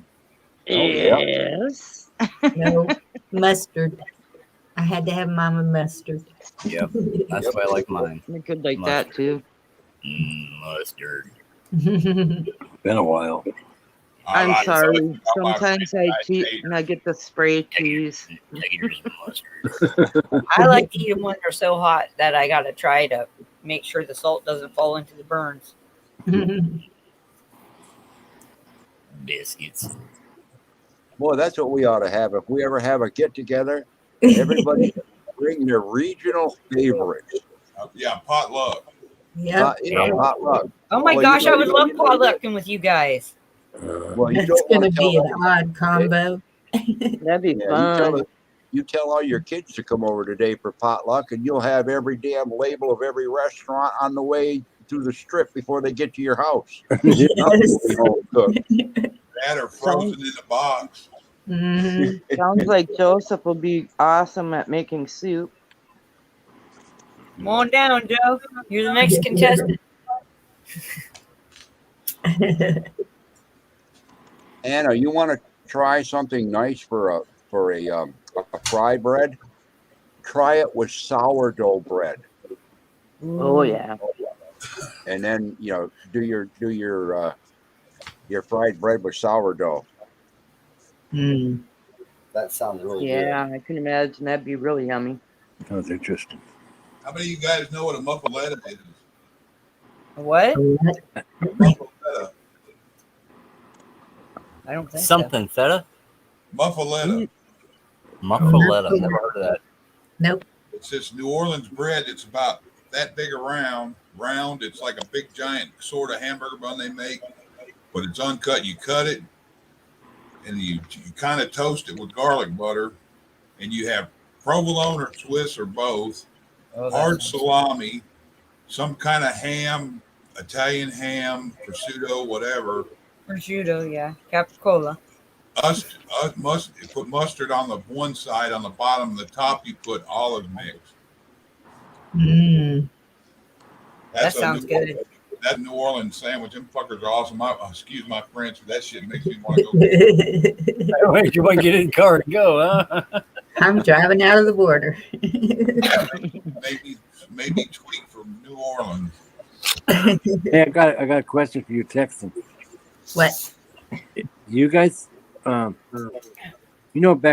yeah. Yes. No mustard. I had to have mama mustard. Yep. That's why I like mine. I could like that too. Mustard. Been a while. I I'm like sorry. it. Sometimes I cheat hate and I get the spray cheese. Taters and mustard. I like to eat them when they're so hot that I got to try to make sure the salt doesn't fall into the burns. Biscuits. Boy, that's what we ought to have. If we ever have a get together, everybody bring their regional favorites. Yeah, potluck. Yep. Potluck. Oh my Well, gosh, you know- I would love potlucking with you guys. Well, you It's don't going want to to be an odd combo. That'd be Yeah, fun. you tell all your kids to come over today for potluck, and you'll have every damn label of every restaurant on the way through the strip before they get to your house. Nothing will be home cooked. That or frozen in a box. Mhm. Sounds like Joseph will be awesome at making soup. Come on down, Joe. You're the next contestant. Anna, you want to try something nice for a fry bread? Try it with sourdough bread, Oh yeah. and then do your fried bread with sourdough. Mm. That sounds really Yeah, I can imagine that'd be really yummy. Sounds interesting. How many of you guys know what a muffaletta is? What? Muffaletta. I don't think Something feta? Muffaletta. Muffaletta. I've never heard of that. Nope. It's this New Orleans bread. It's about that big around. Round. It's like a big giant sort of hamburger bun they make, but it's uncut. You cut it, and you kind of toast it with garlic butter, and you have provolone or Swiss or both, so. hard salami, some kind of ham, Italian ham, prosciutto, whatever. Prosciutto, yeah. Capicola. You put mustard on the one side. On the bottom, the top, you put olive mix. Mm. That sounds good. That New Orleans sandwich, them fuckers are awesome. Excuse my French, but that shit makes me want to go. Wait, you want to get in the car and go, huh? I'm driving out of the border. maybe tweet from New Orleans. Hey, I got a question for you, Texan. What? You guys, back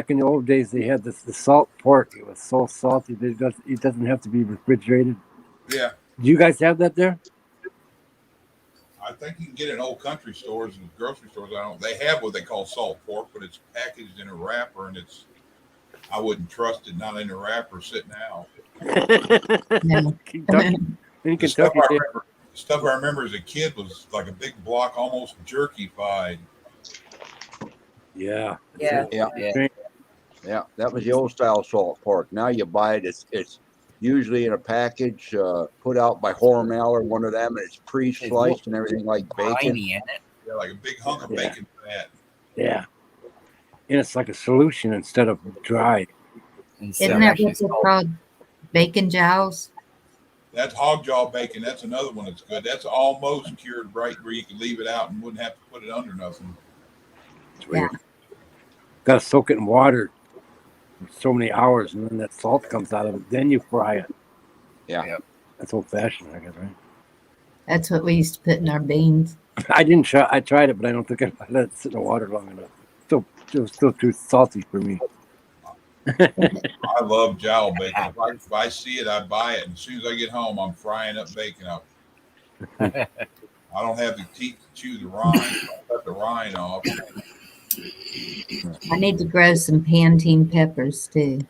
in the old days they had the salt pork. It was so salty that it doesn't have to be refrigerated. Yeah. Do you guys have that there? I think you can get it in old country stores and grocery stores. They have what they call salt pork, but it's packaged in a wrapper, and I wouldn't trust it not in a wrapper sitting out. No. In The stuff Kentucky, I remember as a kid was like a big block, almost jerky-fied. yeah. Yeah, that was the old style salt pork. Now you buy it. It's usually in a package put out by Hormel or one of them, and it's pre-sliced and everything like bacon. Briny in it. Yeah, like a big hunk of bacon fat. Yeah. And it's like a solution instead of dry. Isn't that what they're called? Bacon jows? That's hog jaw bacon. That's another one that's good. That's almost cured right where you can leave it out and wouldn't have to put it under nothing. It's weird. Got to soak it in water for so many hours, and then that salt comes out of it. Then you fry it. Yeah. Yep. That's old fashioned, I guess, right? That's what we used to put in our beans. I didn't try. I tried it, but I don't think I let it sit in the water long enough. It was still too salty for me. I love jowl bacon. If I see it, I buy it. And as soon as I get home, I'm frying up bacon up. I don't have the teeth to chew the rind. I cut the rind off. I need to grow some Pantene peppers too.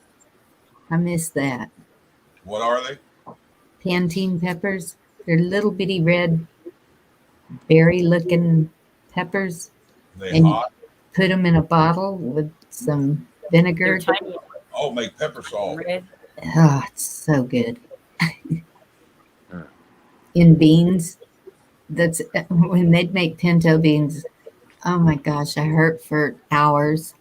I miss that. What are they? Pantene peppers. They're little bitty red berry looking peppers. They And hot? put them in a bottle with some vinegar. They're tiny. Oh, make pepper salt. Red. Oh, it's so good. In beans. That's when they'd make pinto beans. Oh my gosh, I hurt for hours.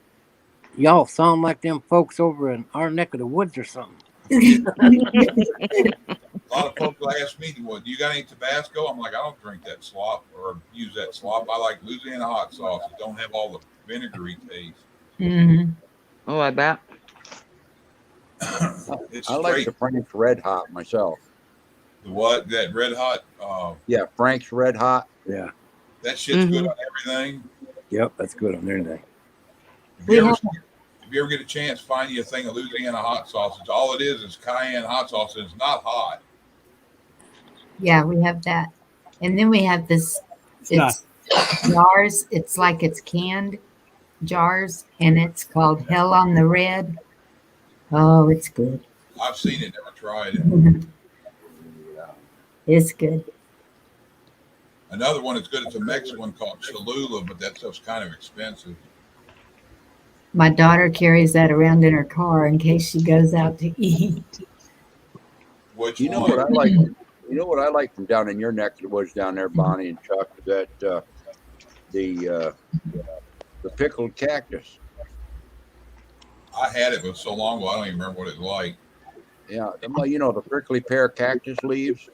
Y'all sound like them folks over in our neck of the woods or something. A lot of folks ask me, "Well, do you got any Tabasco?" I'm like, I don't drink that slop or use that slop. I like Louisiana hot sauce. It don't have all the vinegary taste. Mm-hmm. Oh, I bet. It's I like the Frank's Red Hot myself. the what? That red hot. Yeah, Frank's Red Hot. Yeah. That shit's good on everything. Yep, that's good on everything. If you ever get a chance, find you a thing of Louisiana hot sauce. It's all it is cayenne hot sauce. And it's not hot. Yeah, we have that. And then we have this, it's jars. It's like it's canned jars, and it's called Hell on the Red. Oh, it's good. I've seen it, never tried it. It's good. Another one that's good. It's a Mexican one called Cholula, but that stuff's kind of expensive. My daughter carries that around in her car in case she goes out to eat. Which You know one? what I like? You know what I like from down in your neck of the woods down there, Bonnie and Chuck, is that the pickled cactus. I had it, but so long ago I don't even remember what it's like. Yeah, well, you know the prickly pear cactus leaves.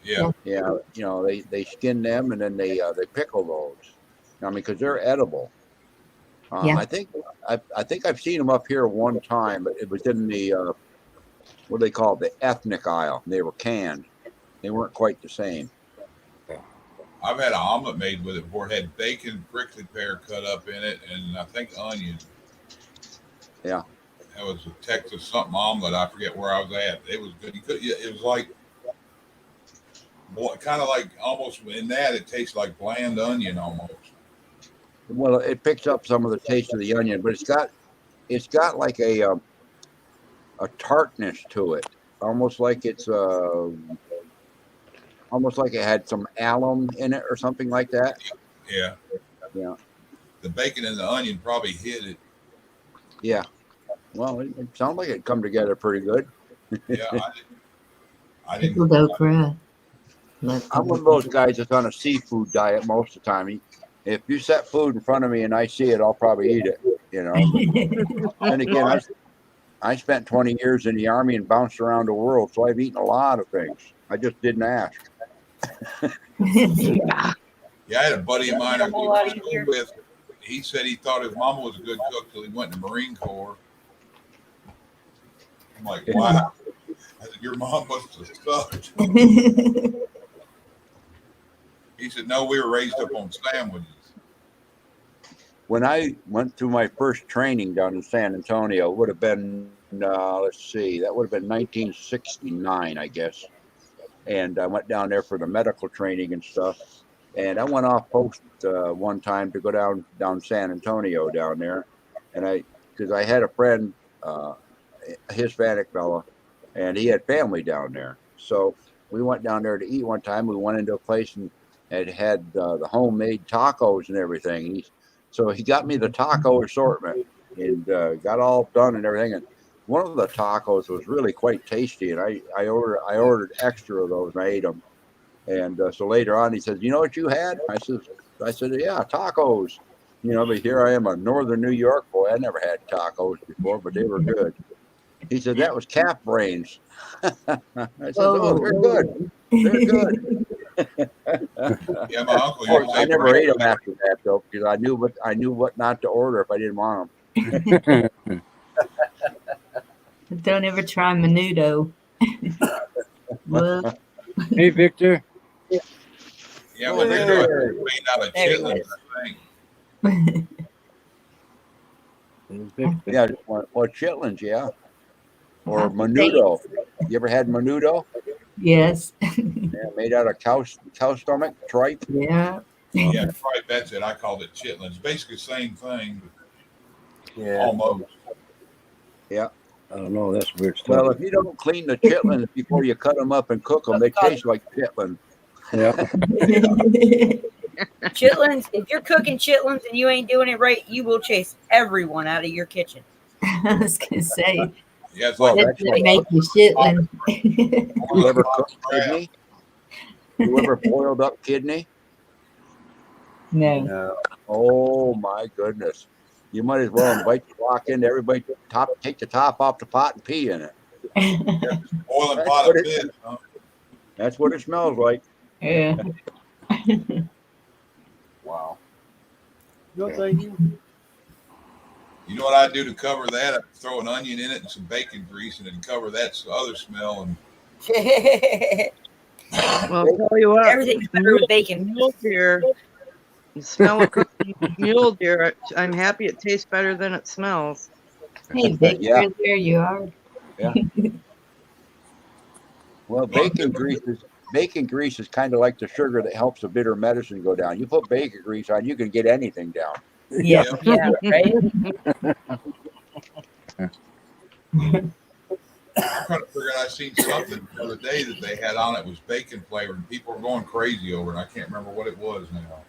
Yeah. Yeah, you know they skin them and then they pickle those. I mean, because they're edible. Yeah. I think I've seen them up here one time, but it was in the what do they call it, the ethnic aisle. They were canned. They weren't quite the same. I've had an omelet made with it before. It had bacon, prickly pear cut up in it, and I think onion. Yeah. That was a Texas something omelet. I forget where I was at. It was good. It was like, kind of like almost in that it tastes like bland onion almost. Well, it picks up some of the taste of the onion, but it's got like a tartness to it, almost like it's almost like it had some alum in it or something like that. Yeah. Yeah. The bacon and the onion probably hit it. Yeah. Well, it sounds like it come together pretty good. Yeah. I didn't. Pickled okra. I'm one of those guys that's on a seafood diet most of the time. If you set food in front of me and I see it, I'll probably eat it. You know. Then again, I spent 20 years in the Army and bounced around the world, so I've eaten a lot of things. I just didn't ask. Yeah, I had a buddy of mine I went to school with. He said he thought his mama was a good cook till he went in the Marine Corps. I'm like, wow. I said, your mom must have sucked. He said, no, we were raised up on sandwiches. When I went through my first training down in San Antonio, it would have been, let's see, that would have been 1969, I guess. And I went down there for the medical training and stuff. And I went off post one time to go down San Antonio down there. And because I had a friend, a Hispanic fella, and he had family down there. So we went down there to eat one time. We went into a place and it had the homemade tacos and everything. So he got me the taco assortment and got all done and everything. And one of the tacos was really quite tasty. And I ordered extra of those and I ate them. And so later on, he says, "You know what you had?" I said, "Yeah, tacos." You know, but here I am, a northern New York boy. I never had tacos before, but they were good. He said, "That was calf brains." I said, "Oh, they're good. They're good." Yeah, my uncle. I never ate them after that though, because I knew what not to order if I didn't want them. Don't ever try menudo. Well, Hey, Victor. Yeah, when they do it, made out of chitlin, I think. Yeah, well, chitlins, yeah. Or menudo. You ever had menudo? yes. Yeah, made out of cow stomach, tripe. Yeah. Yeah, right. That's it. I called it chitlin. It's basically the same thing, Yeah. almost. Yeah. I don't know. That's weird stuff. Well, if you don't clean the chitlins before you cut them up and cook them, they taste like chitlin. Yeah. Chitlins, if you're cooking chitlins and you ain't doing it right, you will chase everyone out of your kitchen. I was going to say, Yeah, it's Well, like that that's make you shitlin. You ever cooked kidney? You ever boiled up kidney? No. Oh my goodness! You might as well invite the walk in. Everybody, take the top off the pot and pee in it. boiling That's pot what of it- fish. Huh? That's what it smells like. Yeah. Wow. You know what I do to cover that? I throw an onion in it and some bacon grease, and then cover that other smell. And Well, I'll tell you what, Everything's better with bacon. mule deer. You smell a cooking mule deer. I'm happy it tastes better than it smells. Hey, Victor, Yeah. there you are. Well, bacon grease is kind of like the sugar that helps the bitter medicine go down. You put bacon grease on, you can get anything down. Yeah. Yeah, right? I'm trying to figure out. I seen something the other day that they had on it was bacon flavor, and people were going crazy over it. I can't remember what it was now.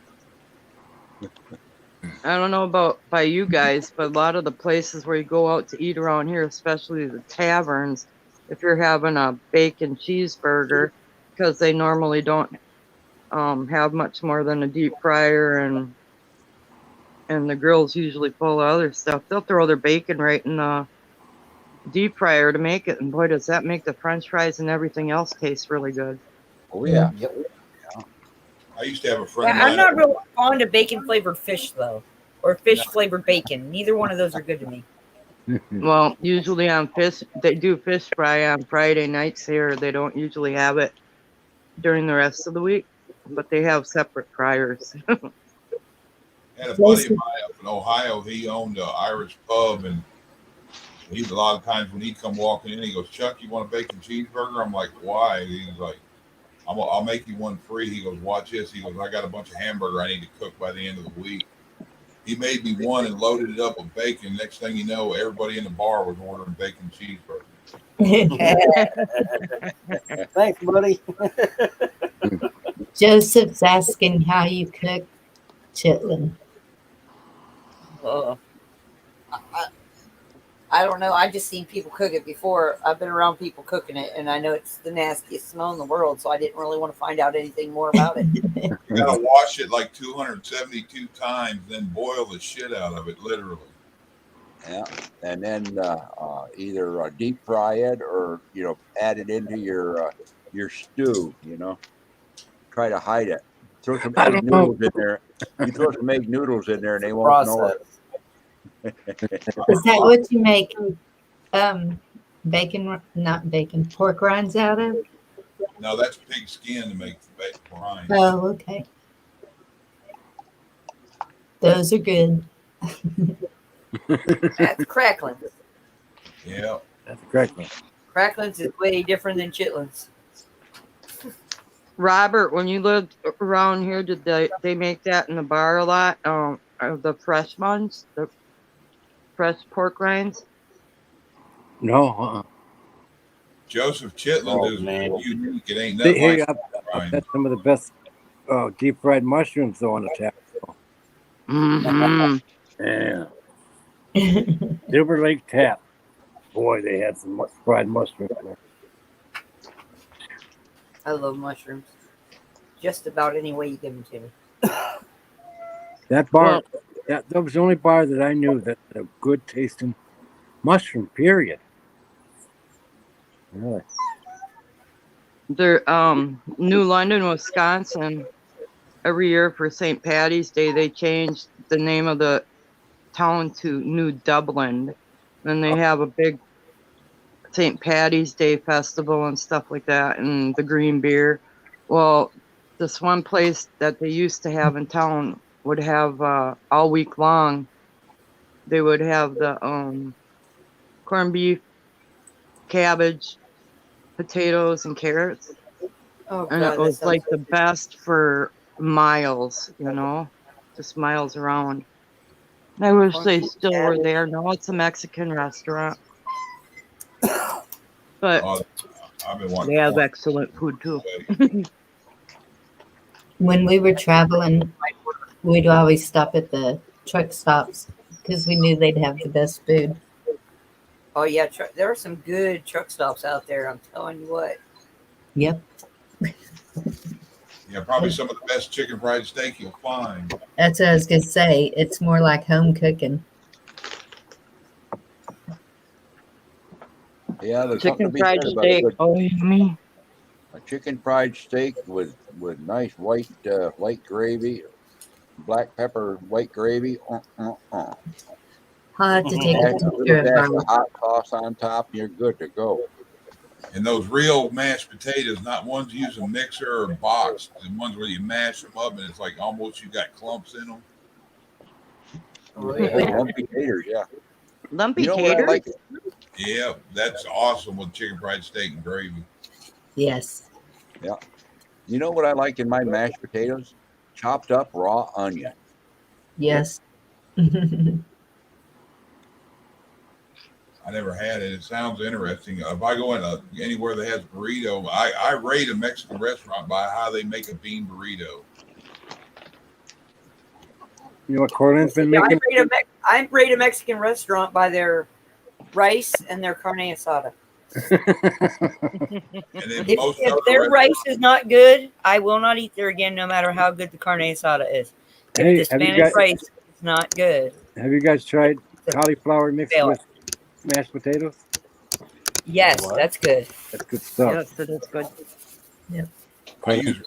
I don't know about by you guys, but a lot of the places where you go out to eat around here, especially the taverns, if you're having a bacon cheeseburger, because they normally don't have much more than a deep fryer and the grill's usually full of other stuff, they'll throw their bacon right in the deep fryer to make it, and boy, does that make the French fries and everything else taste really good. Oh yeah. Yep. I used to have a friend of I'm mine. not real fond of bacon flavored fish though, or fish flavored bacon. Neither one of those are good to me. Well, usually on fish, they do fish fry on Friday nights here. They don't usually have it during the rest of the week, but they have separate fryers. Had a buddy of mine up in Ohio. He owned an Irish pub, and he a lot of times when he'd come walking in, he goes, "Chuck, you want a bacon cheeseburger?" I'm like, "Why?" He's like, I'll make you one free." He goes, "Watch this." He goes, "I got a bunch of hamburger I need to cook by the end of the week." He made me one and loaded it up with bacon. Next thing you know, everybody in the bar was ordering bacon cheeseburgers. Thanks, buddy. Joseph's asking how you cook chitlin. I don't know. I just seen people cook it before. I've been around people cooking it, and I know it's the nastiest smell in the world. So I didn't really want to find out anything more about it. You gotta wash it like 272 times, then boil the shit out of it, literally. Yeah, and then either deep fry it or add it into your stew. Try to hide it. Throw some I egg don't know. noodles in there. You throw some egg noodles in there, and they won't know it. Is that what you make pork rinds out of? No, that's pig skin to make the brine. Oh, okay. Those are good. That's cracklins. Yeah. That's correct. Cracklins is way different than chitlins. Robert, when you lived around here, did they make that in the bar a lot? The fresh ones, the fresh pork rinds. No, Joseph Chitlin Oh, is man. unique. It ain't nothing Hey, like I've had some of the best deep fried mushrooms though on the tap. Mm-hmm. Yeah, Silver Lake Tap. Boy, they had some fried mushrooms there. I love mushrooms. Just about any way you give them to me. That bar, that was the only bar that I knew that had a good tasting mushroom. Period. Really. They're New London, Wisconsin. Every year for St. Patty's Day, they changed the name of the town to New Dublin. And they have a big St. Patty's Day festival and stuff like that, and the green beer. Well, this one place that they used to have in town would have all week long. They would have the corned beef, cabbage, potatoes, and carrots, Oh, and God, it that was sounds like the good. best for miles. Just miles around. I wish Corned they beef, still were cabbage. there. No, it's a Mexican restaurant, but I've been they watching. have excellent food too. When we were traveling, we'd always stop at the truck stops because we knew they'd have the best food. Oh, yeah. There are some good truck stops out there. I'm telling you what. Yep. Yeah, probably some of the best chicken fried steak you'll find. That's what I was going to say. It's more like home cooking. Yeah, there's something to Chicken be fried said about steak. good, Oh, yummy. a chicken fried steak with nice white gravy, black pepper white gravy. I'll have to take Add a a picture little of dash mine. of hot sauce on top, and you're good to go. And those real mashed potatoes, not ones using mixer or box, the ones where you mash them up and it's like almost you got clumps in them. Oh, Yeah, yeah. lumpy taters, yeah. Lumpy You know what I taters? like? Yeah, that's awesome with chicken fried steak and gravy. Yes. You know what I like in my mashed potatoes? Chopped up raw onion. Yes. I never had it. It sounds interesting. If I go in anywhere that has burrito, I rate a Mexican restaurant by how they make a bean burrito. You know what Cortland's been Yeah, making? I rate a Mexican restaurant by their rice and their carne asada. And then most If other their restaurants- rice is not good, I will not eat there again, no matter how good the carne asada is. Hey, If the Spanish rice is not good, Have you guys tried cauliflower mixed Fail. with mashed potatoes? yes, that's good. That's good stuff. Yes, it is good. I use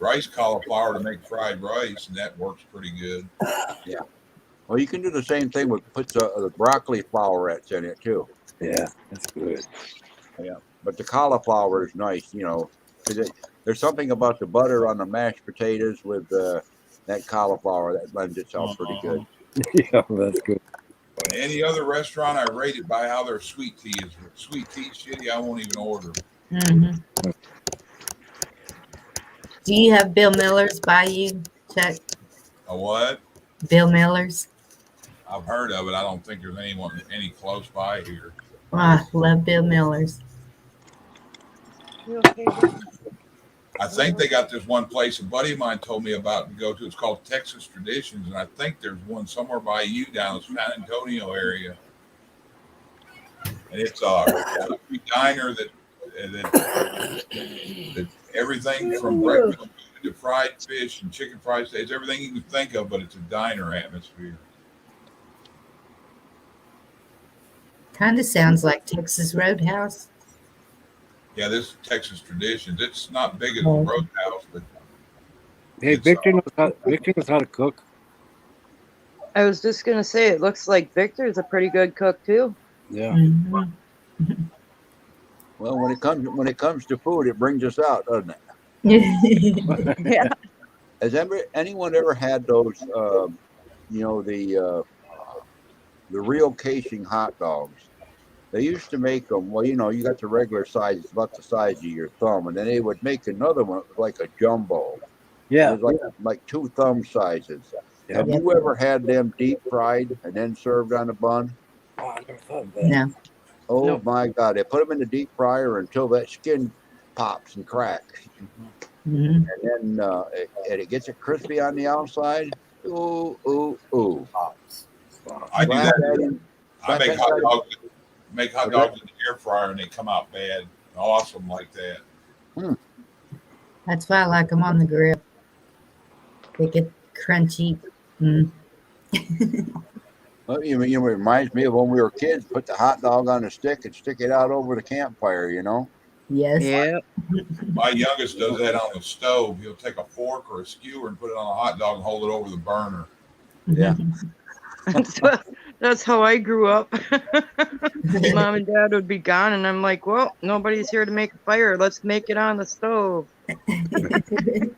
rice cauliflower to make fried rice, and that works pretty good. Well, you can do the same thing with put the broccoli flowerets in it too. Yeah, that's good. Yeah, but the cauliflower is nice, you know, because there's something about the butter on the mashed potatoes with that cauliflower that lends itself pretty good. Yeah, that's good. But any other restaurant, I rate it by how their sweet tea is. If sweet tea's shitty, I won't even order. Mm-hmm. Do you have Bill Miller's by you, Chuck? A what? Bill Miller's. I've heard of it. I don't think there's any close by here. Oh, I love Bill Miller's. I think they got this one place a buddy of mine told me about to go to. It's called Texas Traditions, and I think there's one somewhere by you down in the San Antonio area. And it's a diner that everything from breakfast food to fried fish and chicken fried steaks, everything you can think of, but it's a diner atmosphere. Kind of sounds like Texas Roadhouse. Yeah, this is Texas Traditions. It's not big as a Roadhouse, but Hey, Victor knows how to cook. I was just gonna say, it looks like Victor's a pretty good cook too. Yeah. Mhm. Well, when it comes to food, it brings us out, doesn't it? Yeah. Has anyone ever had those, the real casing hot dogs? They used to make them. Well, you got the regular size, it's about the size of your thumb, and then they would make another one like a jumbo. Yeah. It was like two thumb sizes. Yeah. Have you ever had them deep fried and then served on a bun? Oh, I never thought of that. No. Oh No. my God! They put them in the deep fryer until that skin pops and cracks, Mhm. and then it gets it crispy on the outside. Ooh, ooh, ooh! I do Slap that. in. I Slap that make hot dogs in the air fryer, and they come out bad. Awesome like that. That's why I like them on the grill. They get crunchy. Mm. Well, it reminds me of when we were kids. Put the hot dog on a stick and stick it out over the campfire. Yes. Yeah. My youngest does that on the stove. He'll take a fork or a skewer and put it on a hot dog and hold it over the burner. Yeah. That's how I grew up. Mom and Dad would be gone, and I'm like, well, nobody's here to make a fire. Let's make it on the stove. And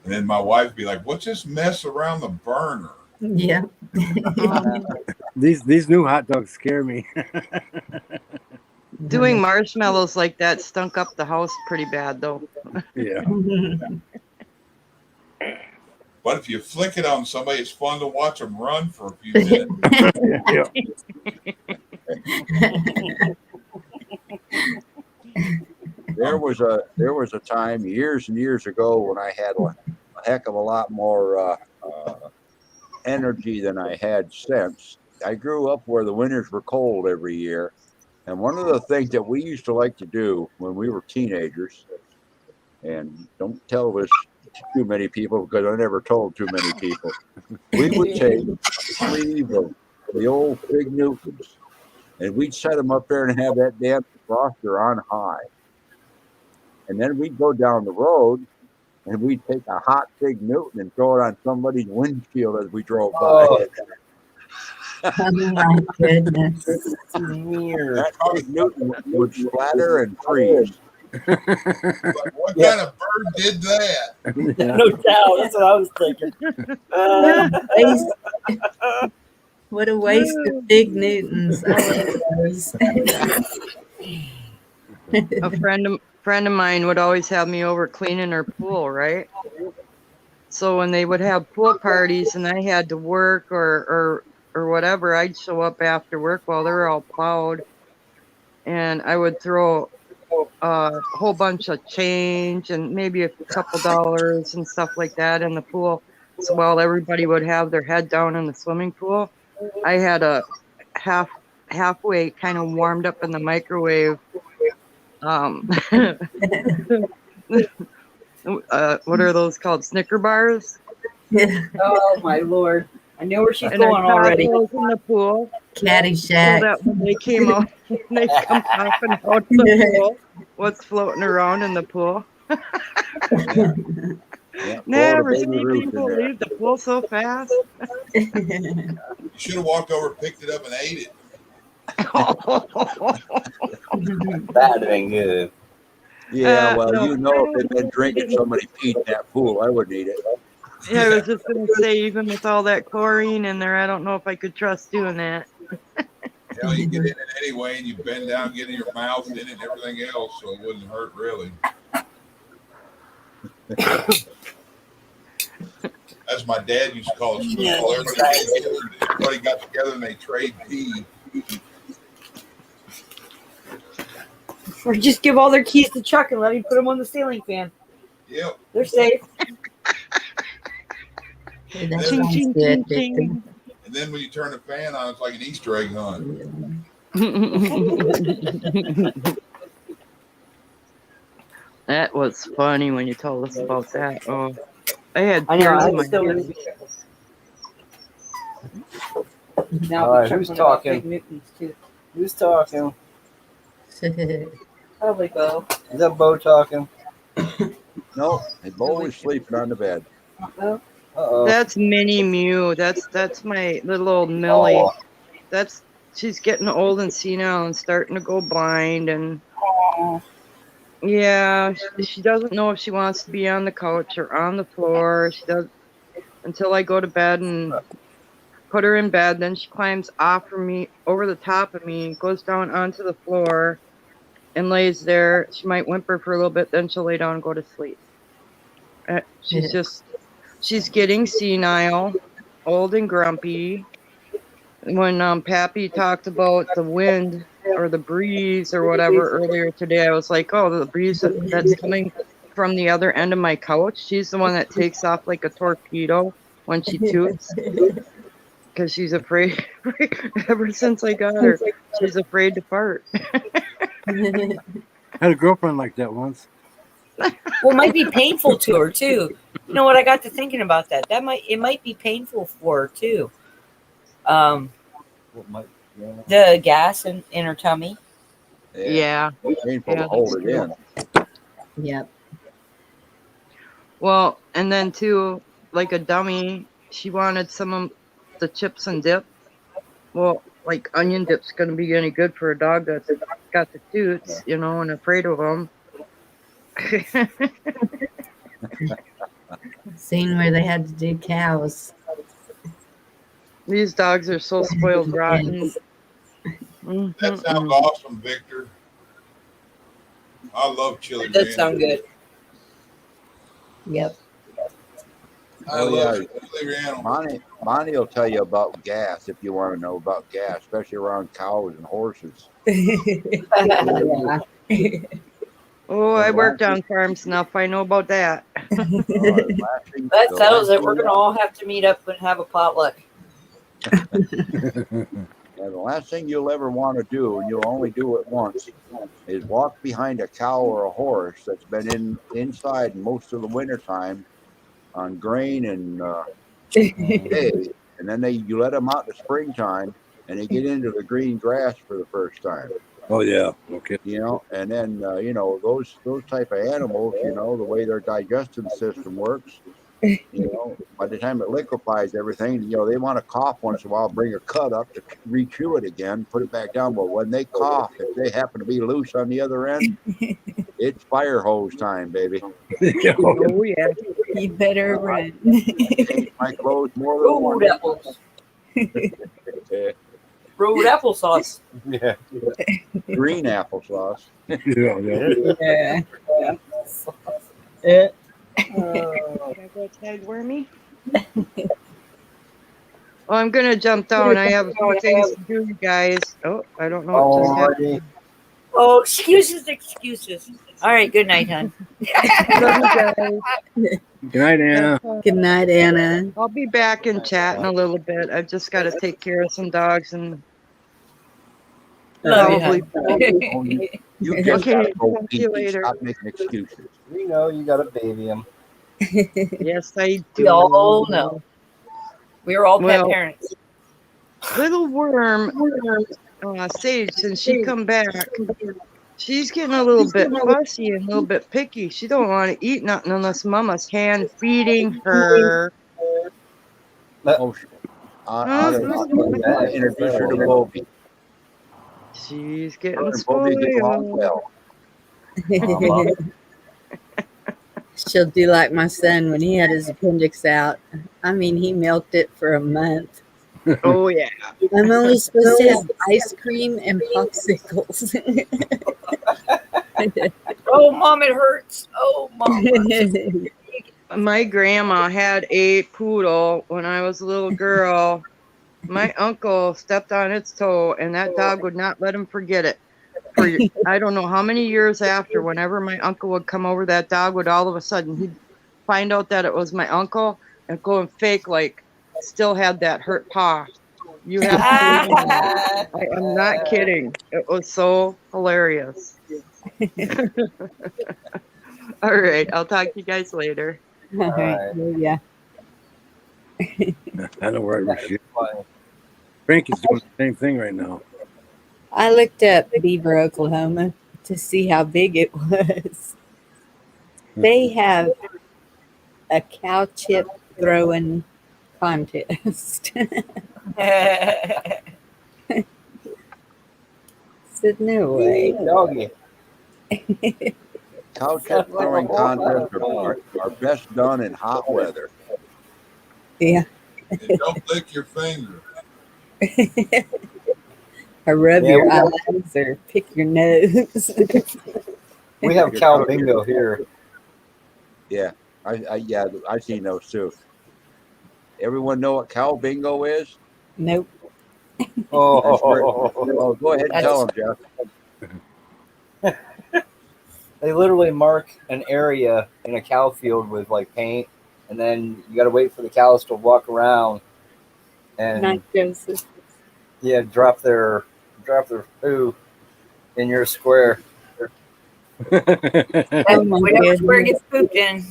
then my wife would be like, "What's this mess around the burner?" Yeah. These new hot dogs scare me. Doing marshmallows like that stunk up the house pretty bad, though. Yeah. But if you flick it on somebody, it's fun to watch them run for a few minutes. Yeah. There was a time years and years ago when I had a heck of a lot more energy than I had since. I grew up where the winters were cold every year, and one of the things that we used to like to do when we were teenagers, and don't tell this to too many people because I never told too many people, we would take a sleeve of the old Fig Newtons, and we'd set them up there and have that damn defroster on high. And then we'd go down the road and we'd take a hot Fig Newton and throw it on somebody's windshield as we drove by. Oh my goodness. That Fig Newton would splatter and freeze. Like, what kind of bird did that? Yeah. No doubt. That's what I was thinking. What a waste of Big Newtons. I love those. A friend of mine would always have me over cleaning her pool, right? So when they would have pool parties and I had to work or whatever, I'd show up after work while they were all plowed, and I would throw a whole bunch of change and maybe a couple dollars and stuff like that in the pool. So while everybody would have their head down in the swimming pool, I had a halfway kind of warmed up in the microwave. What are those called? Snicker bars. Oh my lord! I know where she's And I going popped already. those in the pool so Caddyshack. that when they came out, they come popping out of the pool. What's floating around in the pool? Yeah. Yeah. Never Florida baby seen Ruth in people there. leave the pool so fast. You should have walked over, picked it up, and ate it. That'd have been good. Yeah, well, no, you know, I if don't they'd been know. drinking somebody peed in that pool, I wouldn't eat it. Yeah, I was just gonna say, even with all that chlorine in there, I don't know if I could trust doing that. Hell, you get in it anyway, and you bend down, get in your mouth in it, and everything else, so it wouldn't hurt really. As my dad used to call it, school. Everybody got together and they trade pee. Or just give all their keys to Chuck and let him put them on the ceiling fan. Yep. They're safe. Hey, that Ching, sounds ching, good, ching, Victor. ching. And then when you turn the fan on, it's like an Easter egg hunt. That was funny when you told us about that. Oh, I had I know. tears I in my still eyes. Now, All right, who's talking? Nipples too. Who's talking? Probably Bo. Is that Bo talking? No, they always sleeping on the bed. Uh-oh. That's Minnie Mew. That's my little old Millie. Oh. She's getting old and senile and starting to go blind, and yeah, she doesn't know if she wants to be on the couch or on the floor. She does until I go to bed and put her in bed. Then she climbs off from me, over the top of me, goes down onto the floor, and lays there. She might whimper for a little bit, then she'll lay down and go to sleep. She's getting senile, old and grumpy. When Pappy talked about the wind or the breeze or whatever earlier today, I was like, oh, the breeze that's coming from the other end of my couch. She's the one that takes off like a torpedo when she toots because she's afraid. Ever since I got her, she's afraid to fart. I had a girlfriend like that once. Well, it might be painful to her too. You know what? I got to thinking about that. It might be painful for her too. The gas in her tummy. Yeah. Painful Yeah, to hold that's it in. Yep. Well, and then too, like a dummy, she wanted some of the chips and dip. Well, like onion dip's gonna be any good for a dog that's got the toots, you know, and afraid of them. Seen where they had to do cows. These dogs are so spoiled rotten. That sounds awesome, Victor. I love chili. That does sound good. Yep. I Oh, love yeah. chili animals. Monty will tell you about gas if you want to know about gas, especially around cows and horses. Yeah. Oh, I worked on farms enough. I know about that. That settles it. We're going to all have to meet up and have a potluck. Yeah, the last thing you'll ever want to do, and you'll only do it once, is walk behind a cow or a horse that's been inside most of the wintertime on grain and hay, and then you let them out in the springtime, and they get into the green grass for the first time. Oh yeah, okay. You know, and then you know those type of animals, you know, the way their digestive system works, you know, by the time it liquefies everything, you know, they want to cough once in a while, bring a cut up to re-chew it again, put it back down. But when they cough, if they happen to be loose on the other end, it's fire hose time, baby. Oh yeah. You better run. Change my clothes more than Road once. apples. Road applesauce. Yeah. Green applesauce. Yeah. Yeah. Can I go outside, Wormy? Well, I'm gonna jump down. I have a few things to do, you guys. Oh, I don't know what just happened. Oh, excuses, excuses. All right, good night, hon. Love you guys. Good night, Anna. Good night, Anna. I'll be back in chat in a little bit. I've just got to take care of some dogs and Love you, probably. hon. You just Okay, gotta go talk to you pee-pee. later. Stop making excuses. We know you got to baby him. Yes, I do. We all know. We are all pet Well, parents. little worm, Sage, since she come back, she's getting a little bit fussy and a little bit picky. She don't want to eat nothing unless Mama's hand feeding her. Oh, I'll introduce her to Bobby. She's Her getting and Bobby get along spoiled. well. She'll do like my son when he had his appendix out. I mean, he milked it for a month. Oh yeah. I'm only supposed to have ice cream and popsicles. Oh, Mom, it hurts. Oh, Mom. My grandma had a poodle when I was a little girl. My uncle stepped on its toe, and that dog would not let him forget it. For I don't know how many years after, whenever my uncle would come over, that dog would all of a sudden he'd find out that it was my uncle and go and fake like still had that hurt paw. You have to believe me. I am not kidding. It was so hilarious. All right, I'll talk to you guys later. All right. Yeah. I know where I was. Frankie's doing the same thing right now. I looked up Beaver, Oklahoma to see how big it was. They have a cow chip throwing contest. Said no way. Doggy. Cow chip throwing contests are best done in hot weather. Yeah. And don't lick your finger. Or rub Yeah, your we have- eyes or pick your nose. We have cow bingo here. Yeah, I seen those too. Everyone know what cow bingo is? Nope. Oh, go ahead and tell them, Jeff. They literally mark an area in a cow field with like paint, and then you got to wait for the cows to walk around and Not Joseph. yeah, drop their poo in your square. Oh my Whenever square goodness. gets pooped in,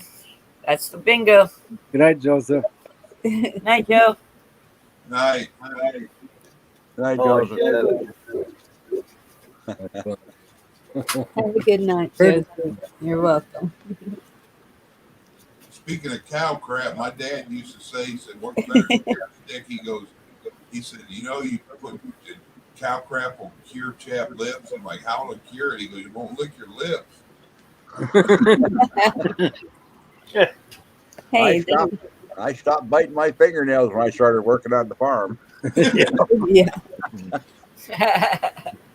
that's the bingo. Good night, Joseph. Night, Joe. Night. Night, Oh, Joseph. Have a good night, Joseph. You're welcome. Speaking of cow crap, my dad used to say, he said, work better than your stick. He said, you know, you put cow crap will cure chapped lips. I'm like, how will it cure it? He goes, you won't lick your lips. Hey, I stopped biting my fingernails when I started working on the farm. yeah.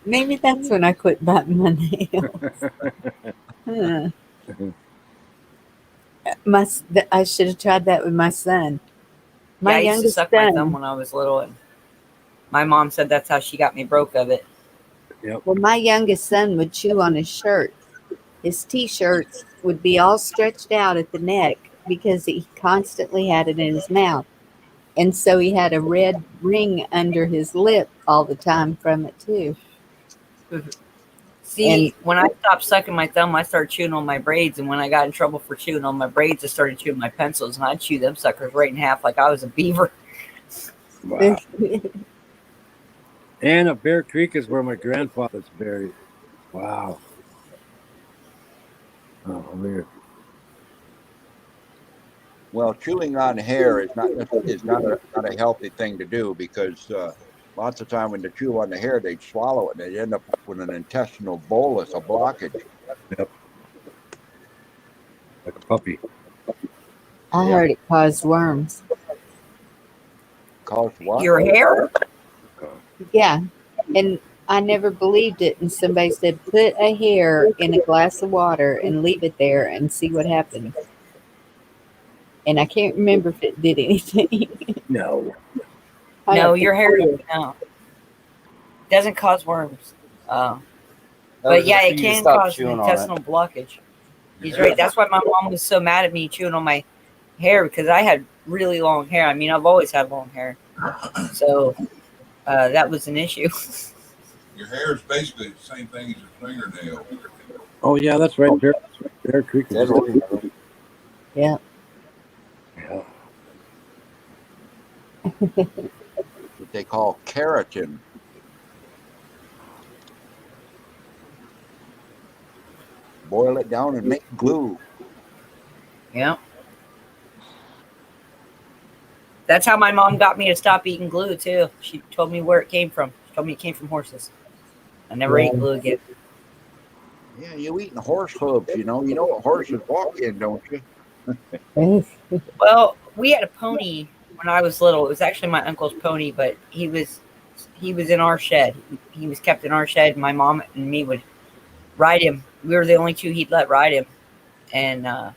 Maybe that's when I quit biting my nails. Huh. I should have tried that with my son. My I used to youngest suck my thumb son. when I was little, and my mom said that's how she got me broke of it. Well, my youngest son would chew on his shirt. His T-shirts would be all stretched out at the neck because he constantly had it in his mouth. And so he had a red ring under his lip all the time from it, too. See, when I stopped sucking my thumb, I started chewing on my braids. And when I got in trouble for chewing on my braids, I started chewing my pencils. And I'd chew them suckers right in half like I was a beaver. Wow. And Bear Creek is where my grandfather's buried. Wow. Oh, weird. Well, chewing on hair is not a healthy thing to do because lots of time when they chew on the hair, they swallow it and they end up with an intestinal bolus, a blockage. Yep. Like a puppy. I heard it caused worms. Cause what? Your hair? Yeah. And I never believed it. And somebody said, put a hair in a glass of water and leave it there and see what happens. And I can't remember if it did anything. No. I No, don't your think hair it did. no. Doesn't cause worms. But yeah, I it think you can stop cause an chewing on it. intestinal blockage. He's Yeah. right. That's why my mom was so mad at me chewing on my hair, because I had really long hair. I mean, I've always had long hair. So that was an issue. Your hair is basically the same thing as your fingernail. Oh yeah, that's right. Bear Creek is Dead right. one. Yeah. Yeah. What they call keratin. Boil it down and make glue. Yeah. That's how my mom got me to stop eating glue too. She told me where it came from. She told me it came from horses. I never ate glue again. Yeah, you eating horse hooves, you know what horses walk in, don't you? Well, we had a pony when I was little. It was actually my uncle's pony, but he was in our shed. He was kept in our shed. My mom and me would ride him. We were the only two he'd let ride him. And I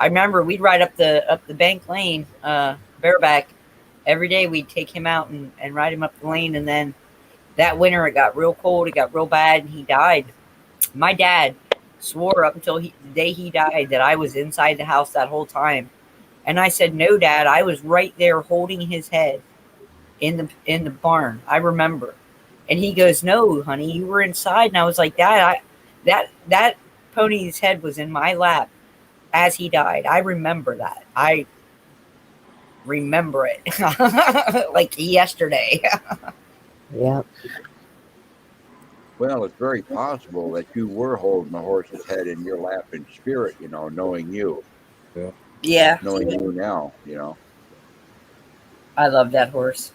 remember we'd ride up the bank lane, bareback. Every day we'd take him out and ride him up the lane. And then that winter it got real cold. It got real bad, and he died. My dad swore up until the day he died that I was inside the house that whole time. And I said, "No, Dad, I was right there holding his head in the barn. I remember." And he goes, "No, honey, you were inside." And I was like, "Dad, that pony's head was in my lap as he died. I remember that. I remember it like yesterday." Yeah. Well, it's very possible that you were holding the horse's head in your lap in spirit, knowing you. Yeah, Knowing you now, I love that horse.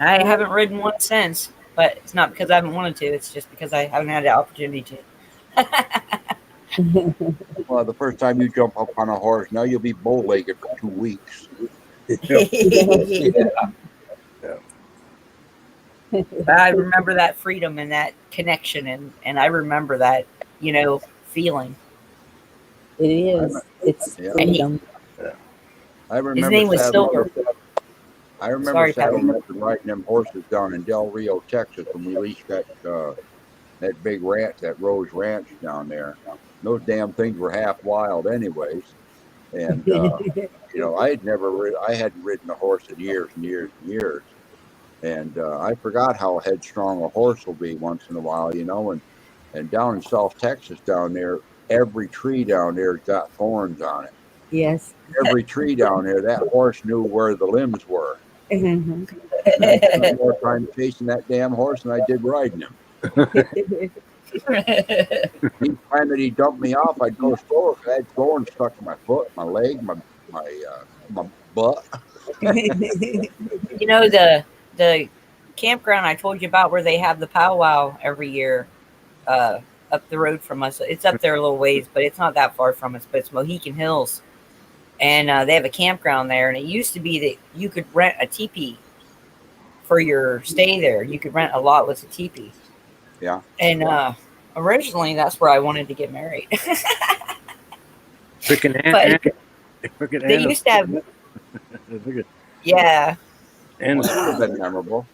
I haven't ridden one since, but it's not because I haven't wanted to. It's just because I haven't had the opportunity to. Well, the first time you jump up on a horse, now you'll be bow-legged for 2 weeks. But I remember that freedom and that connection, and I remember that, feeling. It is. It's Yeah. freedom. I remember His name was Silver. I remember Sorry, Pat. saddling up and riding them horses down in Del Rio, Texas, when we leased that big ranch, that Rose Ranch down there. Those damn things were half wild, anyways. And I hadn't ridden a horse in years and years and years, and I forgot how headstrong a horse will be once in a while, And down in South Texas, down there, every tree down there's got thorns on it. Yes. Every tree down there, that horse knew where the limbs were. Mhm. I spent more time chasing that damn horse than I did riding him. Each time that he dumped me off, I'd go slower because I had thorns stuck in my foot, my leg, my butt. The campground I told you about where they have the powwow every year, up the road from us. It's up there a little ways, but it's not that far from us. But it's Mohican Hills, and they have a campground there. And it used to be that you could rent a teepee for your stay there. You could rent a lot with a teepee. Yeah. And originally, that's where I wanted to get married. Freaking They used to have. Yeah. And Well, that would have been memorable.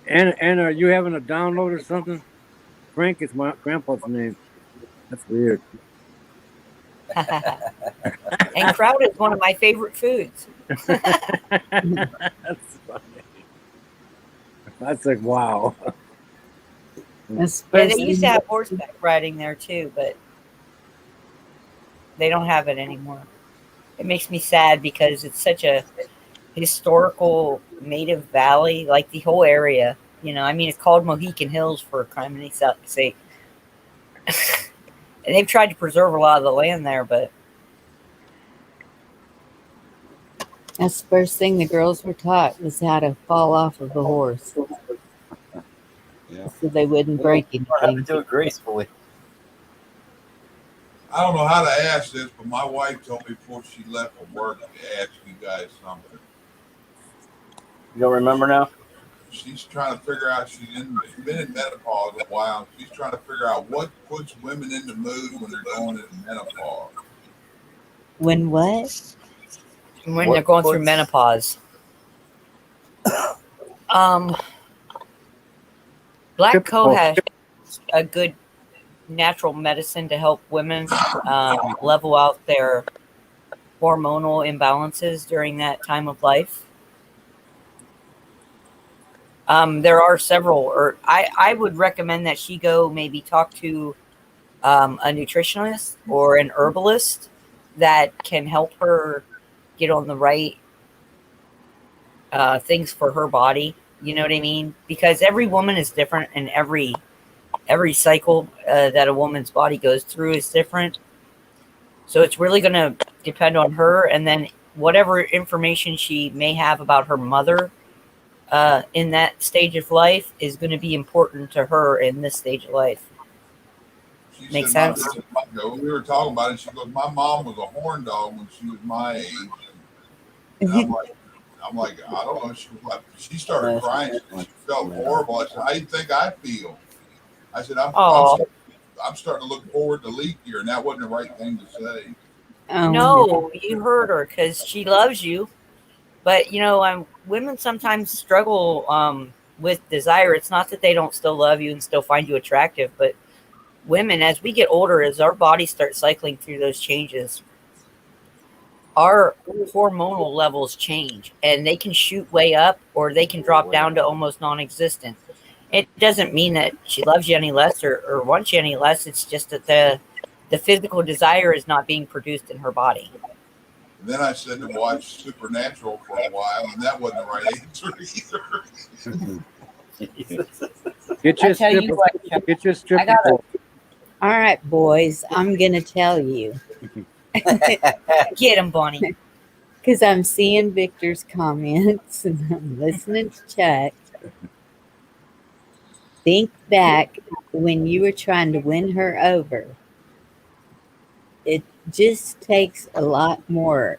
And are you having a download or something? Frank is my grandpa's name. That's weird. And kraut is one of my favorite foods. That's funny. That's like wow. Yeah, they used to have horseback riding there too, but they don't have it anymore. It makes me sad because it's such a historical native valley, like the whole area. It's called Mohican Hills for crime's sake. And they've tried to preserve a lot of the land there, but That's the first thing the girls were taught was how to fall off of a horse. Yeah. So they wouldn't break Or how to anything. do it gracefully. I don't know how to ask this, but my wife told me before she left for work to ask you guys something. You don't remember now? She's trying to figure out, she's been in menopause a while. She's trying to figure out what puts women in the mood when they're going into menopause. When what? when What they're going through puts- menopause, Black coal has a good natural medicine to help women level out their hormonal imbalances during that time of life. There are several, or I would recommend that she go maybe talk to a nutritionist or an herbalist that can help her get on the right things for her body. You know what I mean? Because every woman is different, and every cycle that a woman's body goes through is different. So it's really going to depend on her, and then whatever information she may have about her mother in that stage of life is going to be important to her in this stage of life. She Makes said, sense? we were talking about it. She goes, my mom was a horn dog when she was my age. And I'm like, I don't know. She was like, she started crying. She felt horrible. I said, how do you think I feel? I said, I'm starting to look forward to leap year, and that wasn't the right thing to say. No, you heard her because she loves you. But women sometimes struggle with desire. It's not that they don't still love you and still find you attractive, but women, as we get older, as our bodies start cycling through those changes, our hormonal levels change, and they can shoot way up or they can drop down to almost non-existent. It doesn't mean that she loves you any less or wants you any less. It's just that the physical desire is not being produced in her body. And then I said to watch Supernatural for a while, and that wasn't the right answer either. Get your stripper pole. All right, boys, I'm going to tell you. Get him, Bonnie. Because I'm seeing Victor's comments and I'm listening to Chuck. Think back when you were trying to win her over. It just takes a lot more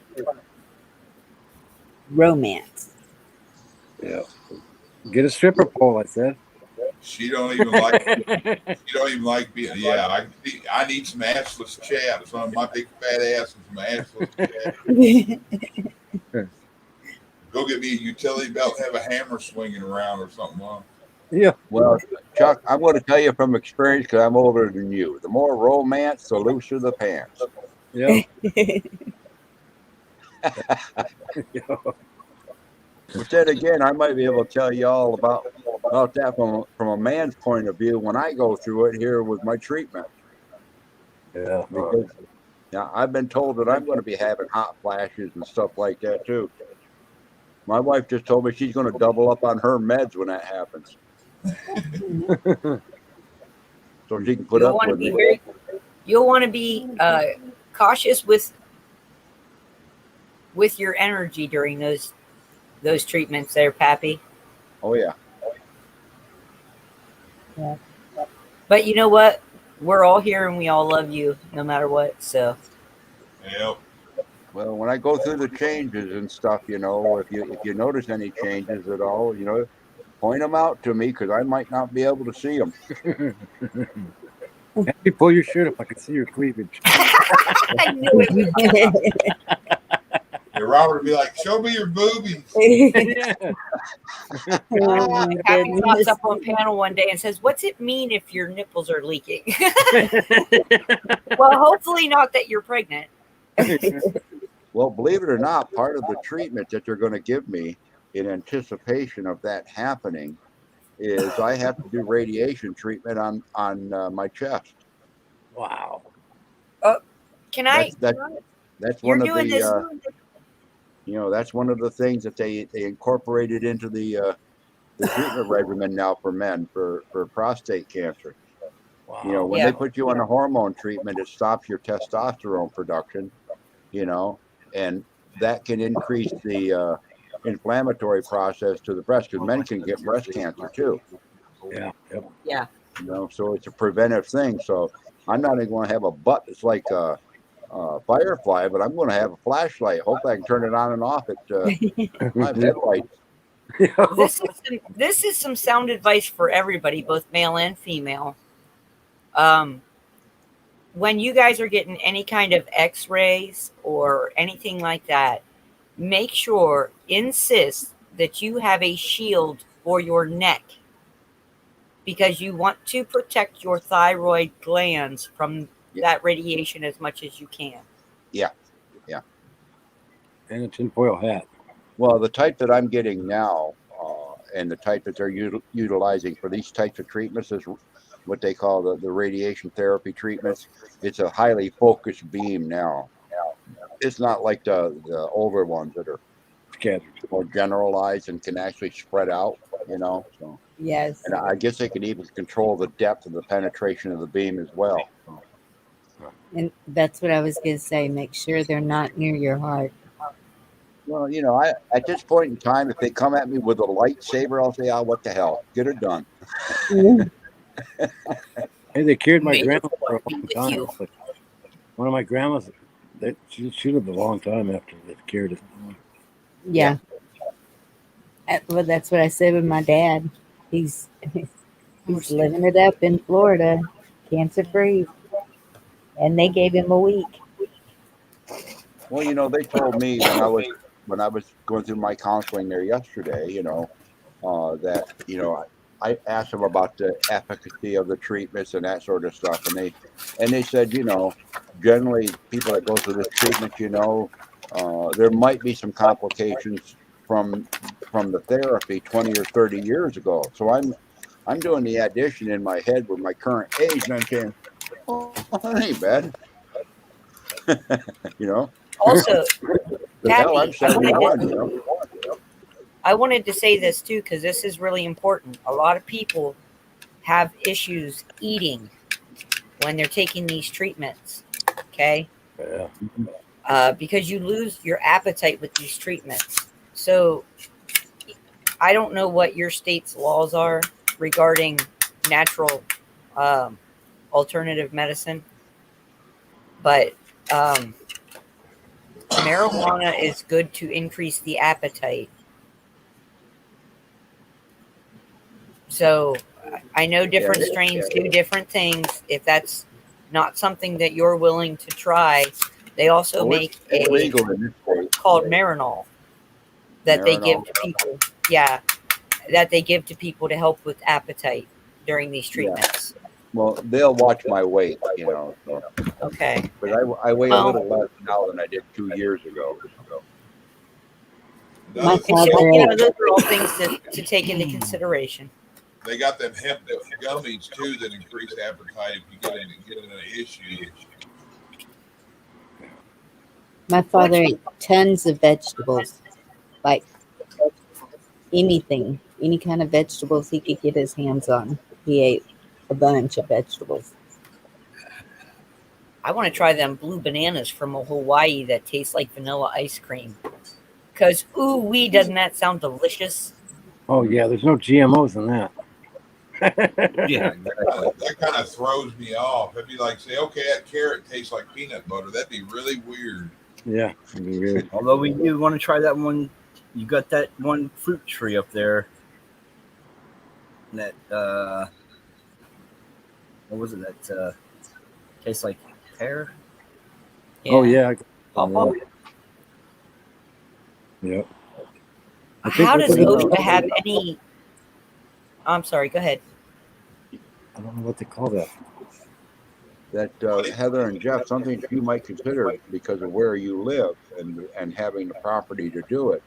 romance. Yeah. Get a stripper pole, I said. She don't even like being. Yeah, I need some assless chaps. Some of my big fat ass and some assless chaps. Go get me a utility belt and have a hammer swinging around or something. Huh? Yeah. Well, Chuck, I'm going to tell you from experience because I'm older than you. The more romance, the looser the pants. Yeah. But then again, I might be able to tell you all about that from a man's point of view when I go through it here with my treatment. Yeah. Because I've been told that I'm going to be having hot flashes and stuff like that too. My wife just told me she's going to double up on her meds when that happens. So she can put up with me. You'll want to be cautious with your energy during those treatments there, Pappy. Oh, yeah. Yeah. But you know what? We're all here and we all love you no matter what. So. Yep. Well, when I go through the changes and stuff, if you notice any changes at all, point them out to me because I might not be able to see them. Have you pull your shirt up? I can see your cleavage. I knew it. And Robert would be like, "Show me your boobies." Happy pops up on panel one day and says, "What's it mean if your nipples are leaking?" Well, hopefully not that you're pregnant. Well, believe it or not, part of the treatment that they're going to give me in anticipation of that happening is I have to do radiation treatment on my chest. Wow. Can I? That's one of the that's one of the things that they incorporated into the treatment regimen now for men for prostate cancer. Wow. When they put you on a hormone treatment, it stops your testosterone production, and that can increase the inflammatory process to the breast because men can get breast cancer too. Yeah. Yep. Yeah. So it's a preventive thing. So I'm not even going to have a butt that's like a Firefly, but I'm going to have a flashlight. Hopefully I can turn it on and off at 5 headlights. This is some sound advice for everybody, both male and female. When you guys are getting any kind of x-rays or anything like that, make sure, insist that you have a shield for your neck because you want to protect your thyroid glands from that radiation as much as you can. Yeah. And a tinfoil hat. Well, the type that I'm getting now, and the type that they're utilizing for these types of treatments is what they call the radiation therapy treatments. It's a highly focused beam now. It's not like the older ones that are Scattered. more generalized and can actually spread out, So, Yes. and I guess they can even control the depth of the penetration of the beam as well. So. And that's what I was going to say. Make sure they're not near your heart. Well, I at this point in time, if they come at me with a lightsaber, I'll say, "Oh, what the hell? Get her done." Hey, they cured my May the grandma for a Lord be long with time. you. But one of my grandmas, she lived a long time after they cured it. Yeah. Well, that's what I said with my dad. He's living it up in Florida, cancer free, and they gave him a week. Well, they told me when I was going through my counseling there yesterday, that I asked them about the efficacy of the treatments and that sort of stuff, and they said, generally people that go through this treatment, there might be some complications from the therapy 20 or 30 years ago. So I'm doing the addition in my head with my current age, and I'm saying, oh, that ain't bad. Also, The hell, I'm Kathy, 71. I wanted to say this too because this is really important. A lot of people have issues eating when they're taking these treatments. Okay. Yeah. Because you lose your appetite with these treatments. So I don't know what your state's laws are regarding natural alternative medicine, but marijuana is good to increase the appetite. So I know different strains do different things. If that's not something that you're willing to try, they also make it's a legal in this state. called Marinol that they give Marinol. to people. Yeah, that they give to people to help with appetite during these treatments. Well, they'll watch my weight, So. Okay. But I weigh a Well- little less now than I did 2 years ago. My Another And thing, so, father, those are all things to take into consideration. they got them hemp gummies too that increase appetite if you get in an issue. my father ate tons of vegetables, like anything, any kind of vegetables he could get his hands on. He ate a bunch of vegetables. I want to try them blue bananas from Hawaii that taste like vanilla ice cream. Because, ooh wee, doesn't that sound delicious? Oh yeah, there's no GMOs in that. Yeah, exactly. That kind of throws me off. It'd be like, say, okay, that carrot tastes like peanut butter. That'd be really weird. Yeah, it'd be weird. Although we do want to try that one. You got that one fruit tree up there. That what was it? That tastes like pear. Oh yeah. Pawpaw. Yep. How does what- OSHA have any? I'm sorry. Go ahead. I don't know what they call that. That Heather and Jeff, something you might consider because of where you live and having the property to do it,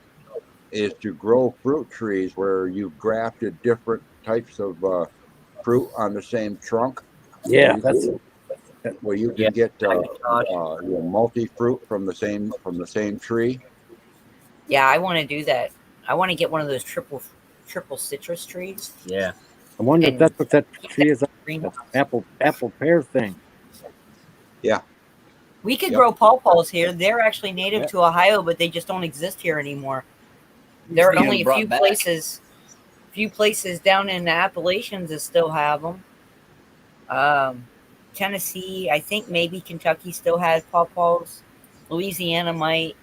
is to grow fruit trees where you've grafted different types of fruit on the same trunk. Yeah, that's where you can get multi fruit from the same tree. Yeah, I want to do that. I want to get one of those triple citrus trees. Yeah. I wonder if And that's what that tree is. greenhouse. Apple pear thing. Yeah. We could Yep. grow pawpaws here. They're actually native Yeah. to Ohio, but they just don't exist here anymore. There are Being only a brought few back. places down in the Appalachians that still have them. Tennessee, I think maybe Kentucky still has pawpaws. Louisiana might.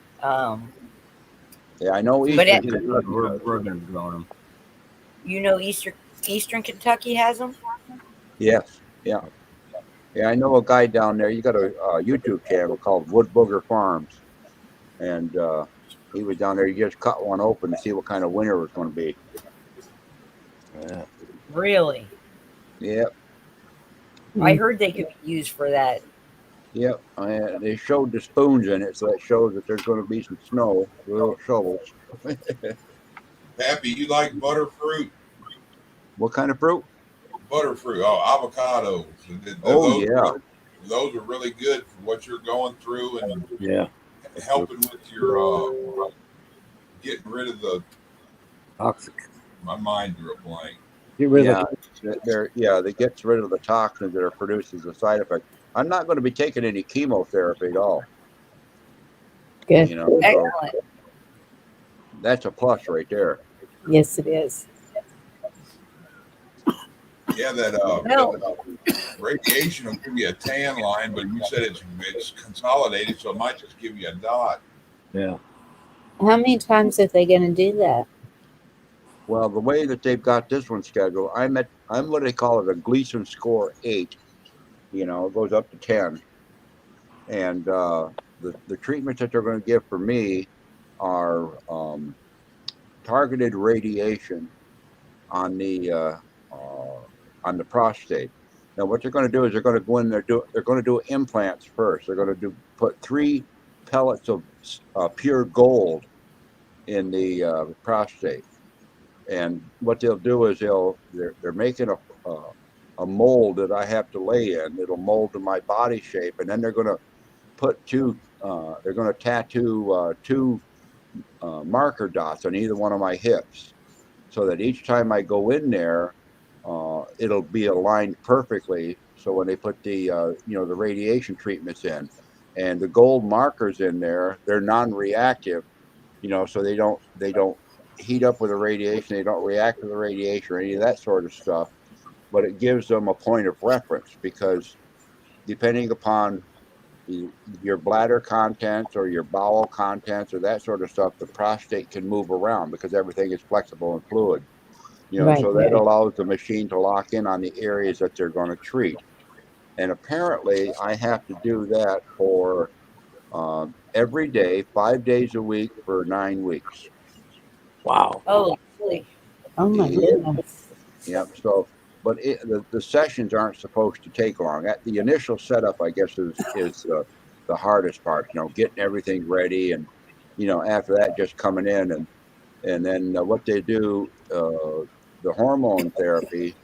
Yeah, I know But Eastern it- Kentucky We're does. going to grow them. You know, Eastern Kentucky has them. Yes. Yeah. Yeah, I know a guy down there. You got a YouTube channel called Wood Booger Farms, and he was down there. He just cut one open to see what kind of winter it was going to be. Yeah. Really? Yep, I heard they could be used for that. yep. They showed the spoons in it, so that shows that there's going to be some snow, little shovels. Pappy, you like butterfruit? What kind of fruit? Butterfruit. Oh, avocados. Oh yeah, Those are really good for what you're going through and Yeah. helping with your getting rid of the. Toxic. My mind drew a blank. Get rid yeah. of They gets rid of the toxins that are produced as a side effect. I'm not going to be taking any chemotherapy at all. Good. You know, so Excellent. that's a plus right there. Yes, it is. Yeah, that Well, radiation will give you a tan line, but you said it's consolidated, so it might just give you a dot. Yeah. How many times are they going to do that? Well, the way that they've got this one scheduled, I'm what they call it a Gleason score 8. You know, it goes up to 10, and the treatments that they're going to give for me are targeted radiation on the prostate. Now, what they're going to do is they're going to go in there. They're going to do implants first. They're going to put 3 pellets of pure gold in the prostate, and what they'll do is they're making a mold that I have to lay in. It'll mold to my body shape, and then they're going to put they're going to tattoo 2 marker dots on either one of my hips, so that each time I go in there, it'll be aligned perfectly. So when they put the the radiation treatments in, and the gold markers in there, they're non-reactive, so they don't heat up with the radiation, they don't react to the radiation or any of that sort of stuff. But it gives them a point of reference, because depending upon your bladder contents or your bowel contents or that sort of stuff, the prostate can move around because everything is flexible and fluid. Right. So that allows the machine to lock in on the areas that they're going to treat. And apparently, I have to do that for every day, 5 days a week for 9 weeks. Wow. oh, really? Oh my goodness. Yep. So, but the sessions aren't supposed to take long. At the initial setup, I guess, is the hardest part. Getting everything ready, and after that, just coming in, and then what they do, the hormone therapy.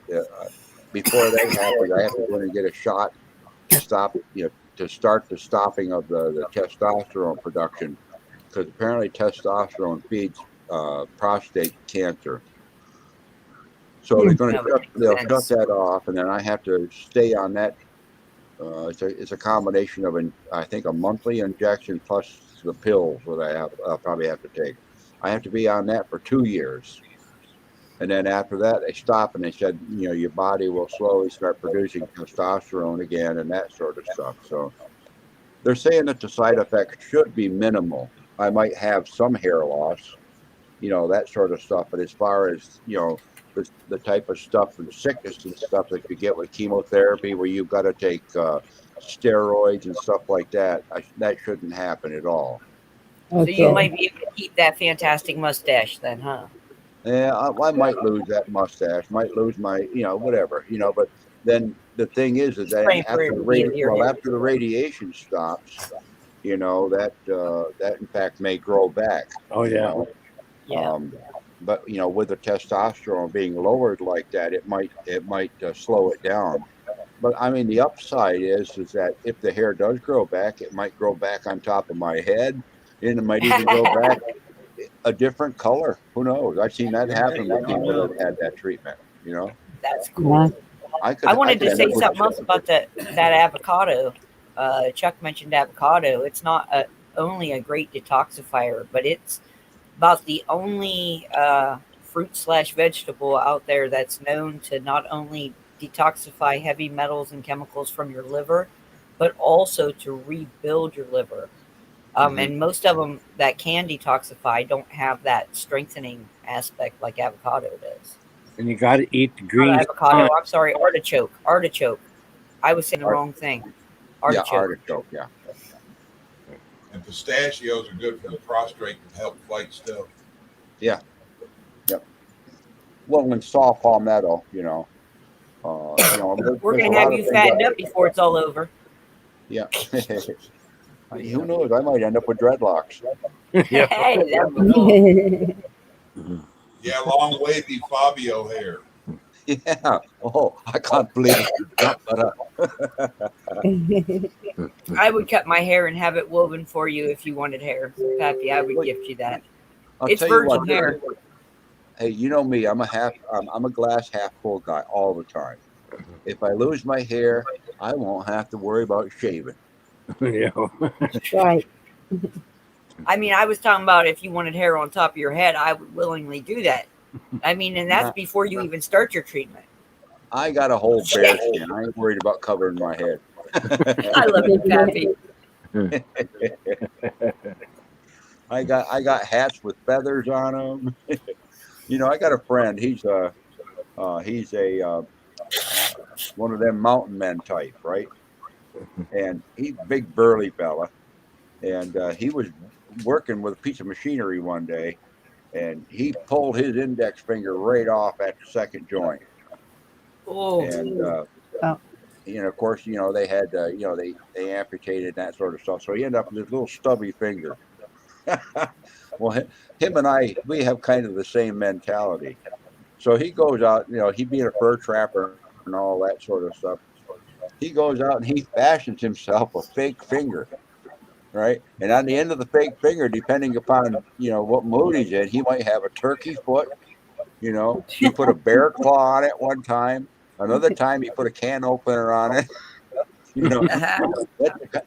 Before that happens, I have to go in and get a shot to stop, to start the stopping of the testosterone production, because apparently testosterone feeds prostate cancer. So they're going That to would they'll make shut sense. that off, and then I have to stay on that. It's a combination of I think a monthly injection plus the pills that I'll probably have to take. I have to be on that for 2 years, and then after that they stop, and they said your body will slowly start producing testosterone again and that sort of stuff. So they're saying that the side effects should be minimal. I might have some hair loss, that sort of stuff. But as far as, the type of stuff and sickness and stuff that you get with chemotherapy, where you've got to take steroids and stuff like that, that shouldn't happen at all. So you Okay. might be able to keep that fantastic mustache then, huh? Yeah, I might lose that mustache, might lose my, whatever, but then the thing is that Praying for after it to be in your head. after the radiation stops, that in fact may grow back. Oh yeah. Yeah. But with the testosterone being lowered like that, it might slow it down. But I mean, the upside is that if the hair does grow back, it might grow back on top of my head, and it might even grow back a different color. Who knows? I've seen that happen with people that had that treatment. That's Yeah. cool. I wanted to end say up with- something else about that avocado. Chuck mentioned avocado. It's not only a great detoxifier, but it's about the only fruit/vegetable out there that's known to not only detoxify heavy metals and chemicals from your liver, but also to rebuild your liver. And most of them that can detoxify don't have that strengthening aspect like avocado does. And you got to eat the Not green. avocado. I'm sorry, artichoke. Artichoke. I was saying the wrong thing. Yeah, Artichoke. artichoke. Yeah. And pistachios are good for the prostate to help fight stuff. Yeah. Yep. well, in saw palmetto, We're there's a going to have lot of you things. fattened up before it's all over. Yeah. Who knows? I might end up with dreadlocks. Yeah. Hey, that'd be cool. Yeah, long wavy Fabio hair. Yeah. Oh, I can't believe it. I would cut my hair and have it woven for you if you wanted hair, Pappy. I would gift you that. I'll It's tell you virgin what. hair. Hey, you know me. I'm a glass half full guy all the time. If I lose my hair, I won't have to worry about shaving. Yeah. Right. I mean, I was talking about if you wanted hair on top of your head, I would willingly do that. I mean, and that's before you even start your treatment. I got a whole bear skin. I ain't worried about covering my head. I love you, Pappy. I got hats with feathers on them. I got a friend. He's a one of them mountain men type, right? And he's a big burly fella. And he was working with a piece of machinery one day, and he pulled his index finger right off at the second joint. Oh, And of course, they had they amputated that sort of stuff. So he ended up with this little stubby finger. Well, him and I, we have kind of the same mentality. So he goes out, he being a fur trapper and all that sort of stuff. He goes out and he fashions himself a fake finger, right? And on the end of the fake finger, depending upon what mood he's in, he might have a turkey foot. He put a bear claw on it one time. Another time he put a can opener on it.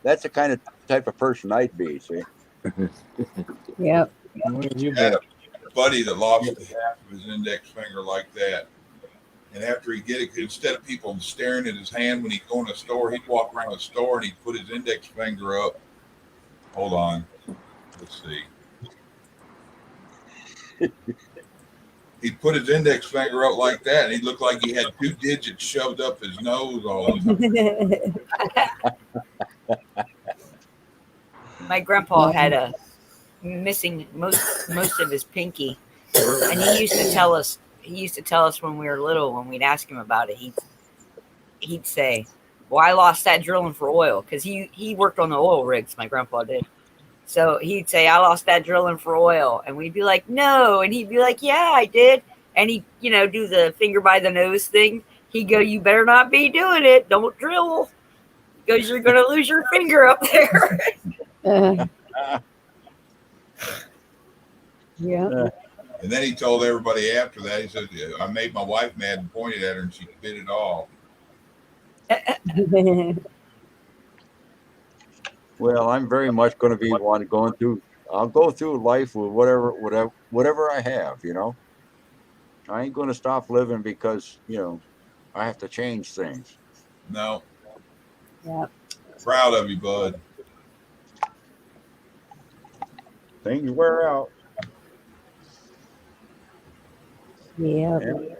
That's the kind of type of person I'd be. See. Yep. I had a buddy that lost half of his index finger like that. And after he'd get it, instead of people staring at his hand when he'd go in a store, he'd walk around the store and he'd put his index finger up. Hold on. Let's see. He'd put his index finger up like that, and he looked like he had 2 digits shoved up his nose all the time. my grandpa had a missing most of his pinky, and he used to tell us. He used to tell us when we were little, when we'd ask him about it, he'd say, "Well, I lost that drilling for oil," because he worked on the oil rigs. My grandpa did. So he'd say, "I lost that drilling for oil," and we'd be like, "No," and he'd be like, "Yeah, I did." And he, do the finger by the nose thing. He'd go, "You better not be doing it. Don't drill, because you're gonna lose your finger up there." Yeah. And then he told everybody after that, he said, "I made my wife mad and pointed at her, and she bit it off." Well, I'm very much going to be one going through. I'll go through life with whatever I have. I ain't going to stop living because I have to change things. No. Yeah. Proud of you, bud. Things wear out. Yeah. And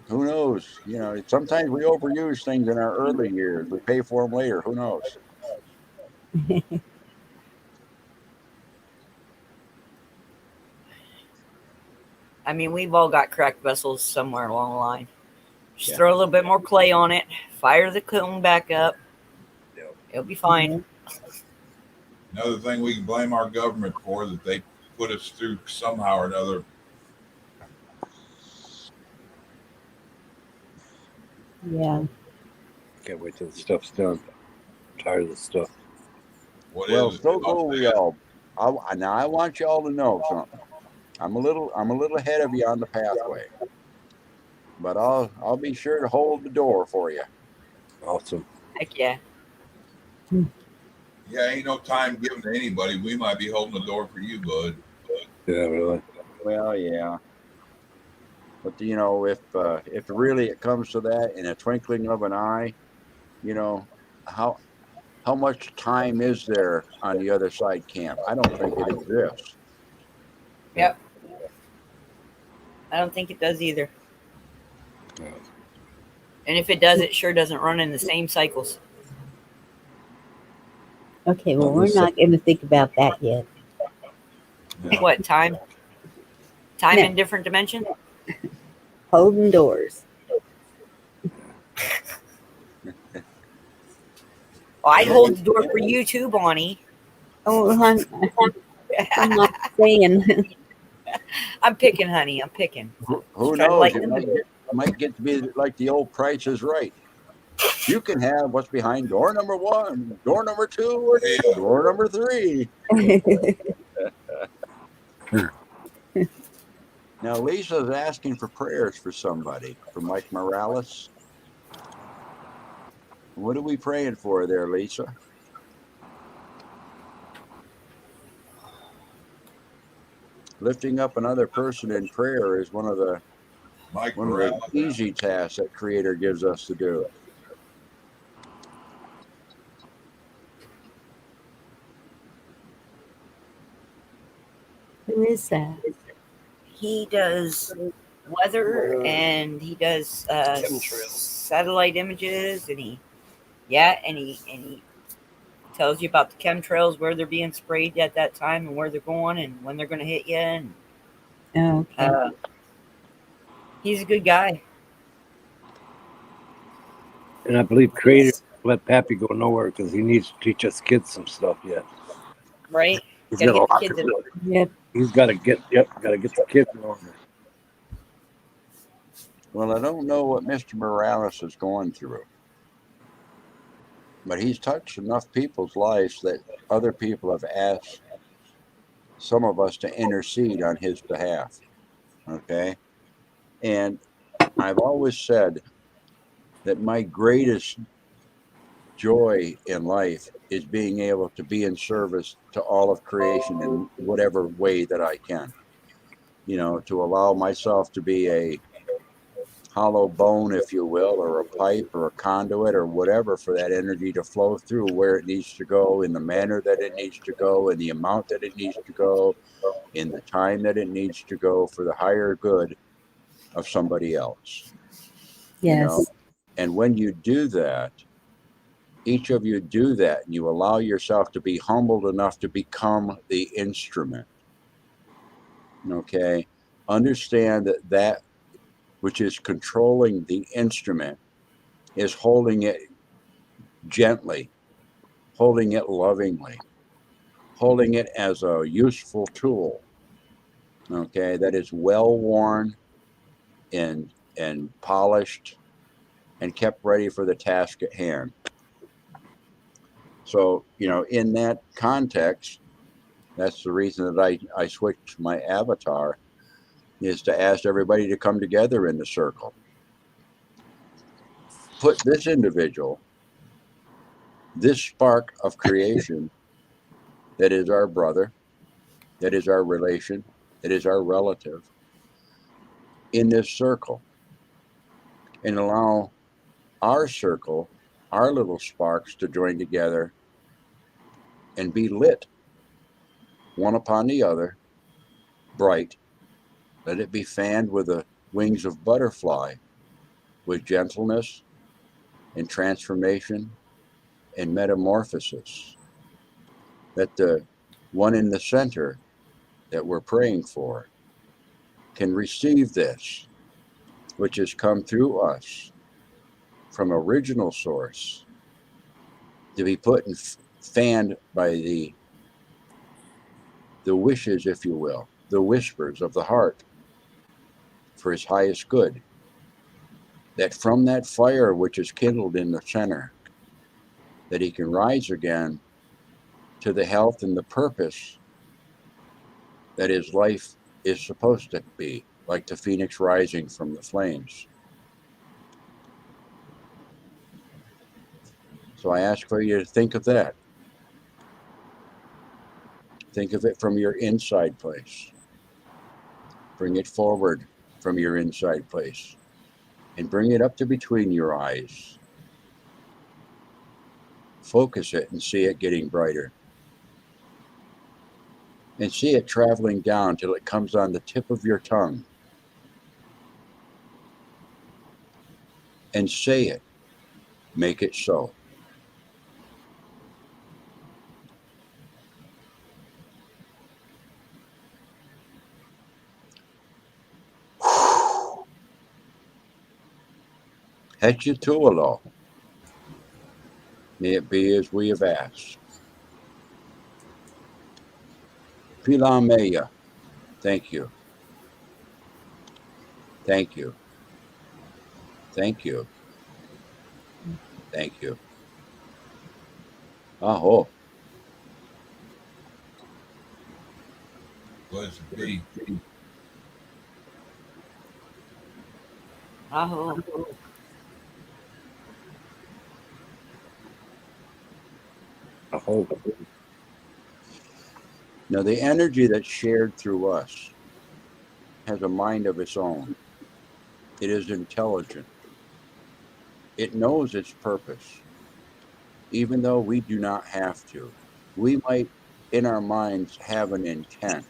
who knows? Sometimes we overuse things in our early years. We pay for them later. Who knows? I mean, we've all got cracked vessels somewhere along the line. Just throw a little bit more clay on it, fire the cone back up. It'll be fine. Another thing we can blame our government for, that they put us through somehow or another. Yeah. Can't wait till the stuff's done. I'm tired of the stuff. Well, so go we all. Now I want you all to know something. I'm a little ahead of you on the pathway, but I'll be sure to hold the door for you. Awesome. Heck yeah. Yeah, ain't no time given to anybody. We might be holding the door for you, bud. Yeah, really. Well, yeah. But if really it comes to that, in a twinkling of an eye, how much time is there on the other side camp? I don't think it exists. Yep. I don't think it does either. Yeah. And if it does, it sure doesn't run in the same cycles. Okay, well, we're not going to think about that yet. Yeah. What, time? Time No. in different dimension? Holding doors. Well, I'd hold the door for you too, Bonnie. Oh, I'm not saying. I'm picking, honey. I'm picking. Who Try to knows? lighten It the mood. might get to be like the old Price is Right. You can have what's behind door number 1, door number 2, or Yeah. door number 3. Now, Lisa's asking for prayers for somebody, for Mike Morales. What are we praying for there, Lisa? Lifting up another person in prayer is one of the Mike one of the Morales. easy tasks that Creator gives us to do. Who is that? He does weather and he does Chemtrails. satellite images, and he tells you about the chemtrails, where they're being sprayed at that time, and where they're going, and when they're going to hit you. And Oh, okay. he's a good guy, And I believe Creator let Pappy go nowhere because he needs to teach us kids some stuff yet. right? He's Got to got a get the lot kids to in. do. Yep. He's got to get the kids in order. Well, I don't know what Mr. Morales is going through, but he's touched enough people's lives that other people have asked some of us to intercede on his behalf. Okay? And I've always said that my greatest joy in life is being able to be in service to all of creation in whatever way that I can. You know, to allow myself to be a hollow bone, if you will, or a pipe or a conduit or whatever for that energy to flow through where it needs to go, in the manner that it needs to go, in the amount that it needs to go, in the time that it needs to go for the higher good of somebody else. You know, Yes. and when you do that, each of you do that, and you allow yourself to be humbled enough to become the instrument. Okay, understand that that which is controlling the instrument is holding it gently, holding it lovingly, holding it as a useful tool. Okay, that is well worn and polished and kept ready for the task at hand. So, you know, in that context, that's the reason that I switched my avatar, is to ask everybody to come together in the circle. Put this individual, this spark of creation that is our brother, that is our relation, that is our relative, in this circle, and allow our circle, our little sparks to join together and be lit one upon the other, bright. Let it be fanned with the wings of butterfly, with gentleness and transformation and metamorphosis. That the one in the center that we're praying for can receive this, which has come through us from original source, to be put and fanned by the wishes, if you will, the whispers of the heart for his highest good. That from that fire which is kindled in the center, that he can rise again to the health and the purpose that his life is supposed to be, like the phoenix rising from the flames. So I ask for you to think of that. Think of it from your inside place. Bring it forward from your inside place and bring it up to between your eyes. Focus it and see it getting brighter. And see it traveling down till it comes on the tip of your tongue. And say it. Make it so. Hetchitualo. May it be as we have asked. Pilameya. Thank you. Thank you. Thank you. Thank you. Aho. Blessed be. Aho. Aho. Now, the energy that's shared through us has a mind of its own. It is intelligent. It knows its purpose, even though we do not have to. We might, in our minds, have an intent,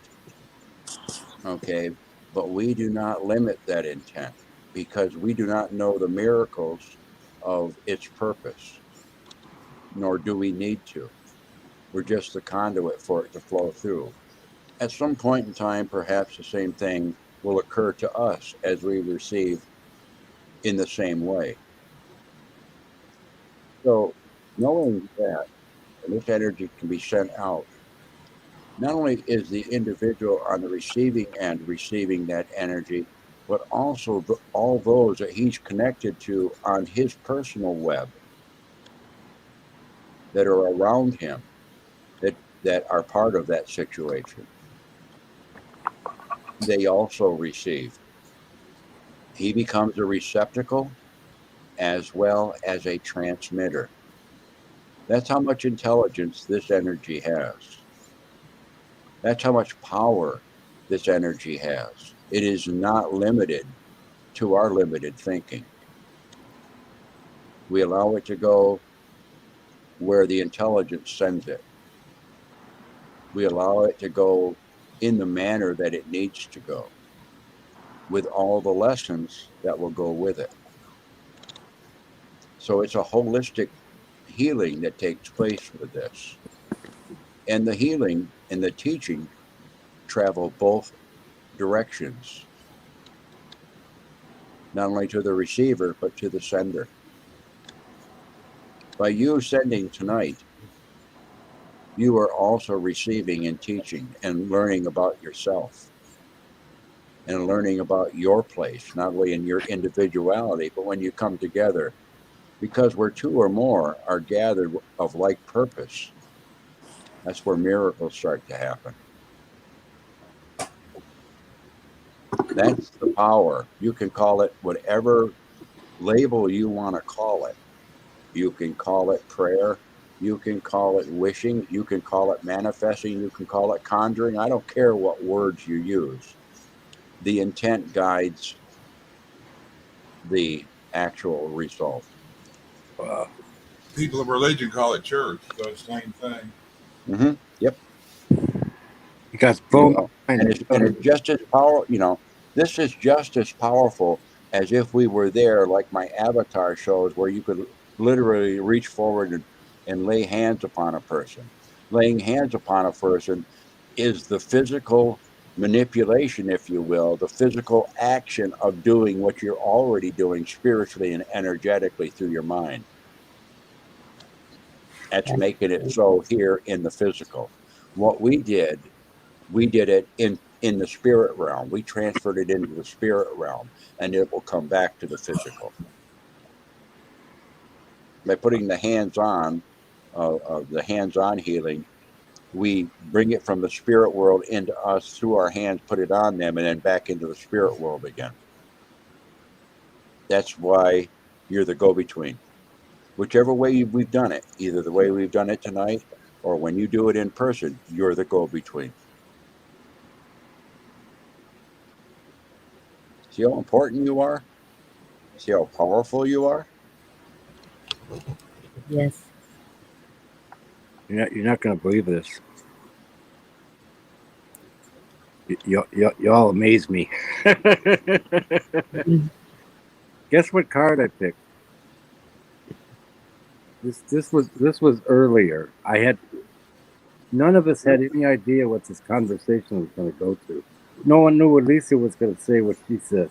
okay, but we do not limit that intent because we do not know the miracles of its purpose, nor do we need to. We're just the conduit for it to flow through. At some point in time, perhaps the same thing will occur to us as we receive in the same way. So, knowing that this energy can be sent out, not only is the individual on the receiving end receiving that energy, but also all those that he's connected to on his personal web that are around him that are part of that situation. They also receive. He becomes a receptacle as well as a transmitter. That's how much intelligence this energy has. That's how much power this energy has. It is not limited to our limited thinking. We allow it to go where the intelligence sends it. We allow it to go in the manner that it needs to go, with all the lessons that will go with it. So it's a holistic healing that takes place with this. And the healing and the teaching travel both directions, not only to the receiver, but to the sender. By you sending tonight, you are also receiving and teaching and learning about yourself and learning about your place, not only in your individuality, but when you come together. Because where two or more are gathered of like purpose, that's where miracles start to happen. That's the power. You can call it whatever label you want to call it. You can call it prayer. You can call it wishing. You can call it manifesting. You can call it conjuring. I don't care what words you use. The intent guides the actual result. People of religion call it church, so it's the same thing. Mm-hmm. Yep. Because boom, and it's just as powerful. This is just as powerful as if we were there, like my avatar shows, where you could literally reach forward and lay hands upon a person. Laying hands upon a person is the physical manipulation, if you will, the physical action of doing what you're already doing spiritually and energetically through your mind. That's making it so here in the physical. What we did it in the spirit realm. We transferred it into the spirit realm, and it will come back to the physical. By putting the hands-on healing, we bring it from the spirit world into us through our hands, put it on them, and then back into the spirit world again. That's why you're the go-between. Whichever way we've done it, either the way we've done it tonight or when you do it in person, you're the go-between. See how important you are? See how powerful you are? Yes. you're not going to believe this. Y'all amaze me. Guess what card I picked? This was earlier. None of us had any idea what this conversation was going to go to. No one knew what Lisa was going to say, what she said.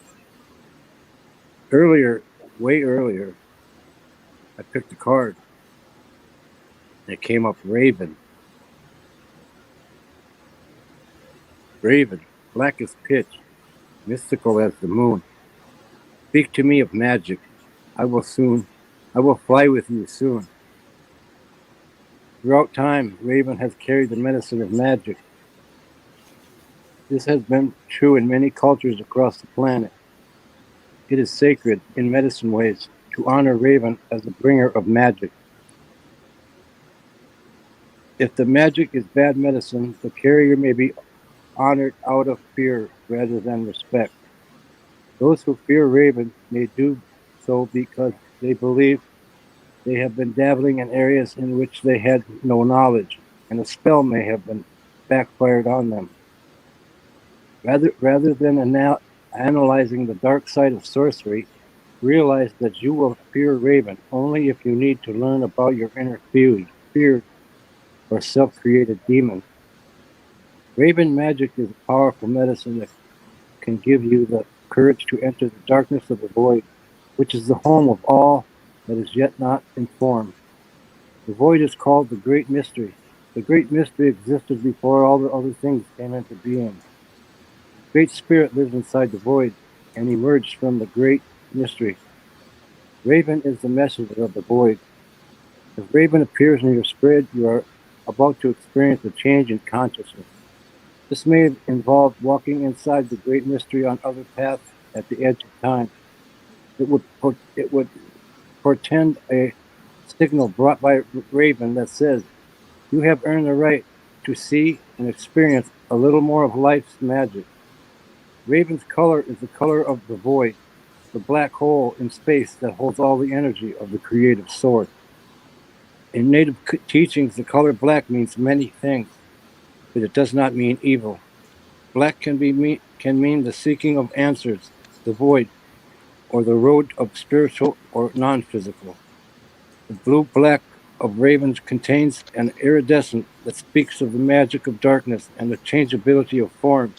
Earlier, way earlier, I picked a card. It came up Raven. Raven, black as pitch, mystical as the moon. Speak to me of magic. I will fly with you soon. Throughout time, Raven has carried the medicine of magic. This has been true in many cultures across the planet. It is sacred in medicine ways to honor Raven as the bringer of magic. If the magic is bad medicine, the carrier may be honored out of fear rather than respect. Those who fear Raven may do so because they believe they have been dabbling in areas in which they had no knowledge, and a spell may have been backfired on them. Rather than analyzing the dark side of sorcery, realize that you will fear Raven only if you need to learn about your inner fear or self-created demon. Raven magic is a powerful medicine that can give you the courage to enter the darkness of the void, which is the home of all that is yet not informed. The void is called the Great Mystery. The Great Mystery existed before all the other things came into being. Great Spirit lives inside the void and emerged from the Great Mystery. Raven is the messenger of the void. If Raven appears in your spirit, you are about to experience a change in consciousness. This may involve walking inside the Great Mystery on other paths at the edge of time. It would portend a signal brought by Raven that says, you have earned the right to see and experience a little more of life's magic. Raven's color is the color of the void, the black hole in space that holds all the energy of the creative source. In native teachings, the color black means many things, but it does not mean evil. Black can mean the seeking of answers, the void, or the road of spiritual or non-physical. The blue-black of Ravens contains an iridescent that speaks of the magic of darkness and the changeability of form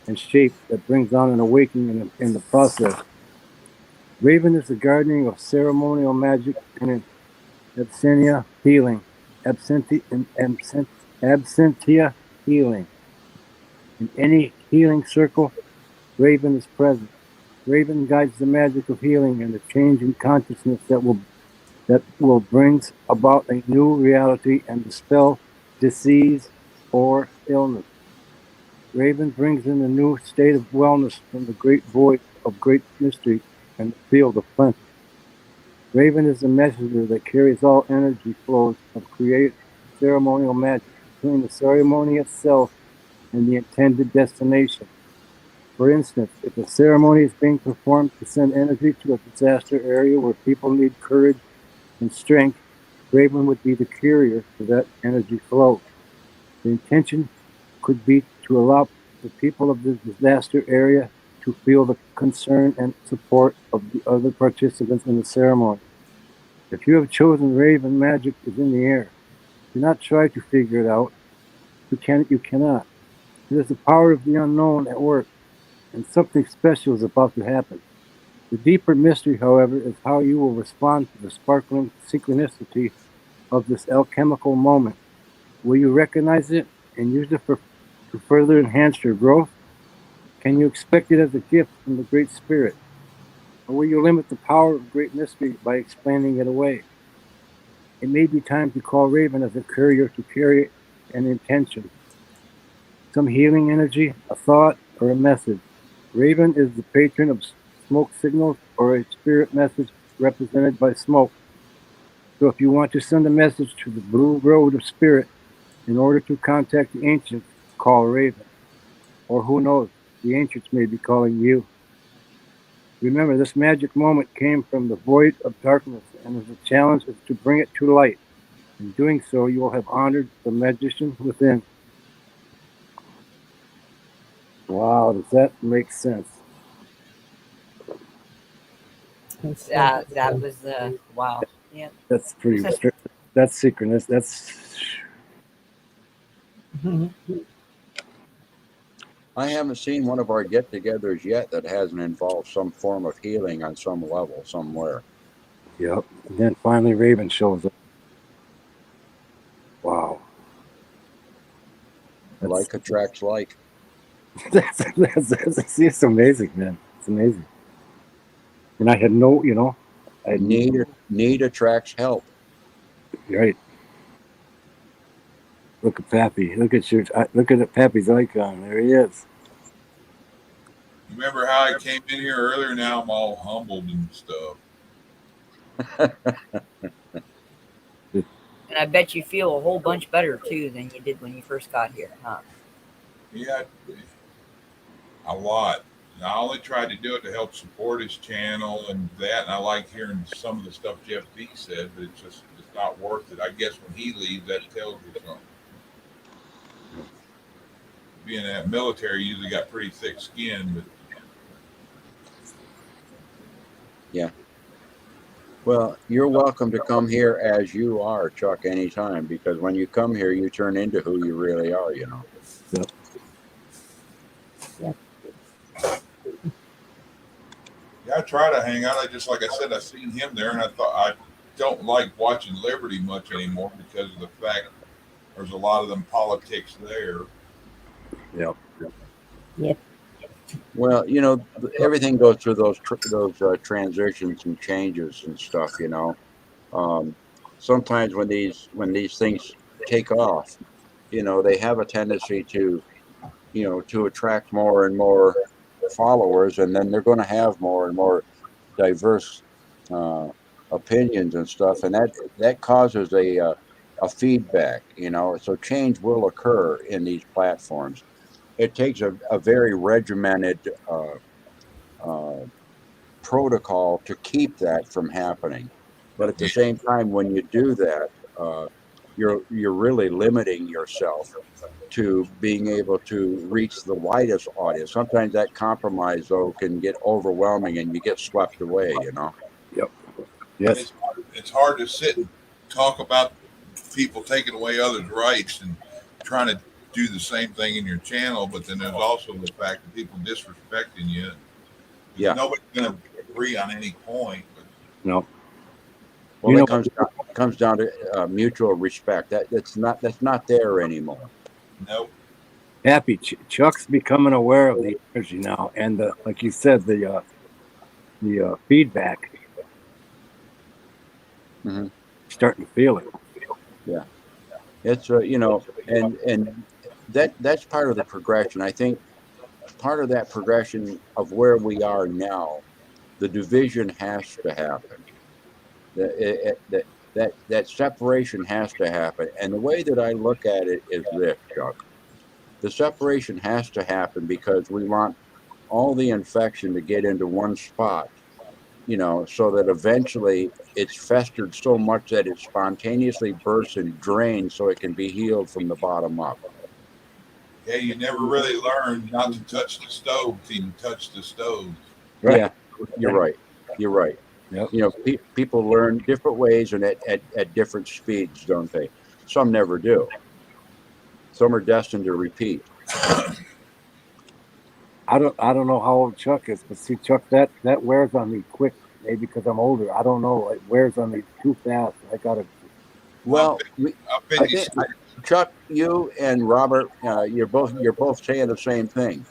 and shape that brings on an awakening in the process. Raven is the guardian of ceremonial magic and absentia healing. Absentia healing. In any healing circle, Raven is present. Raven guides the magic of healing and the change in consciousness that will brings about a new reality and dispel disease or illness. Raven brings in a new state of wellness from the great void of great mystery and the field of plenty. Raven is the messenger that carries all energy flows of creative ceremonial magic between the ceremony itself and the intended destination. For instance, if a ceremony is being performed to send energy to a disaster area where people need courage and strength, Raven would be the carrier for that energy flow. The intention could be to allow the people of the disaster area to feel the concern and support of the other participants in the ceremony. If you have chosen Raven, magic is in the air. Do not try to figure it out. You cannot. It is the power of the unknown at work, and something special is about to happen. The deeper mystery, however, is how you will respond to the sparkling synchronicity of this alchemical moment. Will you recognize it and use it to further enhance your growth? Can you expect it as a gift from the Great Spirit? Or will you limit the power of great mystery by explaining it away? It may be time to call Raven as a courier to carry an intention, some healing energy, a thought, or a message. Raven is the patron of smoke signals or a spirit message represented by smoke. So if you want to send a message to the blue road of spirit in order to contact the ancients, call Raven. Or who knows, the ancients may be calling you. Remember, this magic moment came from the void of darkness, and the challenge is to bring it to light. In doing so, you will have honored the magician within. Wow, does that make sense? That was wow. Yeah. That's pretty restricted. That's synchronous. That's I haven't seen one of our get-togethers yet that hasn't involved some form of healing on some level somewhere. Yep. And then finally Raven shows up. Wow. Like attracts like. It's amazing, man. It's amazing. And I had no, I had Need attracts help. right. Look at Pappy. Look at Pappy's icon. There he is. You remember how I came in here earlier? Now I'm all humbled and stuff. And I bet you feel a whole bunch better too than you did when you first got here, huh? Yeah, a lot. And I only tried to do it to help support his channel and that, and I like hearing some of the stuff Jeff B said, but it's not worth it. I guess when he leaves, that tells you something. Being that military, usually got pretty thick skin, but Yeah. Well, you're welcome to come here as you are, Chuck, anytime, because when you come here, you turn into who you really are, Yep. yeah, I try to hang out. Like I said, I seen him there, and I thought I don't like watching Liberty much anymore because of the fact there's a lot of them politics there. Yep. Yep. Well, everything goes through those transitions and changes and stuff. Sometimes when these things take off, they have a tendency to attract more and more followers, and then they're going to have more and more diverse opinions and stuff, and that causes a feedback. So change will occur in these platforms. It takes a very regimented protocol to keep that from happening. But at the same time, when you do that, you're really limiting yourself to being able to reach the widest audience. Sometimes that compromise, though, can get overwhelming and you get swept away, Yep. Yes. It's hard to sit and talk about people taking away others' rights and trying to do the same thing in your channel, but then there's also the fact that people disrespecting you. Yeah. Nobody's going to agree on any point. But No. Well, it comes down to mutual respect. That's not there anymore. Nope. Happy Chuck's becoming aware of the energy now, and like you said, the feedback. Mm-hmm. Starting to feel it. Yeah, it's and that's part of the progression. I think part of that progression of where we are now, the division has to happen. That separation has to happen. And the way that I look at it is this, Chuck. The separation has to happen because we want all the infection to get into one spot, so that eventually it's festered so much that it spontaneously bursts and drains so it can be healed from the bottom up. Yeah, you never really learn not to touch the stove till you touch the stove. Right. Yeah, you're right. Yep. People learn different ways and at different speeds, don't they? Some never do. Some are destined to repeat. I don't know how old Chuck is, but see, Chuck, that wears on me quick. Maybe because I'm older. I don't know. It wears on me too fast. I gotta. Well, Chuck, you and Robert, you're both saying the same thing.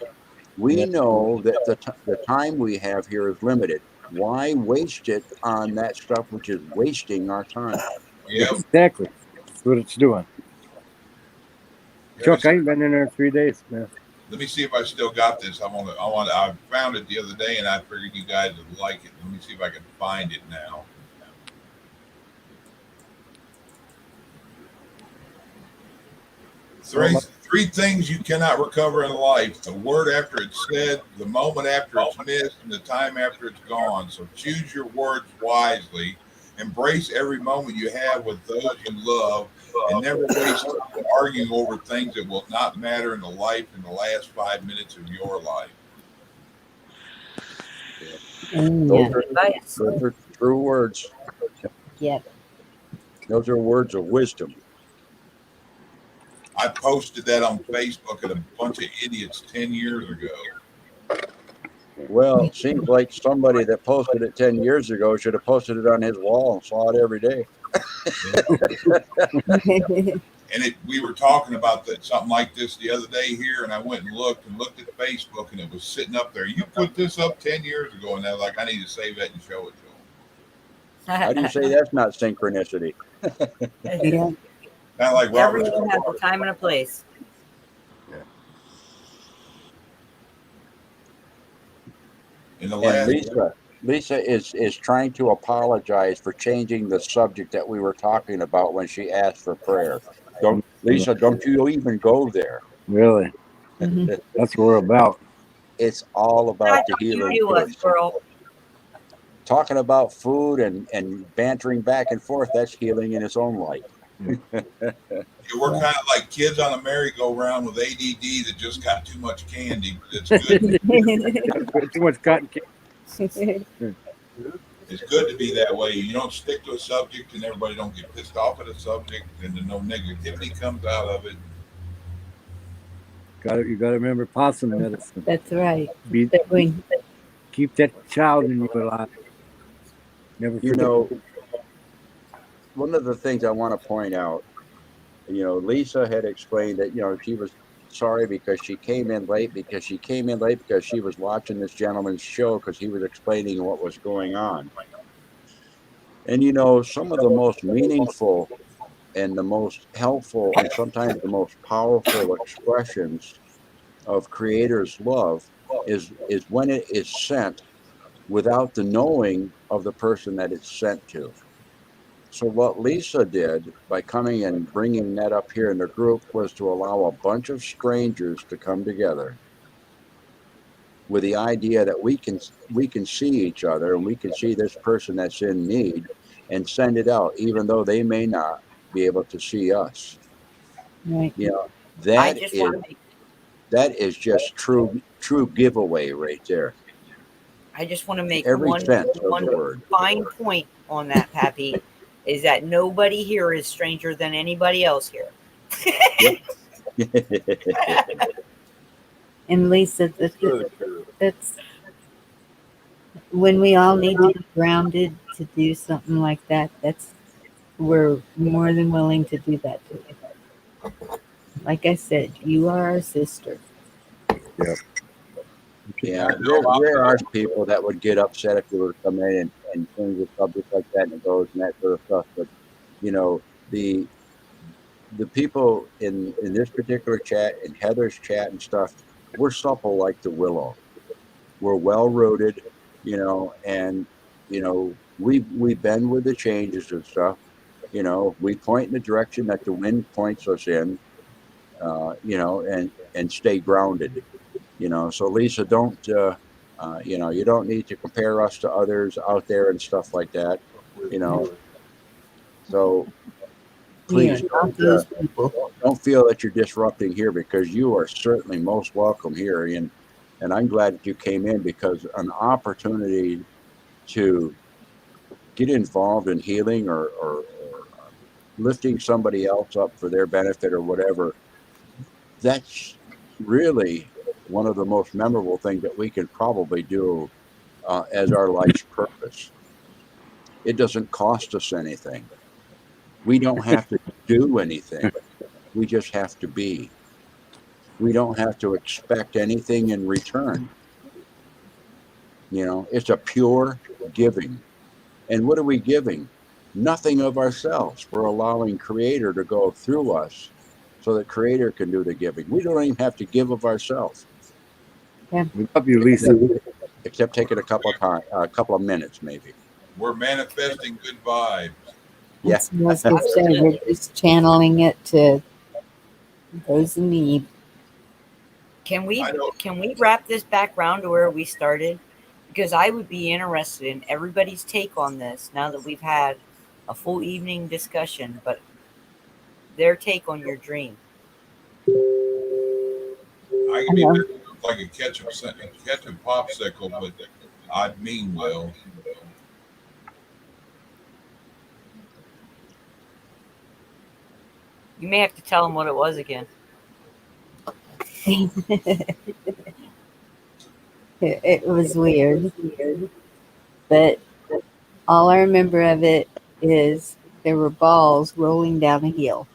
We know that the time we have here is limited. Why waste it on that stuff which is wasting our time? Yep. Exactly. That's what it's doing. Chuck, I ain't been in there in 3 days, man. Let me see if I still got this. I found it the other day, and I figured you guys would like it. Let me see if I can find it now. Three things you cannot recover in life: the word after it's said, the moment after it's missed, and the time after it's gone. So choose your words wisely. Embrace every moment you have with those you love, and never waste time arguing over things that will not matter in the last 5 minutes of your life. Those are true words. Yep. Those are words of wisdom. I posted that on Facebook, and a bunch of idiots 10 years ago. Well, it seems like somebody that posted it 10 years ago should have posted it on his wall and saw it every day. And we were talking about that something like this the other day here, and I went and looked at Facebook, and it was sitting up there. You put this up 10 years ago, and I was like, I need to save that and show it to them. How do you say that's not synchronicity? Yeah. Kind of like Robert. Everyone has a time and a place. In the And last, Lisa is trying to apologize for changing the subject that we were talking about when she asked for prayer. Don't you even go there. Really? Mhm. That's what we're about. It's all about the You healing do us, place. girl. Talking about food and bantering back and forth, that's healing in its own light. we're kind of like kids on a merry-go-round with ADD that just got too much candy. But it's good. Too much cotton candy. It's good to be that way. You don't stick to a subject, and everybody don't get pissed off at a subject, and no negativity comes out of it. You got to remember possum medicine. That's right. Keep that child in your life. Never forget. You know, one of the things I want to point out, Lisa had explained that, she was sorry because she came in late because she was watching this gentleman's show because he was explaining what was going on. And, some of the most meaningful and the most helpful and sometimes the most powerful expressions of Creator's love is when it is sent without the knowing of the person that it's sent to. So what Lisa did by coming and bringing that up here in the group was to allow a bunch of strangers to come together with the idea that we can see each other and we can see this person that's in need and send it out, even though they may not be able to see us. Right. That is just true giveaway right there. I just want to make Every one sense of the word. fine point on that, Pappy, is that nobody here is stranger than anybody else here. And Lisa, that's when we all need to be grounded to do something like that. We're more than willing to do that to you. Like I said, you are our sister. Yeah. Yeah, there are people that would get upset if we were to come in and change the subject like that and it goes and that sort of stuff. But the people in this particular chat, in Heather's chat and stuff, we're supple like the willow. We're well rooted, and we bend with the changes and stuff. We point in the direction that the wind points us in, and stay grounded. So Lisa, don't you don't need to compare us to others out there and stuff like that. So please don't feel that you're disrupting here, because you are certainly most welcome here. And I'm glad that you came in, because an opportunity to get involved in healing or lifting somebody else up for their benefit or whatever, that's really one of the most memorable things that we can probably do as our life's purpose. It doesn't cost us anything. We don't have to do anything. We just have to be. We don't have to expect anything in return. It's a pure giving. And what are we giving? Nothing of ourselves. We're allowing Creator to go through us so that Creator can do the giving. We don't even have to give of ourselves. Yeah. We love you, Lisa. Except taking a couple of minutes, maybe. We're manifesting good vibes. Yeah. As I said, we're just channeling it to those in need. Can we wrap this back round to where we started? Because I would be interested in everybody's take on this now that we've had a full evening discussion, but their take on your dream. I can be like a ketchup popsicle, but I mean well. You may have to tell them what it was again. It was weird, but all I remember of it is there were balls rolling down a hill.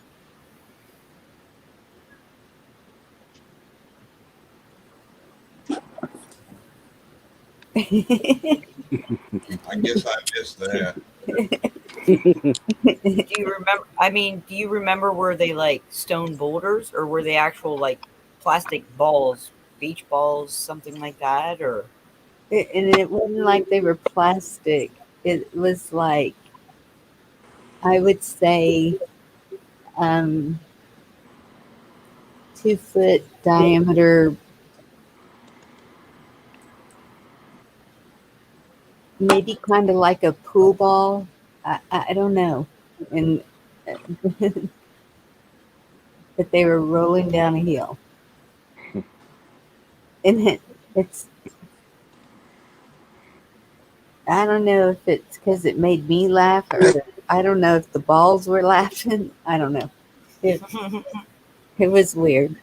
I guess I missed that. Do you remember? I mean, do you remember, were they like stone boulders, or were they actual like plastic balls, beach balls, something like that? Or And it wasn't like they were plastic. It was like, I would say, 2-foot diameter, maybe kind of like a pool ball. I don't know. And but they were rolling down a hill. And it's, I don't know if it's because it made me laugh, or I don't know if the balls were laughing. I don't know. It was weird.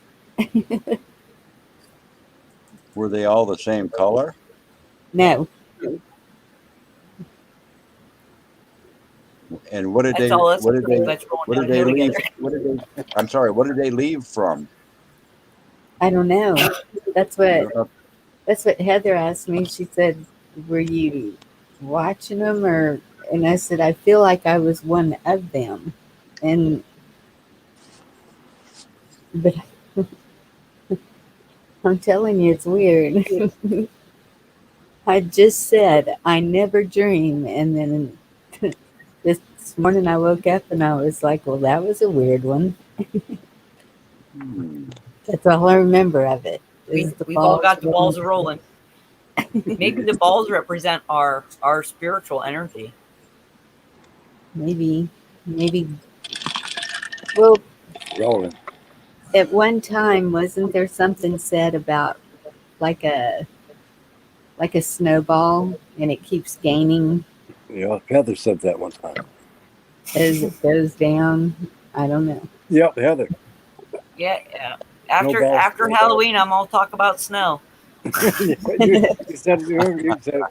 Were they all the same color? No, And what did that's they? all. That's What did pretty they? much What rolling did they downhill leave? together. What did they? I'm sorry. What did they leave from? I don't know. That's what Heather asked me. She said, "Were you watching them?" Or, and I said, "I feel like I was one of them." And but I'm telling you, it's weird. I just said I never dream, and then this morning I woke up and I was like, "Well, that was a weird one." Hmm. That's all I remember of it. Is the We've all balls got the balls rolling. rolling. Maybe the balls represent our spiritual energy. Maybe. Well, Rolling. at one time, wasn't there something said about like a snowball, and it keeps gaining Yeah, Heather said that one time. as it goes down? I don't know. Yep, Heather. Yeah. After Snowballs. Halloween, I'm all talk about snow. you said you said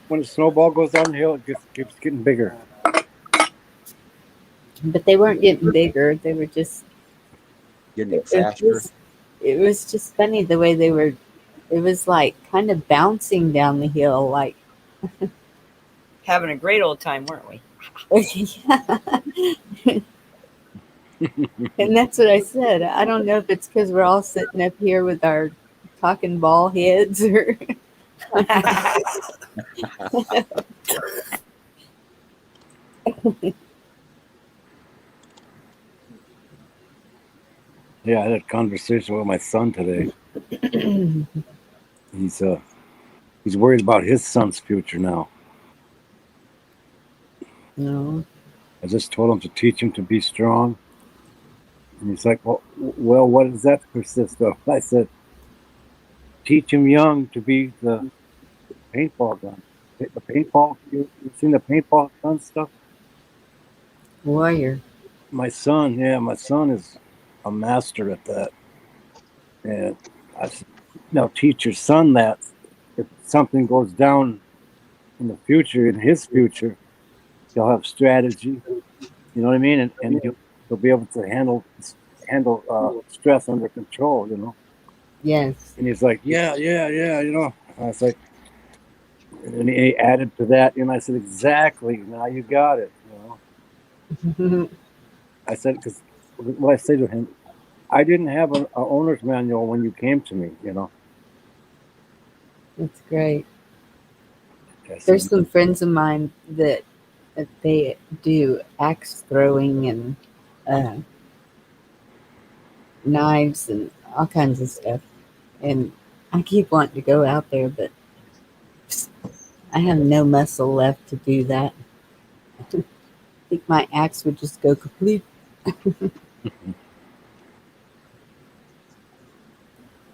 when a snowball goes downhill, it keeps getting bigger. But they weren't getting bigger. They were just. Getting It faster. was just funny the way they were. It was like kind of bouncing down the hill, like. Having a great old time, weren't we? And that's what I said. I don't know if it's because we're all sitting up here with our talking ball heads, or Yeah, I had a conversation with my son today. He's worried about his son's future now. no. I just told him to teach him to be strong. And he's like, well, what does that consist of? I said, teach him young to be the paintball gun. The paintball, you seen the paintball gun stuff? Warrior. My son is a master at that. And I said, now teach your son that if something goes down in the future, in his future, he'll have strategy. You know what I mean? And he'll be able to handle stress under control. You know. Yes. And he's like, yeah. You know. I was like, and he added to that, and I said, exactly. Now you got it. You know. I said, because what I say to him, I didn't have an owner's manual when you came to me. You know. That's great. Said, There's some friends of mine that they do axe throwing and knives and all kinds of stuff. And I keep wanting to go out there, but I have no muscle left to do that. I think my axe would just go complete.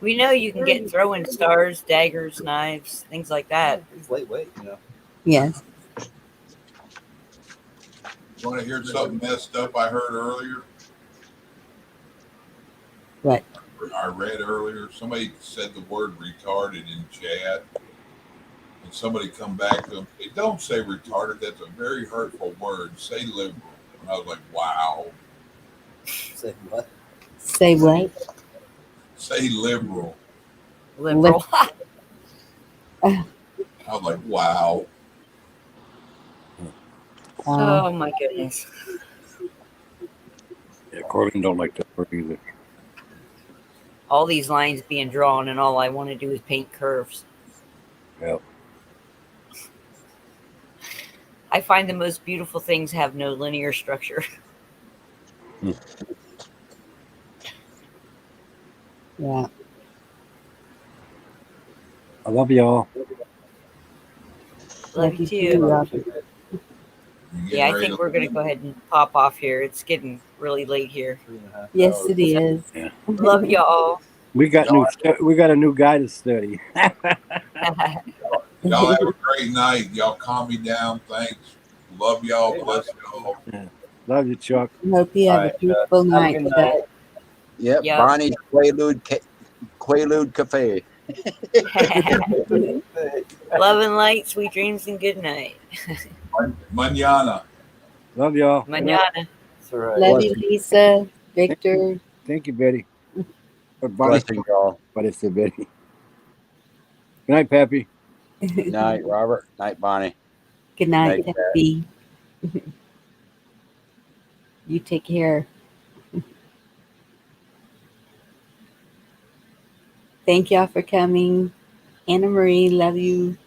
We know you can get throwing stars, daggers, knives, things like that. He's lightweight, you know. Yes. You want to hear something messed up I heard earlier? What? I read earlier, somebody said the word retarded in chat, and somebody come back to them. Hey, don't say retarded. That's a very hurtful word. Say liberal. And I was like, wow. Say what? Say what? Say liberal. Liberal. I was like, wow. Oh my goodness. Yeah, Corlin don't like that word either. All these lines being drawn, and all I want to do is paint curves. Yep. I find the most beautiful things have no linear structure. Yeah. I love y'all. Love you too, too. Robert. You getting Yeah, I ready think we're going to go ahead and pop off here. It's getting really late here. 3.5 Yes, hours. it is. Yeah. Love y'all. We got a new guy to study. Y'all have a great night. Y'all calm me down. Thanks. Love y'all. Bless y'all. Yeah. Love you, Chuck. Hope you have All a right, beautiful have a night. good night. Yep, Yep. Bonnie's Quaalude Cafe. Love and light, sweet dreams, and good night. Manana. Love y'all. Manana. That's all right. Love you, Lisa, Victor. Thank you, Betty. Or Bonnie. Blessings, y'all. But it's the Betty. Good night, Pappy. Night, Robert. Night, Bonnie. Good night, Night, Happy. You take care. Thank y'all for coming. Anna Marie, love you.